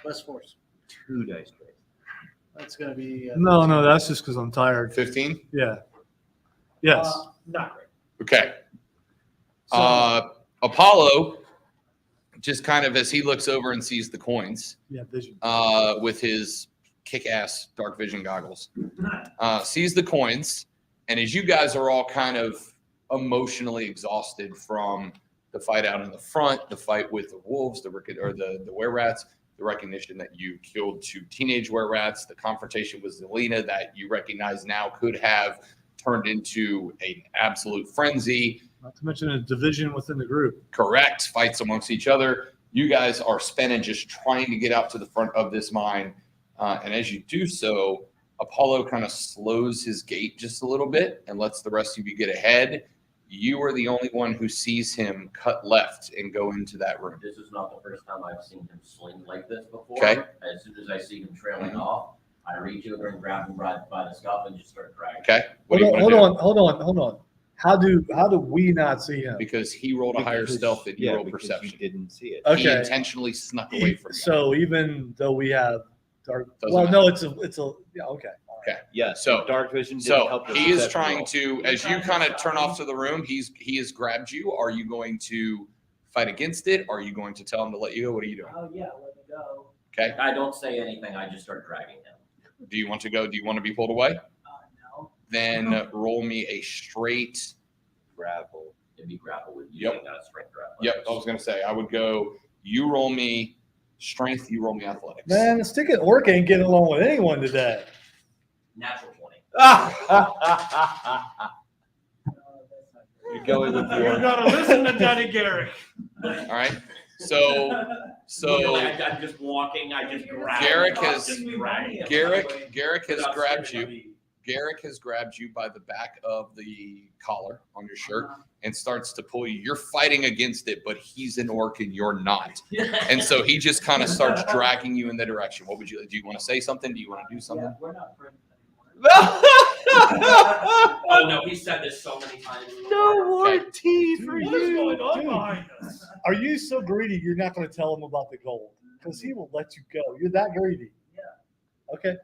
West Force. 2 dice trays. That's gonna be. No, that's just because I'm tired. 15. Yeah. Yes. Not great. Okay. So- Apollo, just kind of as he looks over and sees the coins, Yeah, vision. with his kick-ass dark vision goggles, sees the coins, and as you guys are all kind of emotionally exhausted from the fight out in the front, the fight with the wolves, the were-rats, the recognition that you killed 2 teenage were-rats, the confrontation with Zelina that you recognize now could have turned into an absolute frenzy. Not to mention a division within the group. Correct. Fights amongst each other. You guys are spending just trying to get out to the front of this mine. And as you do so, Apollo kind of slows his gait just a little bit and lets the rest of you get ahead. You are the only one who sees him cut left and go into that room. This is not the first time I've seen him swing like this before. Okay. As soon as I see him trailing off, I reach over and grab him right by the scalp and just start dragging. Okay. What do you Hold want to do? on. How do we not see him? Because he rolled a higher stealth than you rolled perception. You didn't see it. He Okay. intentionally snuck away from you. So even though we have dark, Doesn't well, matter. no, it's a yeah, okay. Yeah. So- dark vision. Didn't So help us he is with that trying roll. to, as you kind of turn off to the room, he has grabbed you. Are you going to fight against it? Are you going to tell him to let you go? What are you doing? Oh yeah, let me go. Okay. I don't say anything. I just start dragging him. Do you want to go? Do you want to be pulled away? No. Then roll me a straight. Grapple. It'd be grapple with Yep. using that strength grapple. Yep. I was going to say, I would go, you roll me strength, you roll me athletics. Man, the stick at orc ain't getting along with anyone today. Natural 20. You're going with You your. gotta listen to Daddy Garrick. All right. So I'm just walking. I just grab. Garrick him, has- just drag him. Garrick has Without grabbed spinning you. my feet. Garrick has grabbed you by the back of the collar on your shirt and starts to pull you. You're fighting against it, but he's an orc and you're not. And so he just kind of starts dragging you in the direction. What would you do? You want to say something? Do you want to do something? Yeah, we're not friends Oh no, he said this so many times. No more Okay. tea for What is you. going on Dude. behind us? Are you so greedy you're not going to tell him about the gold? Because he will let you go. You're that greedy. Yeah. Okay.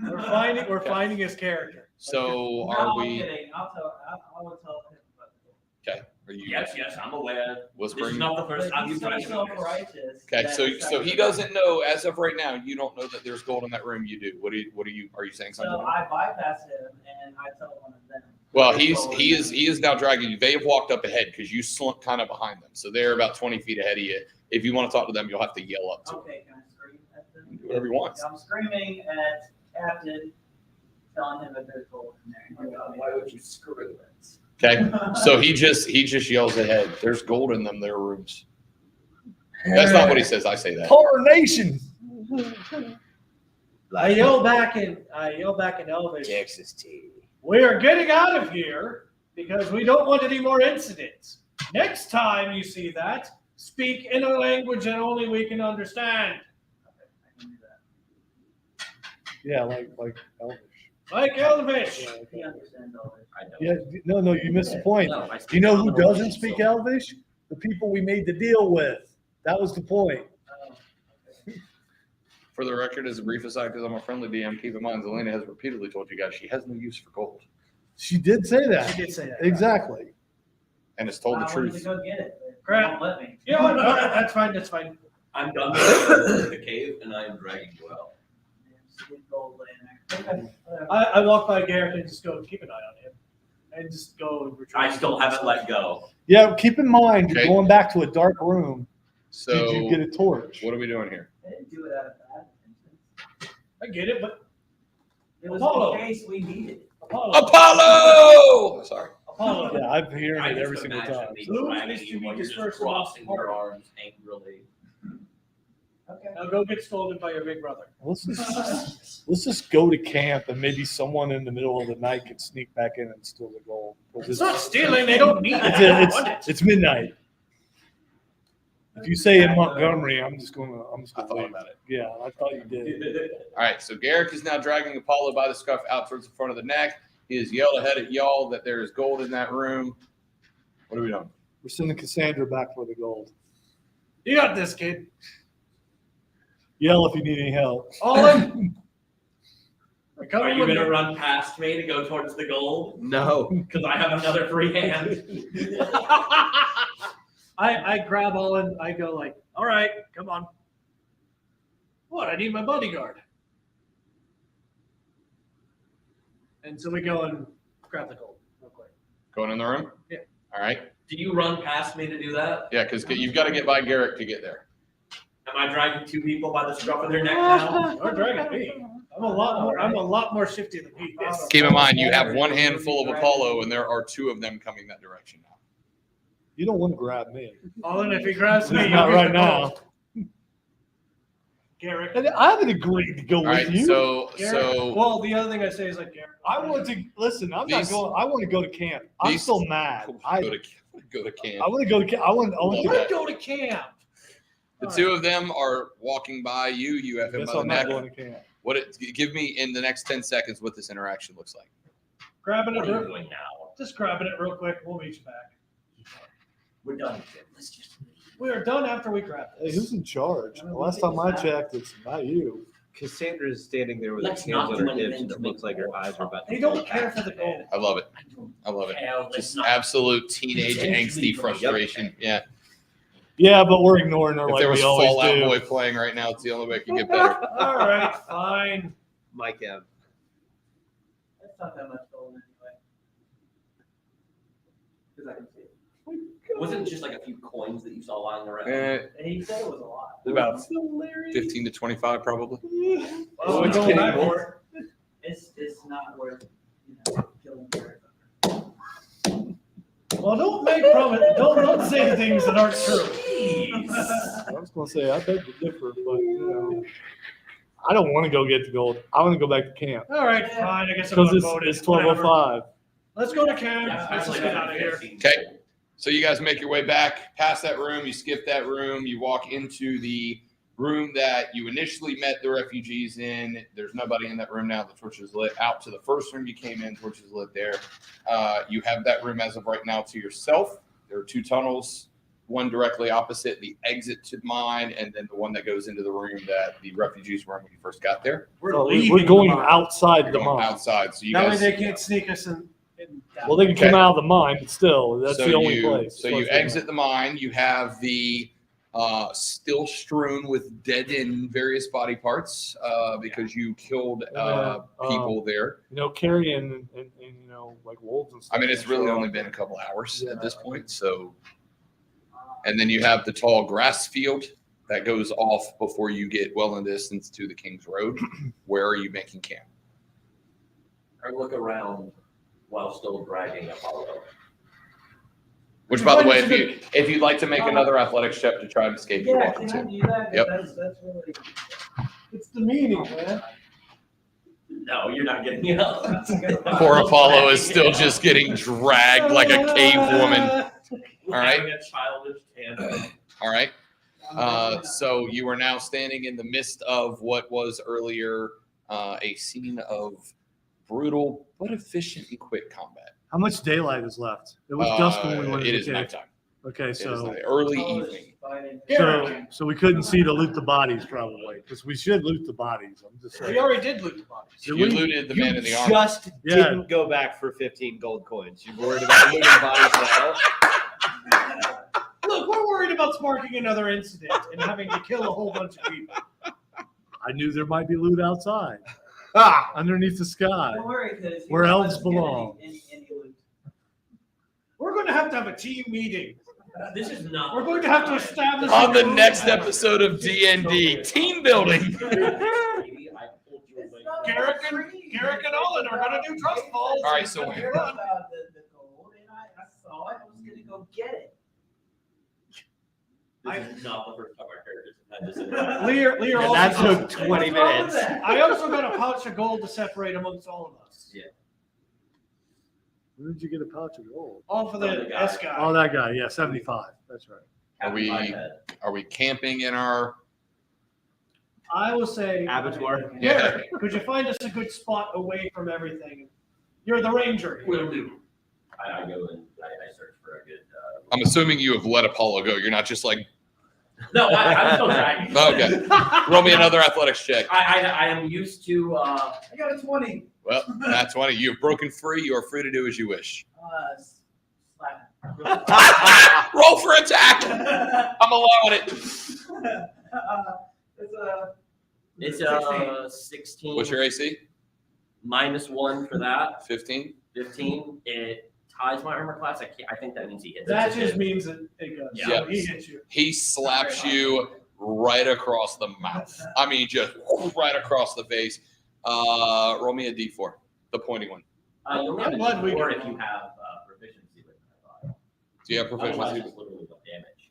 We're finding his character. So No, are I'm we? kidding. I will tell him about it. Okay. Are you Yes, I'm aware. This whispering? is not the first time He's you've tried so to do this. self-righteous. Okay, that so it's so he like- doesn't know as of right now. You don't know that there's gold in that room. You do. Are you saying something? So I bypass him and I tell one of them. Well, There's he gold in is now dragging you. They have walked up ahead because you slunk kind of behind them, so they're about 20 feet ahead of you. If you want to talk to them, you'll have to yell up to there. them. Okay, can I scream at them? Do whatever you want. I'm screaming at Captain, telling him that there's gold in there. Why would you screw it? Okay, so he just yells ahead. There's gold in them. Their rooms. That's not what he says. I say that. Poor nation. I yell back in Elvish. Texas tea. We are getting out of here because we don't want any more incidents. Next time you see that, speak in a language that only we can understand. I can do that. Yeah, like Elvish. Like Elvish. Yeah, like He that. understands all this. I don't. Yeah, no, you missed the point. No, I Do you know who speak doesn't speak so- Elvish? The people we made the deal with. That was the point. Oh, okay. For the record, as a brief aside, because I'm a friendly DM, keep in mind Zelena has repeatedly told you guys she has no use for gold She did say that. She did say that. Exactly. and has told I the wanted to truth. go get it. but Crap. They won't let me. You know what? No, that's fine. That's fine. I'm done with the cave and I am dragging you out. Just get gold laying there. Okay, whatever. I walk by Garrett and just go keep an eye on him, and just go and retrieve. I still haven't let go. Yeah, keep in mind, you're Okay. going back to a dark room. Did you So, get a torch? what are we doing here? I didn't do it out of bad intentions. I get it, but It was Apollo. in case we needed it. Apollo. Apollo! Sorry. Apollo. Yeah, I've been hearing I it just every single imagine time. me Blue dragging needs to you be while you're just dispersed amongst crossing your party. arms angrily. Okay. Now go get scolded by your big brother. Let's just go to camp and maybe someone in the middle of the night can sneak back in and steal the gold. 'Cause It's not stealing. They don't need it. It's midnight. If you say in Montgomery, I'm just I gonna thought leave. about it. Yeah, I thought you did. All right, so Garrick is now dragging Apollo by the scuff out towards the front of the neck. He has yelled ahead at y'all that there is gold in that room. What are we doing? We're sending Cassandra back for the gold. You got this, kid. Yell if you need any help. All in. We're Are coming you with going to you. run past me to go towards the gold? No. Because I have another free hand. I grab all in. I go like, all right, come on. What? I need my bodyguard. And so we go and grab the gold real quick. Going in the room? Yeah. All right. Do you run past me to do that? Yeah, because you've got to get by Garrick to get there. Am I dragging two people by the scruff of their neck now? You're dragging me. I'm a lot more shifty than he is. Keep in mind, you have one handful of Apollo, and there are two of them coming that direction now. You don't want to grab me. All in if he grabs me. Not you'll right get the now. gold. Garrick. And I haven't agreed to go All with right, you. so Well, the other thing I say is like Garrick. I want to listen. I'm These- not going. I want to go to camp. I'm these- still mad. I go to camp. want to go to camp. I want Love to. that. Go to camp. The two of them are walking by you. You have him Guess by the I'm not neck. going to camp. Give me in the next 10 seconds what this interaction looks like. Grabbing What it. are you Real, doing now? just grabbing it real quick. We'll reach back. We're done. Let's just. We are done after we grab Hey, this. who's in charge? The last time I checked, it's not you. Cassandra is standing there with her Let's hands not on do her anything hips, and to it make looks like her eyes are about to They fall don't care back for the in her head. gold. I love it. I don't I love it. care. Let's Just not. absolute teenage angsty frustration. Yeah. Yeah, but we're ignoring her If like there was we always Fallout do. Boy playing right now, it's the only way it can get better. All right, fine. Mike M. That's not that much gold anyway. Because I can see it. Wasn't it just like a few coins that you saw lying around? Eh. And he said it was a lot. About 15 to 25, probably. Well, we're going back for It's not worth, killing Garrett. it. Well, don't make promise. Don't say things that aren't true. I was going to say, I beg to differ, but, I don't want to go get the gold. I want to go back to camp. All right, fine. I guess I'm Because gonna vote it's it. Whatever. 12:05. Let's go to camp. Yeah, Let's just especially get now out of that here. you've seen Okay. gold. So you guys make your way back past that room. You skip that room. You walk into the room that you initially met the refugees in. There's nobody in that room now. The torch is lit. Out to the first room you came in, torch is lit there. You have that room as of right now to yourself. There are two tunnels, one directly opposite the exit to mine, and then the one that goes into the room that the refugees were in when you first got there. We're leaving going the mine. outside You're the going mine. outside. So you That way guys. they can't sneak us in. Well, they can Okay. come out of the mine, but still, that's so the only you, place. So you exit the mine. You have the still strewn with dead and various body parts because you killed people there. Carrion and like wolves and stuff. I mean, it's really only been a couple hours at this point. So, and then you have the tall grass field that goes off before you get well in distance to the King's Road. Where are you making camp? I look around while still dragging Apollo. Which, by the way, if you'd like to make another athletics check to try and escape, you're Yeah, welcome can I to. do that? Yep. That's really. It's the meaning, man. No, you're not getting it up. Poor Apollo is still just getting dragged like a cave woman. All right. Having a childish tantrum. All right. So you are now standing in the midst of what was earlier a scene of brutal but efficient and quick combat. How much daylight is left? It was dusk when we went It in the is cave. nighttime. Okay, It is so night- early evening. so we couldn't see to loot the bodies probably because we should loot the bodies. I'm just saying. We already did loot the bodies. You looted the man in the armor. just Yeah. didn't go back for 15 gold coins. You worried about looting bodies now? Look, we're worried about sparking another incident and having to kill a whole bunch of people. I knew there might be loot outside, Ah, underneath the sky. Don't worry, because Where elves belong. Any loot. We're going to have a team meeting. This is not. We're going to have to establish On the a next group. episode of D&D, team building. Maybe I pulled you away. Garrick and Olin are going to do trust falls. All right, so I heard about the gold, and I saw it. I was going to go get it. This is not the first time our characters have had this interaction. Lear and also that got- took 20 minutes. I also got a pouch of gold to separate amongst all of us. Where did you get a pouch of gold? All for the S guy. Oh, that guy. Yeah, 75. That's right. Are we are we camping in our? I will say, Abattoir? Yeah. could you find us a good spot away from everything? You're the ranger. Will do. I go and I search for a good. I'm assuming you have let Apollo go. You're not just like, No, I'm still dragging. okay. Roll me another athletics check. I am used to. I got a 20. Well, that's 20. You have broken free. You are free to do as you wish. Slap. Roll for attack. I'm allowing it. It's a It's 16. What's your AC? -1 for that. 15. 15. It ties my armor class. I think that means he hits. That It's a just hit. means that it goes. Yeah. So he hits you. He slaps you right across the mouth. I mean, just right across the face. Roll me a D4, the pointy one. You only have I'm glad we or did if you have proficiency with it. Do you have Otherwise, proficiency? it's literally what damage.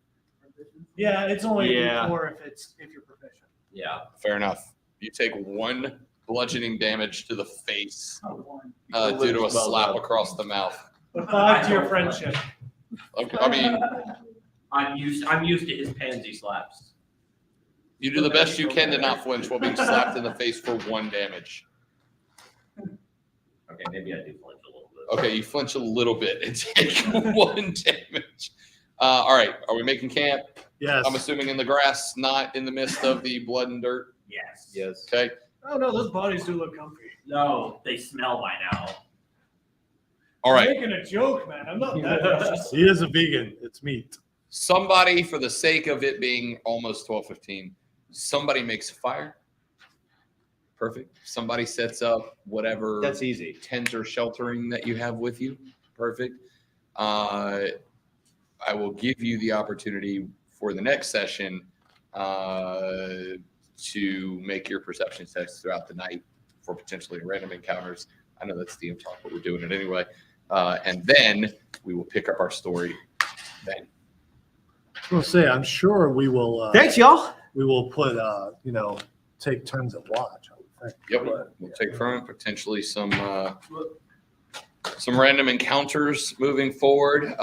Yeah, it's only Yeah. a D4 if you're proficient. Yeah. Fair enough. You take 1 bludgeoning damage to the face one. due to a slap across the mouth. But 5 to your friendship. Okay, I mean, I'm used to his pansy slaps. you do the best you can to not flinch while being slapped in the face for 1 damage. Okay, maybe I do flinch a little bit. Okay, you flinch a little bit and take 1 damage. All right, are we making camp? Yes. I'm assuming in the grass, not in the midst of the blood and dirt. Yes. Yes. Okay. Oh no, those bodies do look comfy. No, they smell by now. All right. I'm making a joke, man. I'm not that vicious. He is a vegan. It's meat. Somebody, for the sake of it being almost 12:15, somebody makes a fire. Perfect. Somebody sets up whatever That's easy. tent or sheltering that you have with you. Perfect. I will give you the opportunity for the next session to make your perception checks throughout the night for potentially random encounters. I know that's DM talk, but we're doing it anyway. And then we will pick up our story then. I was going to say, I'm sure we will. Thanks, y'all. We will put, take turns at watch. I would think. Yep. We'll take from it potentially some random encounters moving forward.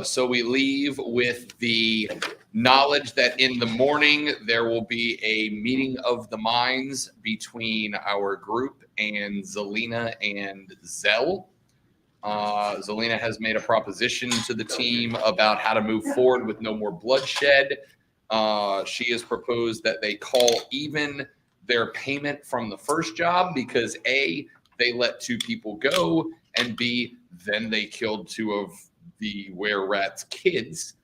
So we leave with the knowledge that in the morning there will be a meeting of the minds between our group and Zelina and Zell. Zelina has made a proposition to the team about how to move forward with no more bloodshed. She has proposed that they call even their payment from the first job because A, they let 2 people go, and B, then they killed 2 of the were-rat's kids.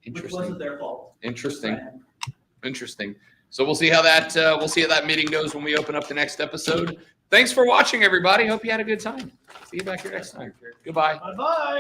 Which wasn't their fault. Interesting. So we'll see how that meeting goes when we open up the next episode. Thanks for watching, everybody. Hope you had a good time. See you back here next time. Goodbye. Bye bye.